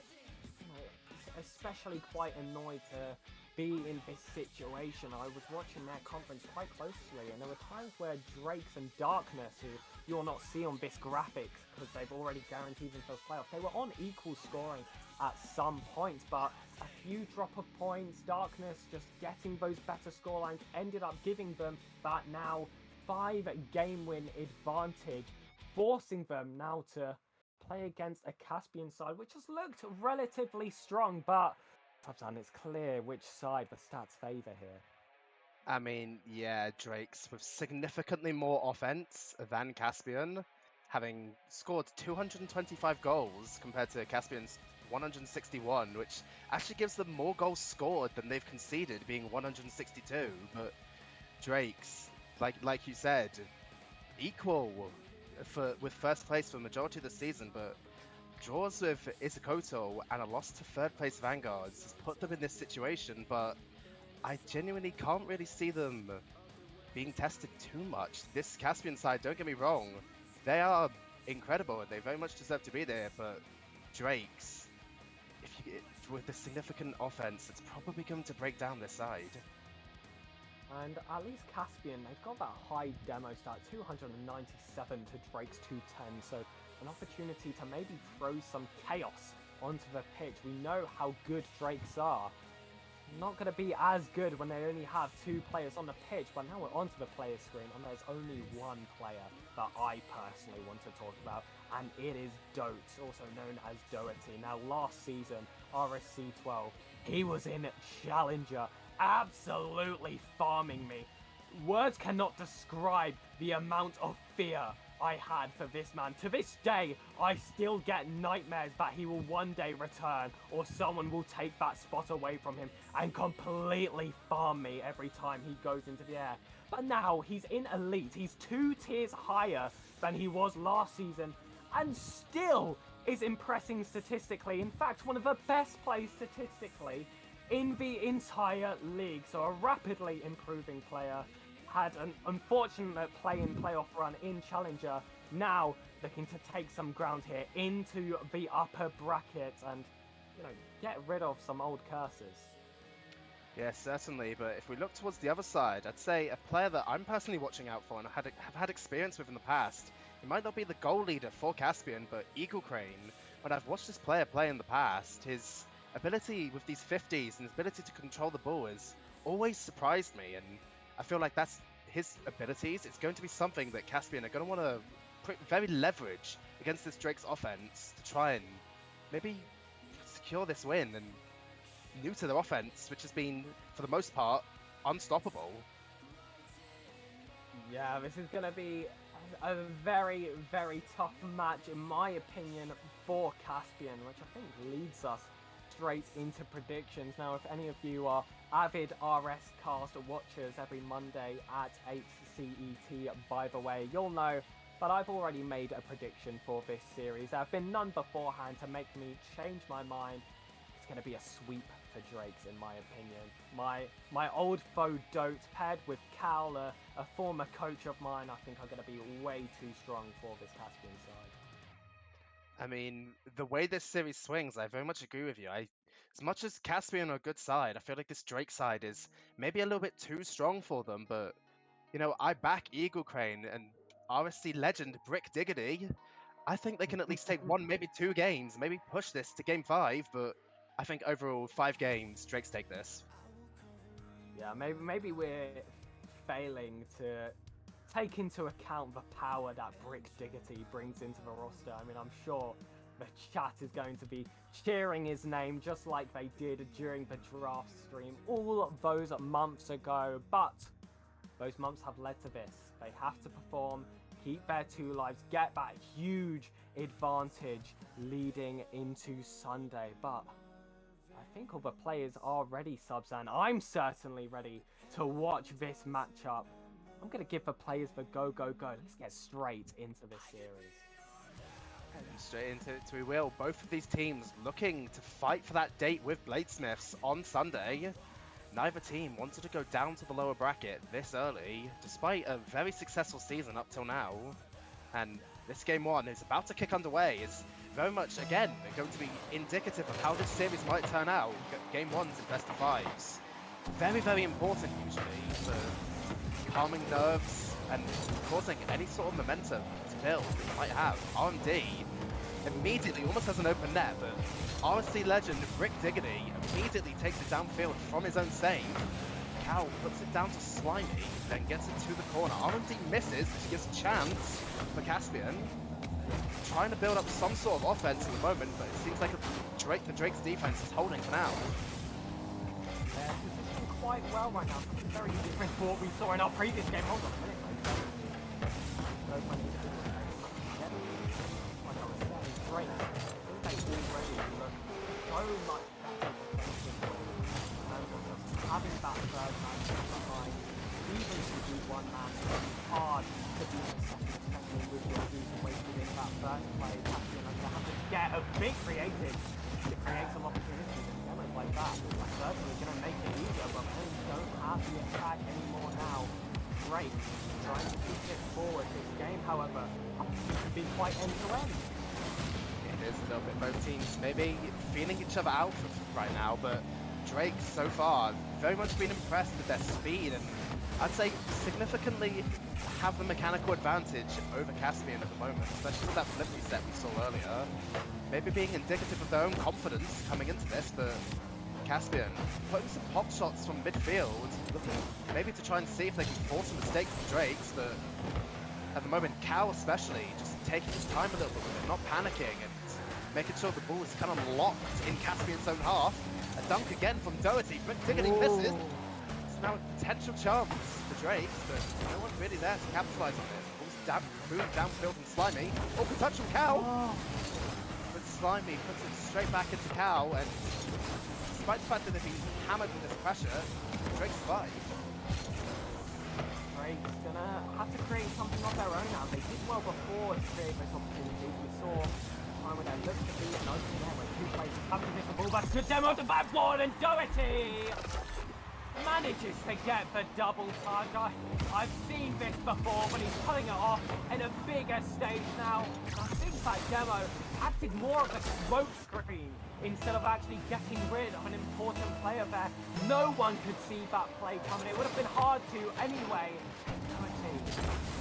especially quite annoyed to be in this situation. I was watching their conference quite closely, and there were times where Drakes and Darkness, who you'll not see on this graphics because they've already guaranteed themselves playoffs, they were on equal scoring at some points, but a few drop of points, Darkness just getting those better scorelines ended up giving them that now 5-game win advantage, forcing them now to play against a Caspian side which has looked relatively strong, but Subzan, it's clear which side the stats favour here. I mean, yeah, Drake's with significantly more offense than Caspian, having scored 225 goals compared to Caspian's 161, which actually gives them more goals scored than they've conceded, being 162. But Drake's, like you said, equal with first place for the majority of the season, but draws with Izukoto and a loss to third place Vanguards has put them in this situation, but I genuinely can't really see them being tested too much. This Caspian side, don't get me wrong, they are incredible and they very much deserve to be there, but Drake's, with the significant offense, it's probably going to break down this side. And at least Caspian, they've got that high demo stat, 297 to Drake's 210, so an opportunity to maybe throw some chaos onto the pitch. We know how good Drakes are. Not going to be as good when they only have 2 players on the pitch, but now we're onto the player screen and there's only one player that I personally want to talk about, and it is Dotes, also known as Doherty. Now last season, RSC12, he was in Challenger, absolutely farming me. Words cannot describe the amount of fear I had for this man. To this day, I still get nightmares that he will one day return or someone will take that spot away from him and completely farm me every time he goes into the air. But now he's in Elite. He's 2 tiers higher than he was last season and still is impressing statistically. In fact, one of the best plays statistically in the entire league. So a rapidly improving player. Had an unfortunate play-in-playoff run in Challenger, now looking to take some ground here into the upper bracket and, get rid of some old curses. Yeah, certainly, but if we look towards the other side, I'd say a player that I'm personally watching out for and have had experience with in the past, he might not be the goal leader for Caspian, but Eagle Crane. When I've watched this player play in the past, his ability with these 50s and his ability to control the ball has always surprised me, and I feel like that's his abilities. It's going to be something that Caspian are going to want to put very leverage against this Drake's offense to try and maybe secure this win, and new to their offense, which has been, for the most part, unstoppable. Yeah, this is going to be a very, very tough match, in my opinion, for Caspian, which I think leads us straight into predictions. Now, if any of you are avid RS cast watchers every Monday at 8 CET, by the way, you'll know that I've already made a prediction for this series. There have been none beforehand to make me change my mind. It's going to be a sweep for Drakes, in my opinion. My old foe Dote, paired with Cal, a former coach of mine, I think are going to be way too strong for this Caspian side. I mean, the way this series swings, I very much agree with you. As much as Caspian are a good side, I feel like this Drake side is maybe a little bit too strong for them, but, I back Eagle Crane and RSC legend Brick Diggity. I think they can at least take 1, maybe 2 games, maybe push this to game 5, but I think overall 5 games, Drake's take this. Yeah, maybe we're failing to take into account the power that Brick Diggity brings into the roster. I mean, I'm sure the chat is going to be cheering his name just like they did during the draft stream all those months ago, but those months have led to this. They have to perform, keep their 2 lives, get that huge advantage leading into Sunday, but I think all the players are ready, Subs, and I'm certainly ready to watch this matchup. I'm going to give the players the go. Let's get straight into this series. And straight into it we will. Both of these teams looking to fight for that date with Bladesmiths on Sunday. Neither team wanted to go down to the lower bracket this early, despite a very successful season up till now. And this game 1 is about to kick underway. It's very much, again, going to be indicative of how this series might turn out. Game 1's in best of 5s. Very, very important usually for calming nerves and causing any sort of momentum to build that you might have. RMD immediately almost has an open net, but RSC legend Brick Diggity immediately takes it downfield from his own save. Cal puts it down to Slimy, then gets it to the corner. RMD misses, which gives a chance for Caspian. Trying to build up some sort of offense at the moment, but it seems like the Drake's defense is holding for now. They're positioned quite well right now, something very different to what we saw in our previous game. Hold on a minute, Drake, I think they already look so much better defensively in terms of just having that third man behind. Even to do one man, it's hard to be in second, especially with your reason wasted in that first play. Caspian are going to have to get a bit creative to create some opportunities, and demos like that are certainly going to make it easier, but they don't have the attack anymore now. Drake trying to keep it forward. This game, however, seems to be quite end-to-end. It is a little bit, both teams maybe feeling each other out right now, but Drake so far very much been impressed with their speed, and I'd say significantly have the mechanical advantage over Caspian at the moment, especially with that flip reset we saw earlier. Maybe being indicative of their own confidence coming into this, but Caspian putting some pop shots from midfield, looking maybe to try and see if they can force a mistake from Drake's, but at the moment, Cal especially, just taking his time a little bit with it, not panicking, and making sure the ball is kind of locked in Caspian's own half. A dunk again from Doherty, but Diggity misses. It's now a potential chance for Drake, but no one really there to capitalise on it. Ball's moved downfield from Slimy. Oh, good touch from Cal! But Slimy puts it straight back into Cal, and despite the fact that they've been hammered with this pressure, Drake survived. Drake's gonna have to create something of their own now. They did well before to create those opportunities. We saw a time when they looked to be an open there where 2 players have to miss the ball. That's good demo to backboard, and Doherty manages to get the double target. I've seen this before, but he's pulling it off in a bigger stage now. I think that demo acted more of a smoke screen instead of actually getting rid of an important player there. No one could see that play coming. It would have been hard to anyway. Doherty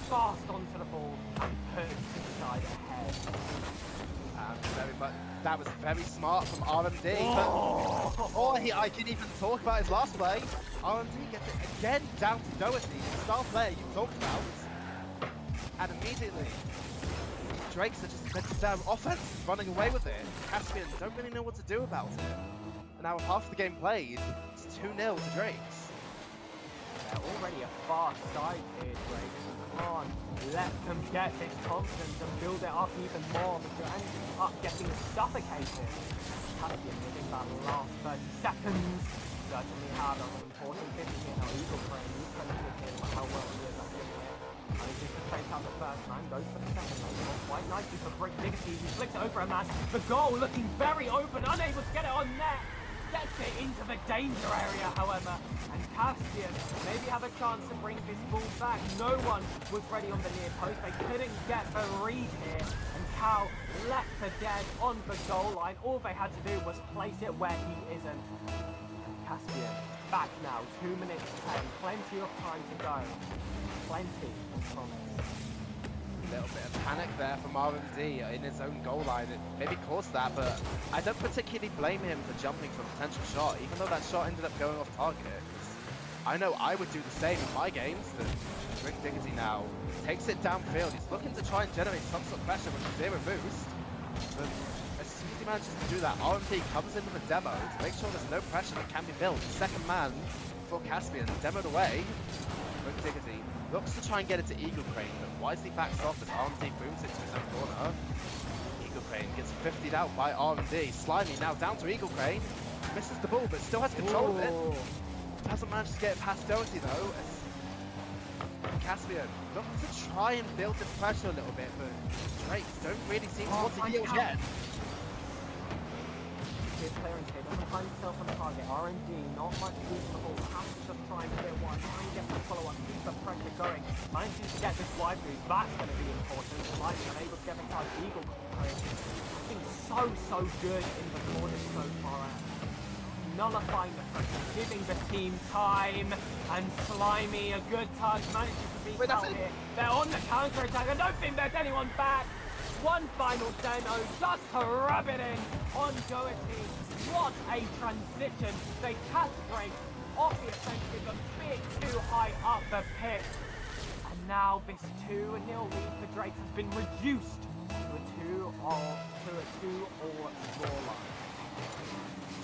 fast onto the ball and puts it side ahead. That was very smart from RMD, but before I can even talk about his last play, RMD gets it again down to Doherty, the star player you talked about, and immediately Drake's just their offense is running away with it. Caspian don't really know what to do about it. And now with half the game played, it's 2-0 to Drake's. They're already a fast side here, Drake. Come on, let them get this confidence and build it up even more, but you're ending up getting suffocated. Caspian within that last 30 seconds certainly had an important 50 in our Eagle frame. He's credited him for how well he is at doing it. Manages to face out the first man, goes for the second man. Got quite nicely for Brick Diggity. He flicks it over a man. The goal looking very open, unable to get it on net. Gets it into the danger area, however, and Caspian maybe have a chance to bring this ball back. No one was ready on the near post. They couldn't get the read here, and Cal left for dead on the goal line. All they had to do was place it where he isn't. Caspian back now, 2 minutes 10, plenty of time to go. Plenty of promise. Little bit of panic there from RMD in his own goal line. It maybe caused that, but I don't particularly blame him for jumping for a potential shot, even though that shot ended up going off target. 'Cause I know I would do the same in my games. The Drink Diggity now takes it downfield. He's looking to try and generate some sort of pressure with a zero boost. But as soon as he manages to do that, RMD comes in with a demo to make sure there's no pressure that can be built. Second man for Caspian, demoed away. Drink Diggity looks to try and get it to Eagle Crane, but wisely backs off as RMD booms it to his own corner. Eagle Crane gets 50'd out by RMD. Slimy now down to Eagle Crane. Misses the ball, but still has control of it. Doesn't manage to get it past Doherty though. As Caspian looking to try and build this pressure a little bit, but Drakes don't really seem to want to yield yet. Here's Clarence here, doesn't find himself on the target. RMD, not much use on the ball, has to just try and get one, try and get the follow-up, keep the pressure going. Managing to get this wide boost, that's going to be important. Slightly unable to get the touch. Eagle Crane, I think so good in the corner so far out. Nullifying the pressure, giving the team time, and Slimy, a good touch, manages to beat out here. They're on the counter-attack, I don't think there's anyone back. One final demo, just to rub it in on Doherty. What a transition. They catch Drake off the offensive a bit too high up the pitch. And now this 2-0 lead for Drake has been reduced to a 2-all scoreline.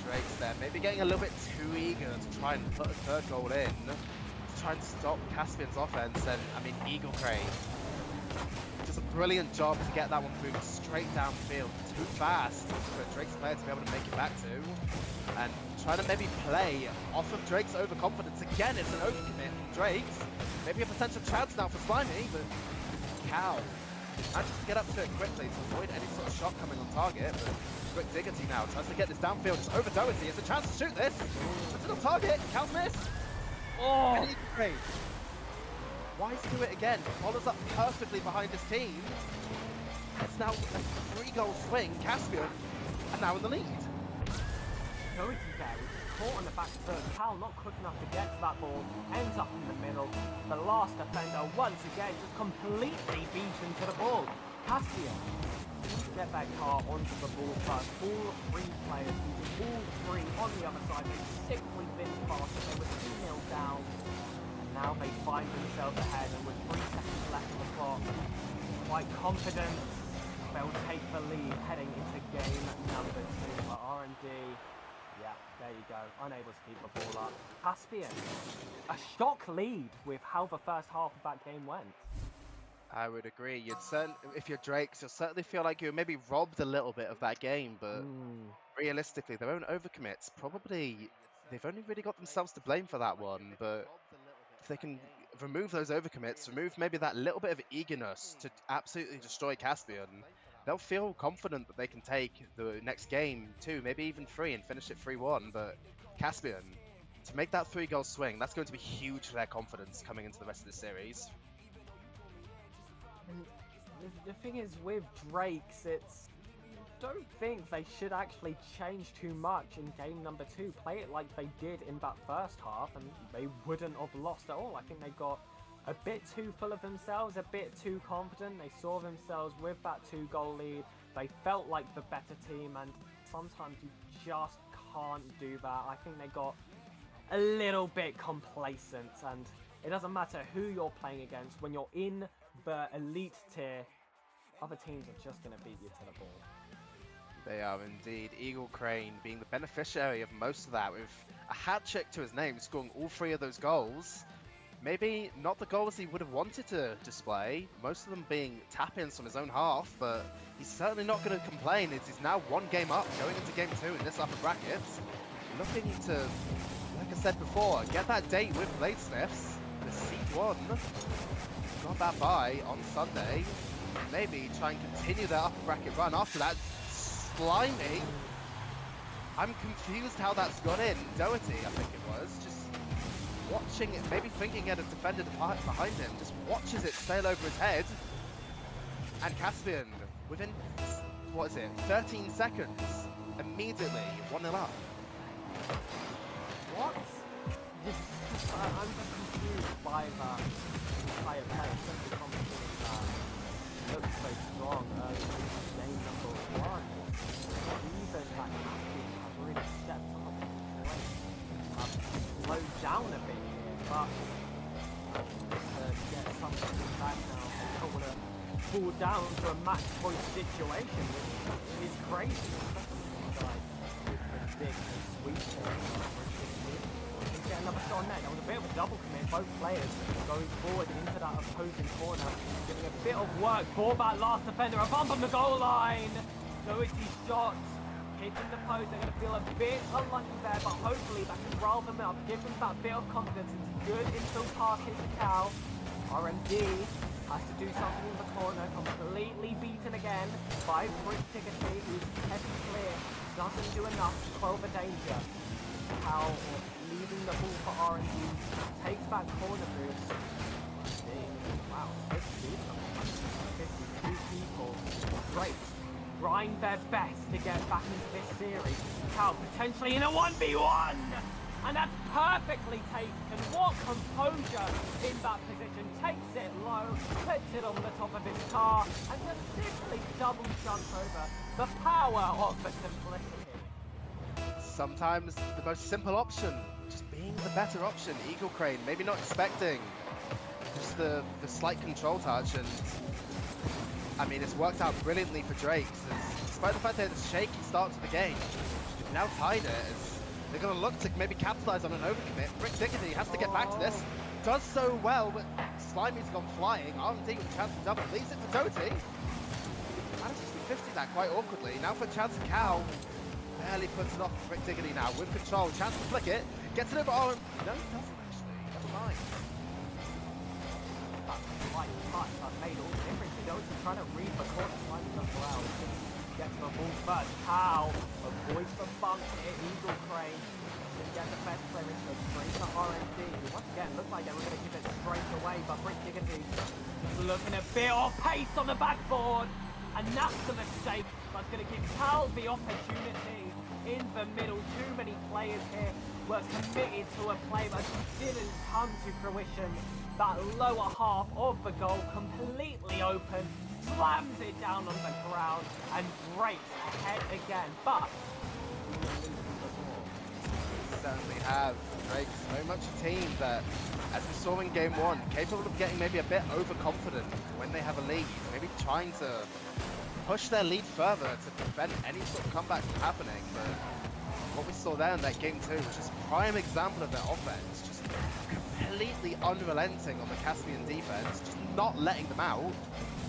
Drake's there, maybe getting a little bit too eager to try and put a third goal in, to try and stop Caspian's offense, and I mean Eagle Crane does a brilliant job to get that one moving straight downfield, too fast for Drake's player to be able to make it back to, and trying to maybe play off of Drake's overconfidence. Again, it's an overcommit from Drake's, maybe a potential chance now for Slimy, but Cal manages to get up to it quickly to avoid any sort of shot coming on target, but Quick Diggity now tries to get this downfield. It's over Doherty. It's a chance to shoot this. It's on target. Cal's missed. Oh! And Eagle Crane. Wise do it again. Follows up perfectly behind his team. It's now a 3-goal swing. Caspian are now in the lead. Doherty there, which is caught on the back foot. Cal not quick enough to get to that ball. Ends up in the middle. The last defender once again just completely beats into the ball. Caspian get that car onto the ball first. All 3 players, all 3 on the other side. They sickly been faster. They were 2-0 down. And now they find themselves ahead. And with 3 seconds left on the clock, quite confident they'll take the lead heading into game number 2. But R&D, yeah, there you go. Unable to keep the ball up. Caspian, a shock lead with how the first half of that game went. I would agree. If you're Drakes, you'll certainly feel like you're maybe robbed a little bit of that game, but realistically, their own overcommits, probably, they've only really got themselves to blame for that one, but if they can remove those overcommits, remove maybe that little bit of eagerness to absolutely destroy Caspian, they'll feel confident that they can take the next game 2, maybe even 3, and finish it 3-1, but Caspian, to make that 3-goal swing, that's going to be huge for their confidence coming into the rest of the series. And the thing is with Drakes, it's don't think they should actually change too much in game number 2. Play it like they did in that first half and they wouldn't have lost at all. I think they got a bit too full of themselves, a bit too confident. They saw themselves with that 2-goal lead. They felt like the better team, and sometimes you just can't do that. I think they got a little bit complacent, and it doesn't matter who you're playing against. When you're in the elite tier, other teams are just going to beat you to the ball. They are indeed. Eagle Crane being the beneficiary of most of that, with a hat trick to his name, scoring all 3 of those goals. Maybe not the goals he would have wanted to display, most of them being tap-ins from his own half, but he's certainly not going to complain as he's now 1 game up, going into game 2 in this upper bracket. Looking to, like I said before, get that date with Bladesmiths, the seed 1. Got that bye on Sunday. Maybe try and continue their upper bracket run after that. Slimy. I'm confused how that's gone in. Doherty, I think it was, just watching it, maybe thinking at a defender behind him, just watches it sail over his head. And Caspian, within, 13 seconds, immediately 1-0 up. What? I'm just confused by the entire play, especially from slow down a bit here, but get something back now. They don't want to fall down to a match point situation, which is crazy. Big sweep get another shot on net. That was a bit of a double commit. Both players going forward into that opposing corner, giving a bit of work for that last defender. A bump on the goal line. Doherty's shot hitting the post. They're going to feel a bit unlucky there, but hopefully that can rile them up, give them that bit of confidence. It's good infield pass into Cal. RMD has to do something in the corner, completely beaten again by Brick Tickety, who's heavy clear. Doesn't do enough to quell the danger. Cal leaving the ball for R&D, takes back corner boost. Wow, 52 people. Great. Trying their best to get back into this series. Cal potentially in a 1v1! And that's perfectly taken. What composure in that position. Takes it low, puts it on the top of his car, and just simply double jumps over. The power of the simplicity. Sometimes the most simple option, just being the better option. Eagle Crane, maybe not expecting just the slight control touch, and I mean, it's worked out brilliantly for Drake. Despite the fact they had a shaky start to the game, they've now tied it. They're going to look to maybe capitalize on an overcommit. Brick Tickety has to get back to this. Does so well, but Slimy's gone flying. R&D with a chance to double. Leaves it for Doty. Manages to 50 that quite awkwardly. Now for chance to Cal. Barely puts it off Brick Tickety now. With control. Chance to flick it. Gets it over R&D. No, he doesn't actually. Never mind. That slight touch that made all the difference. Doty trying to read the corner. Slimy does well. Gets the ball first. Cal avoids the bump here. Eagle Crane. Get the best player into it, straight to R&D. Once again, looked like they were going to give it straight away, but Brick Tickety looking a bit off pace on the backboard, and that's the mistake. That's going to give Cal the opportunity in the middle. Too many players here were committed to a play that didn't come to fruition. That lower half of the goal completely open, slams it down on the ground, and breaks ahead again. But certainly have. Drake's very much a team that, as we saw in game one, capable of getting maybe a bit overconfident when they have a lead, maybe trying to push their lead further to prevent any sort of comeback from happening. But what we saw there in that game two was just a prime example of their offense, just completely unrelenting on the Caspian defense, just not letting them out,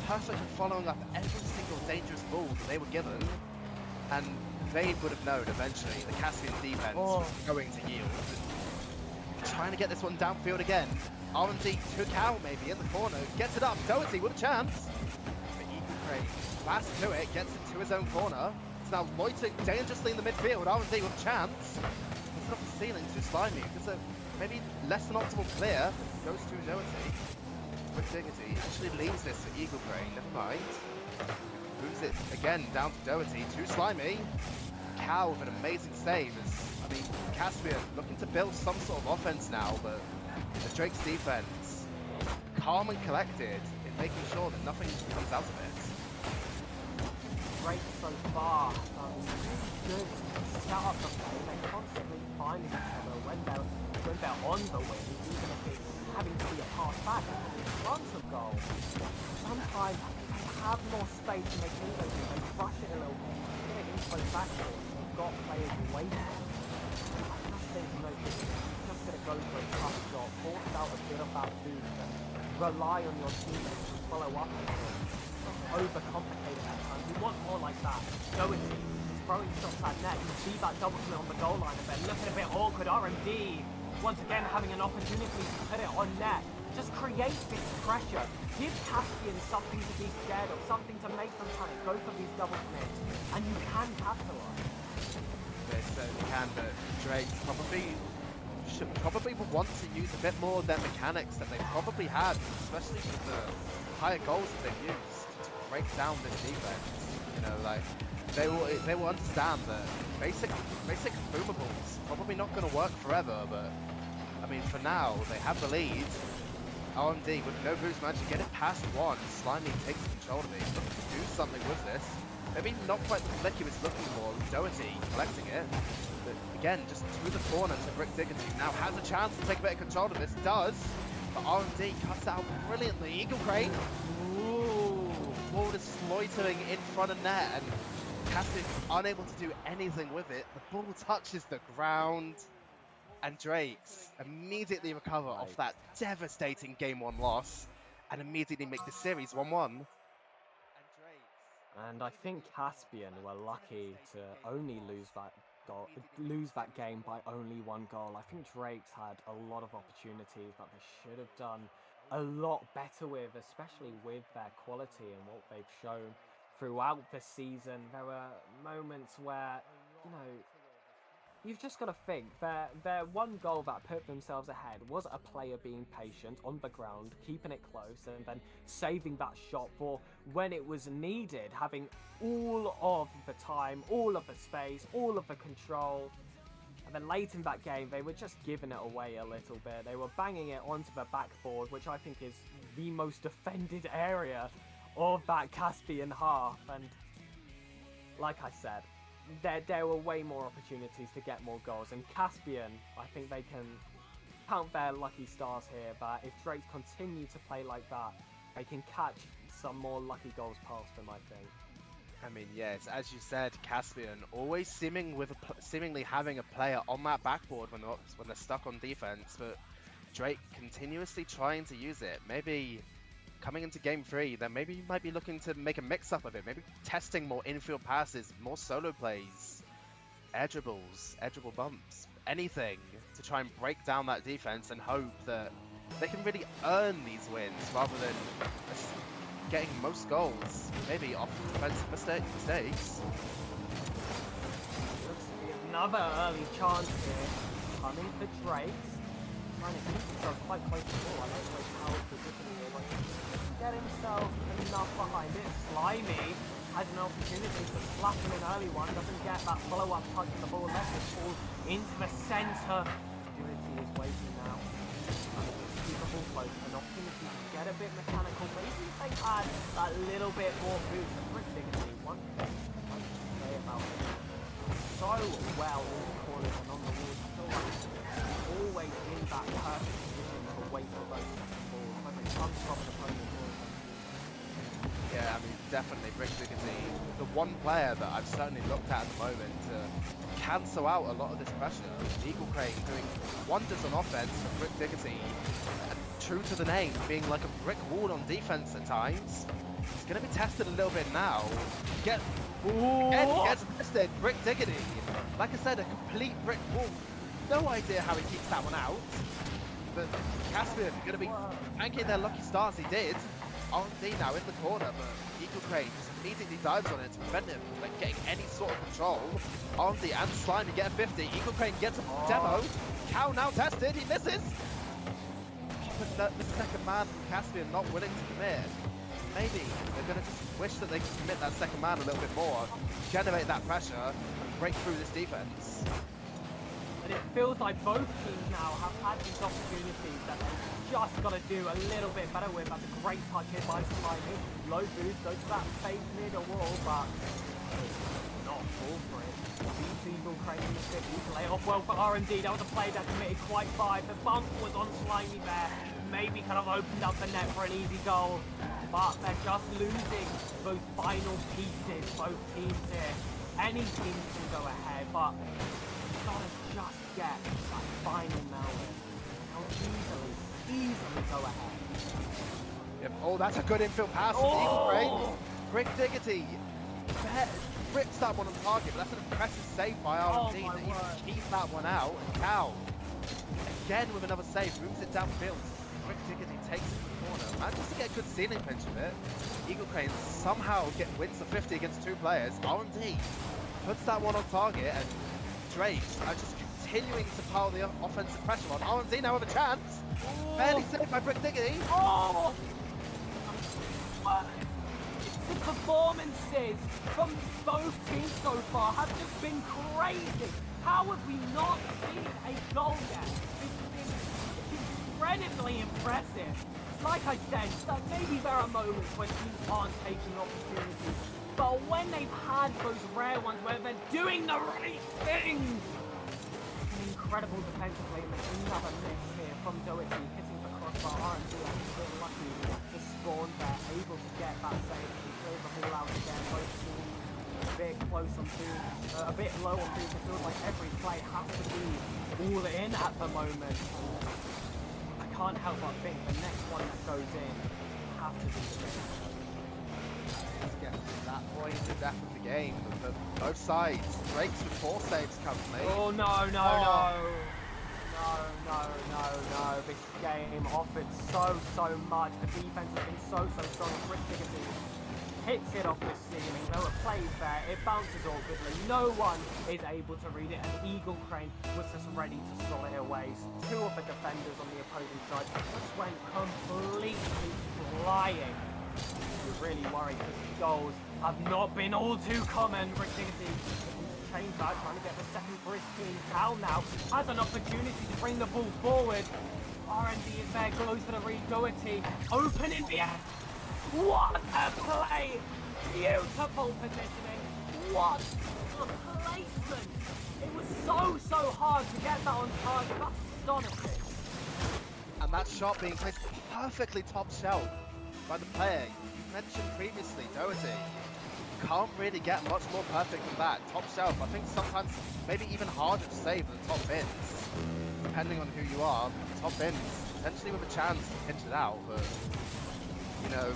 perfectly following up every single dangerous ball that they were given, and they would have known eventually the Caspian defense was going to yield. Trying to get this one downfield again. R&D to Cal maybe in the corner. Gets it up. Doherty with a chance. But Eagle Crane fast to it. Gets it to his own corner. It's now loitering dangerously in the midfield. R&D with a chance. Puts it off the ceiling to Slimy. Gets a maybe less than optimal clear. Goes to Doherty. With Dignity. Actually leaves this for Eagle Crane. Never mind. Moves it again down to Doherty, to Slimy. Cal with an amazing save. I mean, Caspian looking to build some sort of offense now, but the Drake's defense, calm and collected in making sure that nothing comes out of it. Drake so far, good set up the play. They're constantly finding each other when they're on the wing, even if it's having to be a pass back in front of goal. Sometimes have more space to make things open. They rush it a little bit. Get it info backwards. You've got players waiting. I just think just going to go for a tough shot, force out a bit of that boost, and rely on your teammates to follow up on it. Overcomplicated at times. You want more like that. Doherty throwing shots at net. You see that double commit on the goal line, and they're looking a bit awkward. RMD once again having an opportunity to put it on net. Just create this pressure. Give Caspian something to be scared of, something to make them panic. Go for these double commits, and you can capitalize. They certainly can, but Drake should probably want to use a bit more of their mechanics that they probably had, especially with the higher goals that they've used to break down this defense. You know, like they will understand that basic boomables probably not going to work forever, but I mean for now they have the lead. R&D with no boost managed to get it past one. Slimy takes control of it. He's looking to do something with this. Maybe not quite the flick he was looking for. Doherty collecting it. But again, just to the corner to Brick Diggity. Now has a chance to take a bit of control of this. Does. But R&D cuts out brilliantly. Eagle Crane. Ooh. Ward is loitering in front of net. And Cassidy's unable to do anything with it. The ball touches the ground. And Drakes immediately recover off that devastating Game 1 loss. And immediately make the series 1-1. And I think Caspian were lucky to only lose that game by only 1 goal. I think Drake's had a lot of opportunities that they should have done a lot better with, especially with their quality and what they've shown throughout the season. There were moments where, you know, you've just got to think, their 1 goal that put themselves ahead was a player being patient on the ground, keeping it close, and then saving that shot for when it was needed, having all of the time, all of the space, all of the control. And then late in that game, they were just giving it away a little bit. They were banging it onto the backboard, which I think is the most defended area of that Caspian half. And like I said, there were way more opportunities to get more goals, and Caspian, I think they can count their lucky stars here, but if Drakes continue to play like that, they can catch some more lucky goals past them, I think. I mean, yes, as you said, Caspian always seemingly having a player on that backboard when they're stuck on defense, but Drake continuously trying to use it. Maybe coming into game 3, then maybe you might be looking to make a mix-up of it, maybe testing more infield passes, more solo plays, air dribbles, air dribble bumps, anything to try and break down that defense and hope that they can really earn these wins rather than just getting most goals, maybe off defensive mistakes. Looks to be another early chance here, coming for Drakes, trying to keep himself quite close to the ball. I don't know how position here, but get himself enough behind it. Slimy has an opportunity to slap in an early one, doesn't get that follow-up touch on the ball, lets it fall into the centre. Security is waiting now. Keep the ball close, an opportunity to get a bit mechanical, but even if they had that little bit more boost, a Brick Diggity, one thing I can say about it, so well in the corners and on the walls. I feel like he's always in that perfect position to wait for those second balls, whether it comes from an opponent or Yeah, I mean, definitely Brick Diggity, the one player that I've certainly looked at the moment to cancel out a lot of this pressure. Eagle Crane doing wonders on offense, but Brick Diggity, true to the name, being like a brick wall on defense at times. He's going to be tested a little bit now. Gets tested, Brick Diggity. Like I said, a complete brick wall. No idea how he keeps that one out. But Caspian going to be banking their lucky stars, he did. R&D now in the corner, but Eagle Crane just immediately dives on it to prevent him from getting any sort of control. R&D and Slime to get a 50. Eagle Crane gets a demo. Cow now tested, he misses. But the second man from Caspian not willing to commit. Maybe they're going to just wish that they could commit that second man a little bit more, generate that pressure, and break through this defense. And it feels like both teams now have had these opportunities that they've just got to do a little bit better with. That's a great touch here by Slimy. Low boost, goes to that fake middle wall, but not fall for it. Beats Eagle Crane in the 50s, lay off well for R&D. That was a play that committed quite fine. The bump was on Slimy there. Maybe kind of opened up the net for an easy goal. But they're just losing those final pieces, both teams here. Any team can go ahead, but gotta just get that final now. They'll easily go ahead. Yep. Oh, that's a good infield pass from Eagle Crane. Brick Diggity rips that one on target, but that's an impressive save by R&D that he can keep that one out. And Cow, again with another save, moves it downfield. Brick Diggity takes it to the corner, manages to get a good ceiling pinch of it. Eagle Crane somehow wins the 50 against 2 players. R&D puts that one on target, and Drakes are just continuing to pile the offensive pressure on. R&D now with a chance. Barely saved by Brick Diggity. Oh! The performances from both teams so far have just been crazy. How have we not seen a goal yet? It's been incredibly impressive. Like I said, so maybe there are moments when teams aren't taking opportunities, but when they've had those rare ones where they're doing the right things, incredible defensively, and then another miss here from Doherty, hitting the crossbar. RMD a bit lucky to spawn there, able to get that save and clear the ball out again. Both teams a bit close on food, a bit low on food. It feels like every play has to be all in at the moment. I can't help but think the next one that goes in has to be the best. To get to that point in the death of the game, for both sides. Drake's with 4 saves currently. Oh no, no, Oh. no. No. This game offered so much. The defense has been so strong. Rick Diggity hits it off the ceiling. There were plays there. It bounces awkwardly. No one is able to read it. And Eagle Crane was just ready to slot it away. 2 of the defenders on the opposing side just went completely flying. You're really worried because the goals have not been all too common. Rick Diggity change that, trying to get the second for his team. Cal now has an opportunity to bring the ball forward. R&D is there, goes for the read. Doherty, open in the air. What a play! Beautiful positioning. What a placement! It was so hard to get that on target. That's astonishing. And that shot being placed perfectly top shelf by the player. You mentioned previously, Doherty. Can't really get much more perfect than that. Top shelf, I think sometimes maybe even harder to save than top bins. Depending on who you are, top bins, potentially with a chance to pinch it out, but you know,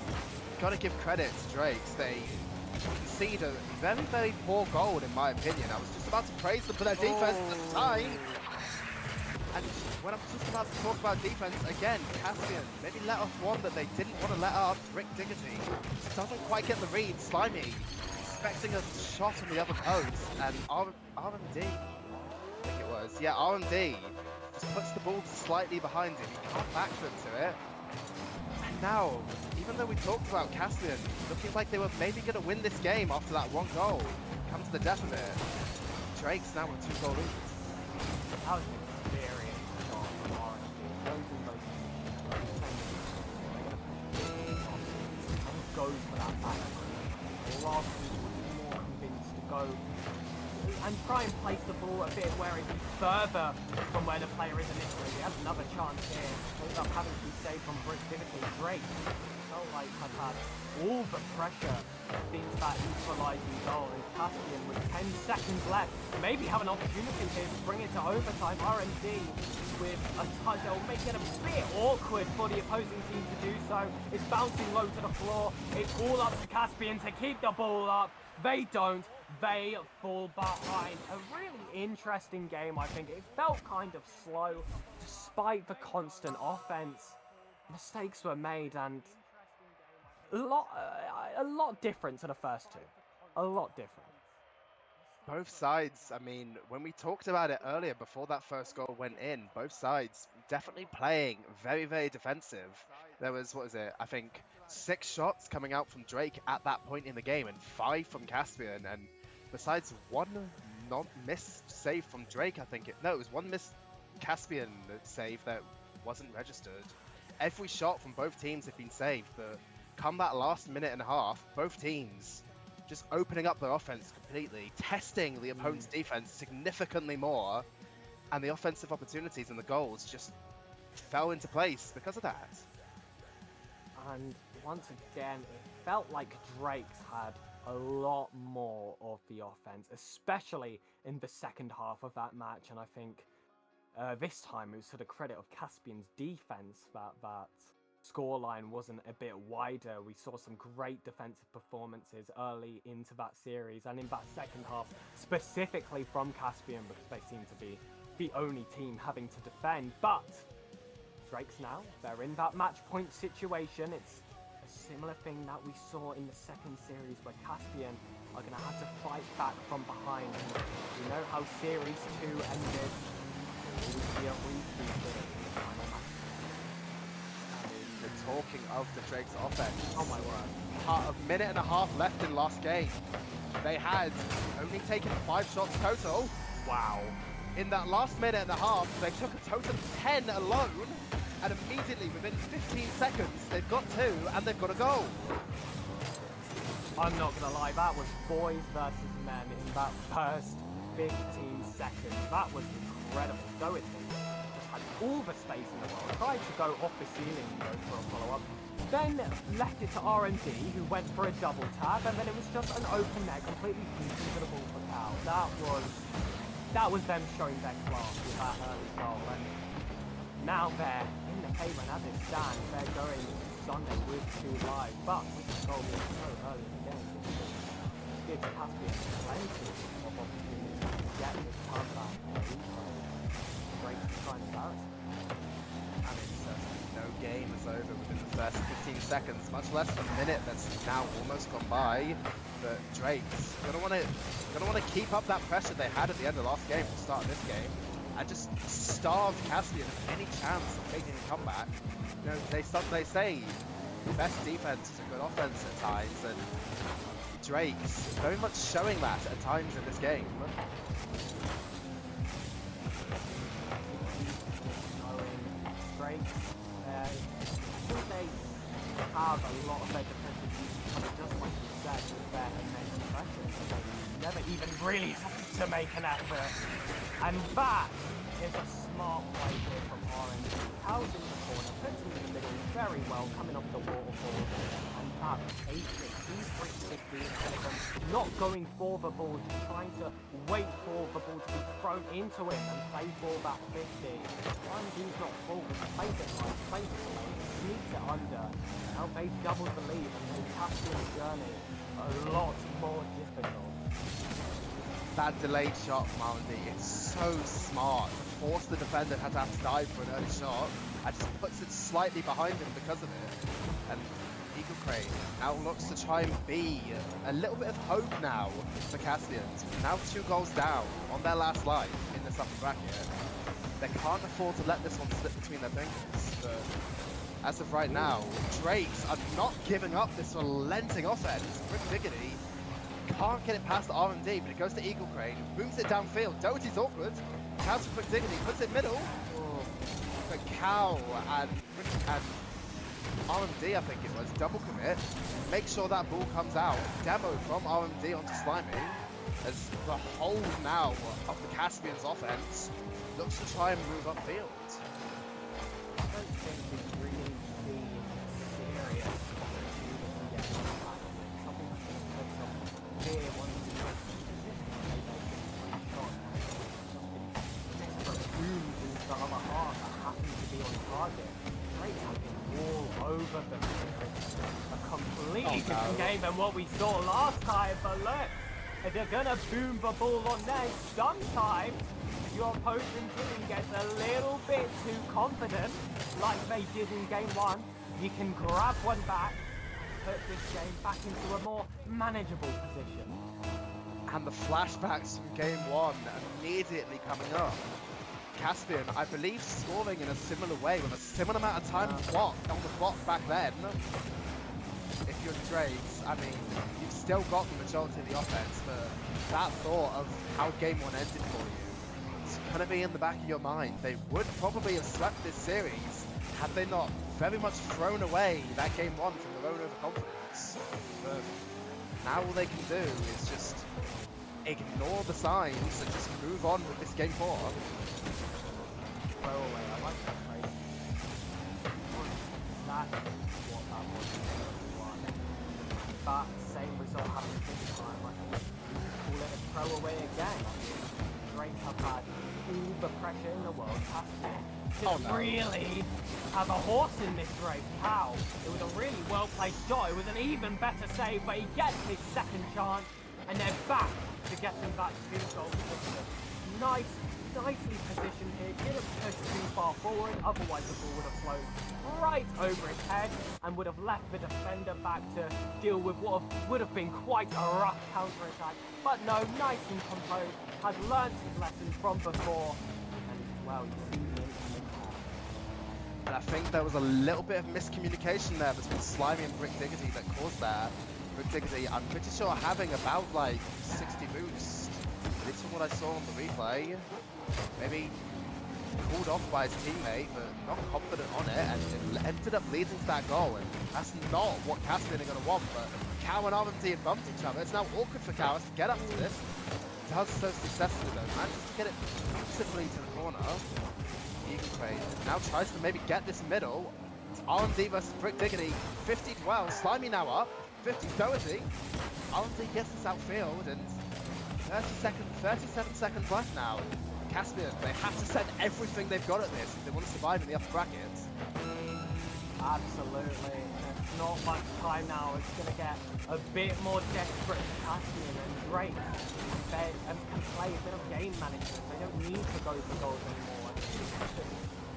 gotta give credit to Drakes. They concede a very poor goal in my opinion. I was just about to praise them for their defense at the time. And when I'm just about to talk about defense, again, Caspian maybe let off one that they didn't want to let up. Rick Diggity doesn't quite get the read. Slimy, expecting a shot on the other post, and RMD, I think it was, yeah, RMD just puts the ball slightly behind him. He can't backflip to it. And now, even though we talked about Caspian looking like they were maybe going to win this game after that one goal, come to the death of it, Drake's now with 2-goal lead. That was an experience shot from R&D. Goes in those and goes for that back. A lot of people are more convinced to go and try and place the ball a bit where it be further from where the player is initially. He has another chance here. Ends up having to be saved from productivity. Drake felt like had had all the pressure into that equalising goal, and Caspian with 10 seconds left maybe have an opportunity here to bring it to overtime. R&D with a touch that will make it a bit awkward for the opposing team to do so. It's bouncing low to the floor. It's all up to Caspian to keep the ball up. They don't. They fall behind. A really interesting game, I think. It felt kind of slow despite the constant offense. Mistakes were made and a lot different to the first two. A lot different. Both sides, I mean, when we talked about it earlier before that first goal went in, both sides definitely playing very defensive. There was, what is it, I think 6 shots coming out from Drake at that point in the game and 5 from Caspian, and besides one missed save from Drake, it was one missed Caspian save that wasn't registered. Every shot from both teams had been saved, but come that last minute and a half, both teams just opening up their offense completely, testing the opponent's defense significantly more, and the offensive opportunities and the goals just fell into place because of that. And once again, it felt like Drake's had a lot more of the offense, especially in the second half of that match, and I think this time it was to the credit of Caspian's defense that scoreline wasn't a bit wider. We saw some great defensive performances early into that series and in that second half, specifically from Caspian, because they seem to be the only team having to defend. But Drake's now, they're in that match point situation. It's a similar thing that we saw in the second series where Caspian are going to have to fight back from behind. And we know how series 2 ended. It will be a repeat here in the final match. Talking of the Drake's offense, Oh my word. a minute and a half left in last game. They had only taken 5 shots total. Wow. In that last minute and a half, they took a total of 10 alone, and immediately within 15 seconds, they've got 2 and they've got a goal. I'm not gonna lie, that was boys versus men in that first 15 seconds. That was incredible. Doherty just had all the space in the world, tried to go off the ceiling and go for a follow-up, then left it to RMD, who went for a double tap, and then it was just an open net, completely into the ball for Cal. That was them showing their class with that early goal, and now they're in the favour, and as it stands, they're going Sunday with 2 live, but with the goal being so early in the game, it gives Caspian plenty of opportunities to get this comeback. Great to try and embarrass. And it's no game is over within the first 15 seconds, much less a minute that's now almost gone by. But Drake's gonna want to keep up that pressure they had at the end of last game, or start of this game, and just starve Caspian of any chance of making a comeback. You know, they say the best defense is a good offense at times, and Drake's very much showing that at times in this game. Drake, I think they have a lot of their defensive units covered, just like you said, with their immense pressure, so they never even really have to make an effort. And that is a smart play here from Orange. How's in the corner, puts him in the middle very well, coming off the waterfall, and that 360 not going for the ball, just trying to wait for the ball to be thrown into him and play for that 50. He's not full, plays it right, plays it right, sneaks it under. Now they've doubled the lead and made Caspian's journey a lot more difficult. That delayed shot from R&D, it's so smart to force the defender to have to dive for an early shot, and just puts it slightly behind him because of it. And Eagle Crane now looks to try and be a little bit of hope now for Caspians. Now 2 goals down on their last life in this upper bracket. They can't afford to let this one slip between their fingers. But as of right now, Drakes are not giving up this relenting offense. Rick Diggity can't get it past R&D, but it goes to Eagle Crane, who booms it downfield. Doherty's awkward. Counts for Quick Diggity, puts it middle. But Cal and R&D, I think it was, double commit. Make sure that ball comes out. Demo from R&D onto Slimy, as the whole now of the Caspian's offense looks to try and move upfield. I don't think we really see serious opportunity yet. Something that's going to put some fear once we get desperate booms into the other half that happen to be on target. Drake has been all over them here. It's a completely different game than what we saw last time, but look, if you're going to boom the ball on net, sometimes your opponent team gets a little bit too confident, like they did in game 1. You can grab one back, put this game back into a more manageable position. And the flashbacks from game 1 immediately coming up. Caspian, I believe, scoring in a similar way with a similar amount of time on the clock back then. If you're Drakes, I mean, you've still got the majority of the offense, but that thought of how game 1 ended for you, it's going to be in the back of your mind. They would probably have swept this series had they not very much thrown away that game 1 from their own overconfidence. But now all they can do is just ignore the signs and just move on with this game 4. Throw away, I like that phrase. That is what that was in game 1. But same result happened this time. I think call it a throwaway again. Drakes have had all the pressure in the world. Caspian didn't really have a horse in this race. How? It was a really well-placed shot. It was an even better save, but he gets his second chance, and they're back to getting that 2-goal position. Nicely positioned here. Didn't push too far forward, otherwise the ball would have flown right over his head and would have left the defender back to deal with what would have been quite a rough counter-attack. But no, nice and composed, has learnt his lessons from before, and well, you see the incoming pass. And I think there was a little bit of miscommunication there between Slimy and Brick Diggity that caused that. Brick Diggity, I'm pretty sure, having about like 60 boosts, at least from what I saw on the replay. Maybe called off by his teammate, but not confident on it, and it ended up leading to that goal. And that's not what Caspian are going to want, but Cow and RMD have bumped each other. It's now awkward for Cow to get up to this. does so successfully though, manages to get it beautifully to the corner. Eagle Crane now tries to maybe get this middle. It's R&D versus Brick Diggity, 50 12, Slimy now up, 50 Doherty. R&D gets this outfield and 37 seconds left now. Caspian, they have to send everything they've got at this if they want to survive in the upper brackets. Absolutely. There's not much time now. It's going to get a bit more desperate for Caspian and Drake. They can play a bit of game management. They don't need to go for goals anymore.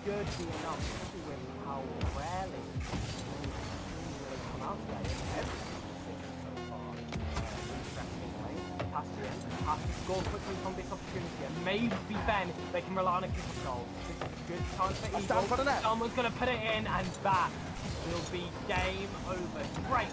Should be enough, especially with how rarely they come out today. Every decision so far. Interestingly, Caspian has to score quickly from this opportunity, and maybe then they can rely on a kick goal. This is a good chance for That's down Eagle. for the net. Someone's going to put it in, and that will be game over. Great.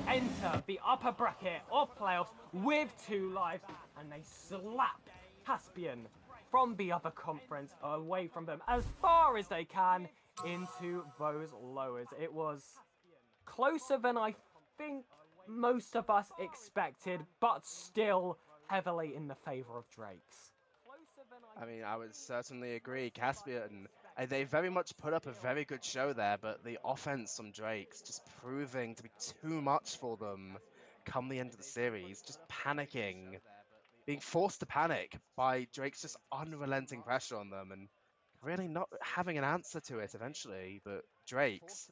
Enter the upper bracket of playoffs with 2 lives, and they slap Caspian from the other conference away from them as far as they can into those lowers. It was closer than I think most of us expected, but still heavily in the favor of Drake's. I mean, I would certainly agree. Caspian, they very much put up a very good show there, but the offense from Drake's just proving to be too much for them come the end of the series. Just panicking, being forced to panic by Drake's just unrelenting pressure on them and really not having an answer to it eventually. But Drake's,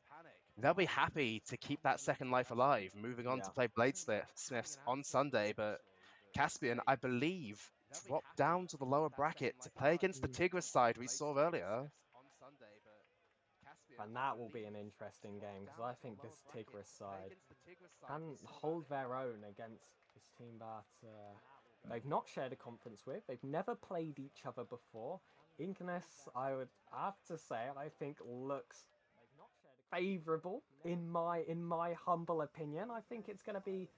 they'll be happy to keep that second life alive, moving on Yeah. to play Bladesmiths on Sunday, but Caspian, I believe, dropped down to the lower bracket to play against the Tigris side we saw earlier. And that will be an interesting game, because I think this Tigris side can hold their own against this team that they've not shared a conference with. They've never played each other before. Ignis, I would have to say, I think looks favourable in my humble opinion. I think it's going to be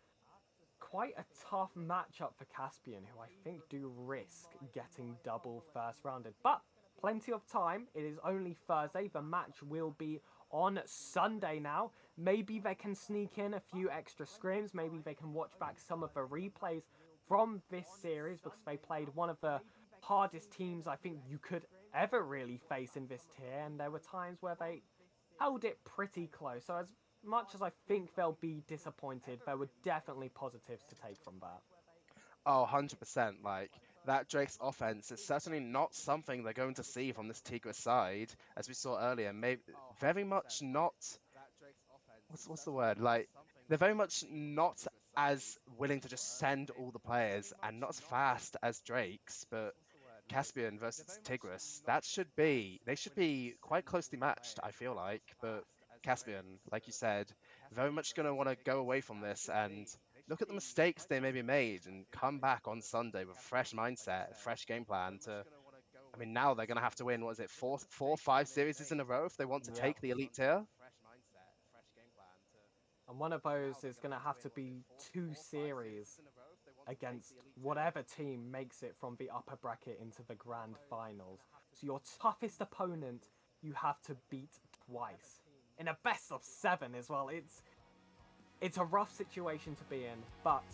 quite a tough matchup for Caspian, who I think do risk getting double first rounded. But plenty of time. It is only Thursday. The match will be on Sunday now. Maybe they can sneak in a few extra scrims. Maybe they can watch back some of the replays from this series, because they played one of the hardest teams I think you could ever really face in this tier, and there were times where they held it pretty close. So as much as I think they'll be disappointed, there were definitely positives to take from that. Oh, 100%. Like, that Drake's offense is certainly not something they're going to see from this Tigris side, as we saw earlier. Maybe very much not. What's the word? Like, they're very much not as willing to just send all the players and not as fast as Drake's, but Caspian versus Tigris, they should be quite closely matched, I feel like. But Caspian, like you said, very much going to want to go away from this and look at the mistakes they maybe made and come back on Sunday with a fresh mindset, fresh game plan to. I mean, now they're going to have to win, what is it, 5 series in a row if they want to Yeah. take the elite tier? And one of those is going to have to be 2 series against whatever team makes it from the upper bracket into the grand finals. So your toughest opponent you have to beat twice in a best of 7 as well. It's a rough situation to be in, but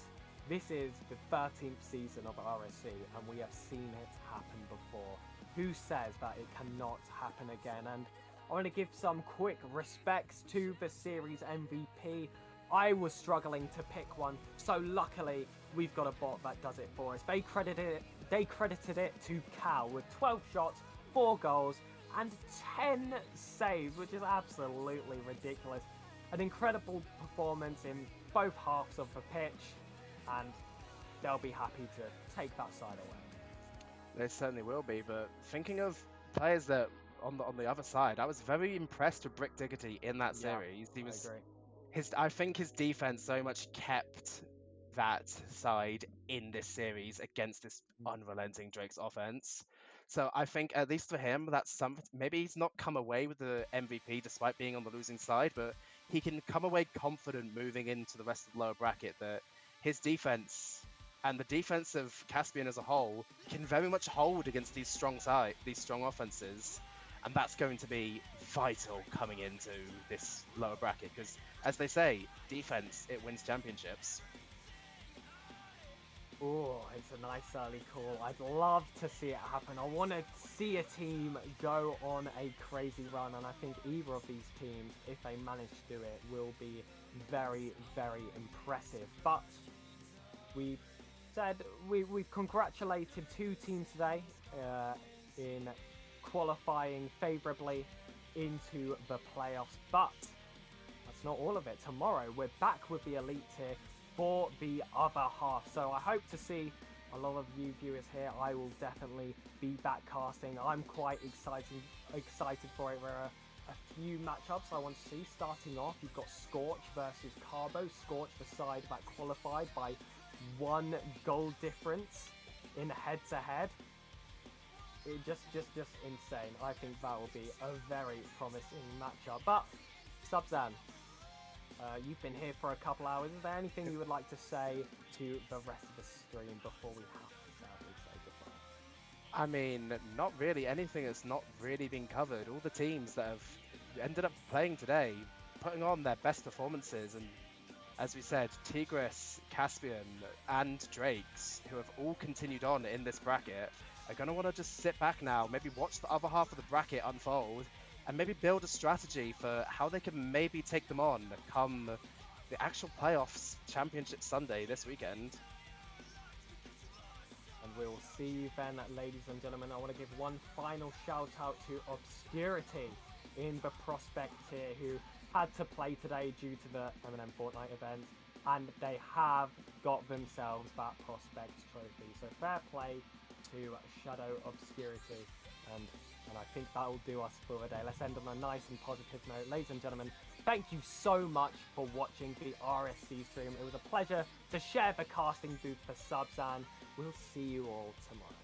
this is the 13th season of RSC, and we have seen it happen before. Who says that it cannot happen again? And I want to give some quick respects to the series MVP. I was struggling to pick one, so luckily we've got a bot that does it for us. They credited it to Cal with 12 shots, 4 goals, and 10 saves, which is absolutely ridiculous. An incredible performance in both halves of the pitch, and they'll be happy to take that side away. They certainly will be, but thinking of players that on the other side, I was very impressed with Brick Diggity in that series. I agree. I think his defense so much kept that side in this series against this unrelenting Drake's offense. So I think at least for him, that's something. Maybe he's not come away with the MVP despite being on the losing side, but he can come away confident moving into the rest of the lower bracket that his defense and the defense of Caspian as a whole can very much hold against these strong offenses. And that's going to be vital coming into this lower bracket because, as they say, defense, it wins championships. Oh, it's a nice early call. I'd love to see it happen. I want to see a team go on a crazy run, and I think either of these teams, if they manage to do it, will be very, very impressive. But we've said we've congratulated two teams today in qualifying favourably into the playoffs, but that's not all of it. Tomorrow we're back with the Elite Tier for the other half, so I hope to see a lot of you viewers here. I will definitely be back casting. I'm quite excited for it. There are a few matchups I want to see. Starting off, you've got Scorch versus Carbo. Scorch, the side that qualified by 1 goal difference in head-to-head. It just insane. I think that will be a very promising matchup. But Subzan, you've been here for a couple hours. Is there anything you would like to say to the rest of the stream before we have to sadly say goodbye? I mean, not really anything that's not really been covered. All the teams that have ended up playing today, putting on their best performances, and as we said, Tigris, Caspian, and Drakes, who have all continued on in this bracket, are going to want to just sit back now, maybe watch the other half of the bracket unfold, and maybe build a strategy for how they can maybe take them on come the actual playoffs Championship Sunday this weekend. And we'll see you then, ladies and gentlemen. I want to give one final shout out to Obscurity in the Prospect tier, who had to play today due to the M&M Fortnite event, and they have got themselves that Prospect trophy. So fair play to Shadow Obscurity, and I think that will do us for the day. Let's end on a nice and positive note. Ladies and gentlemen, thank you so much for watching the RSC stream. It was a pleasure to share the casting booth for Subzan. We'll see you all tomorrow.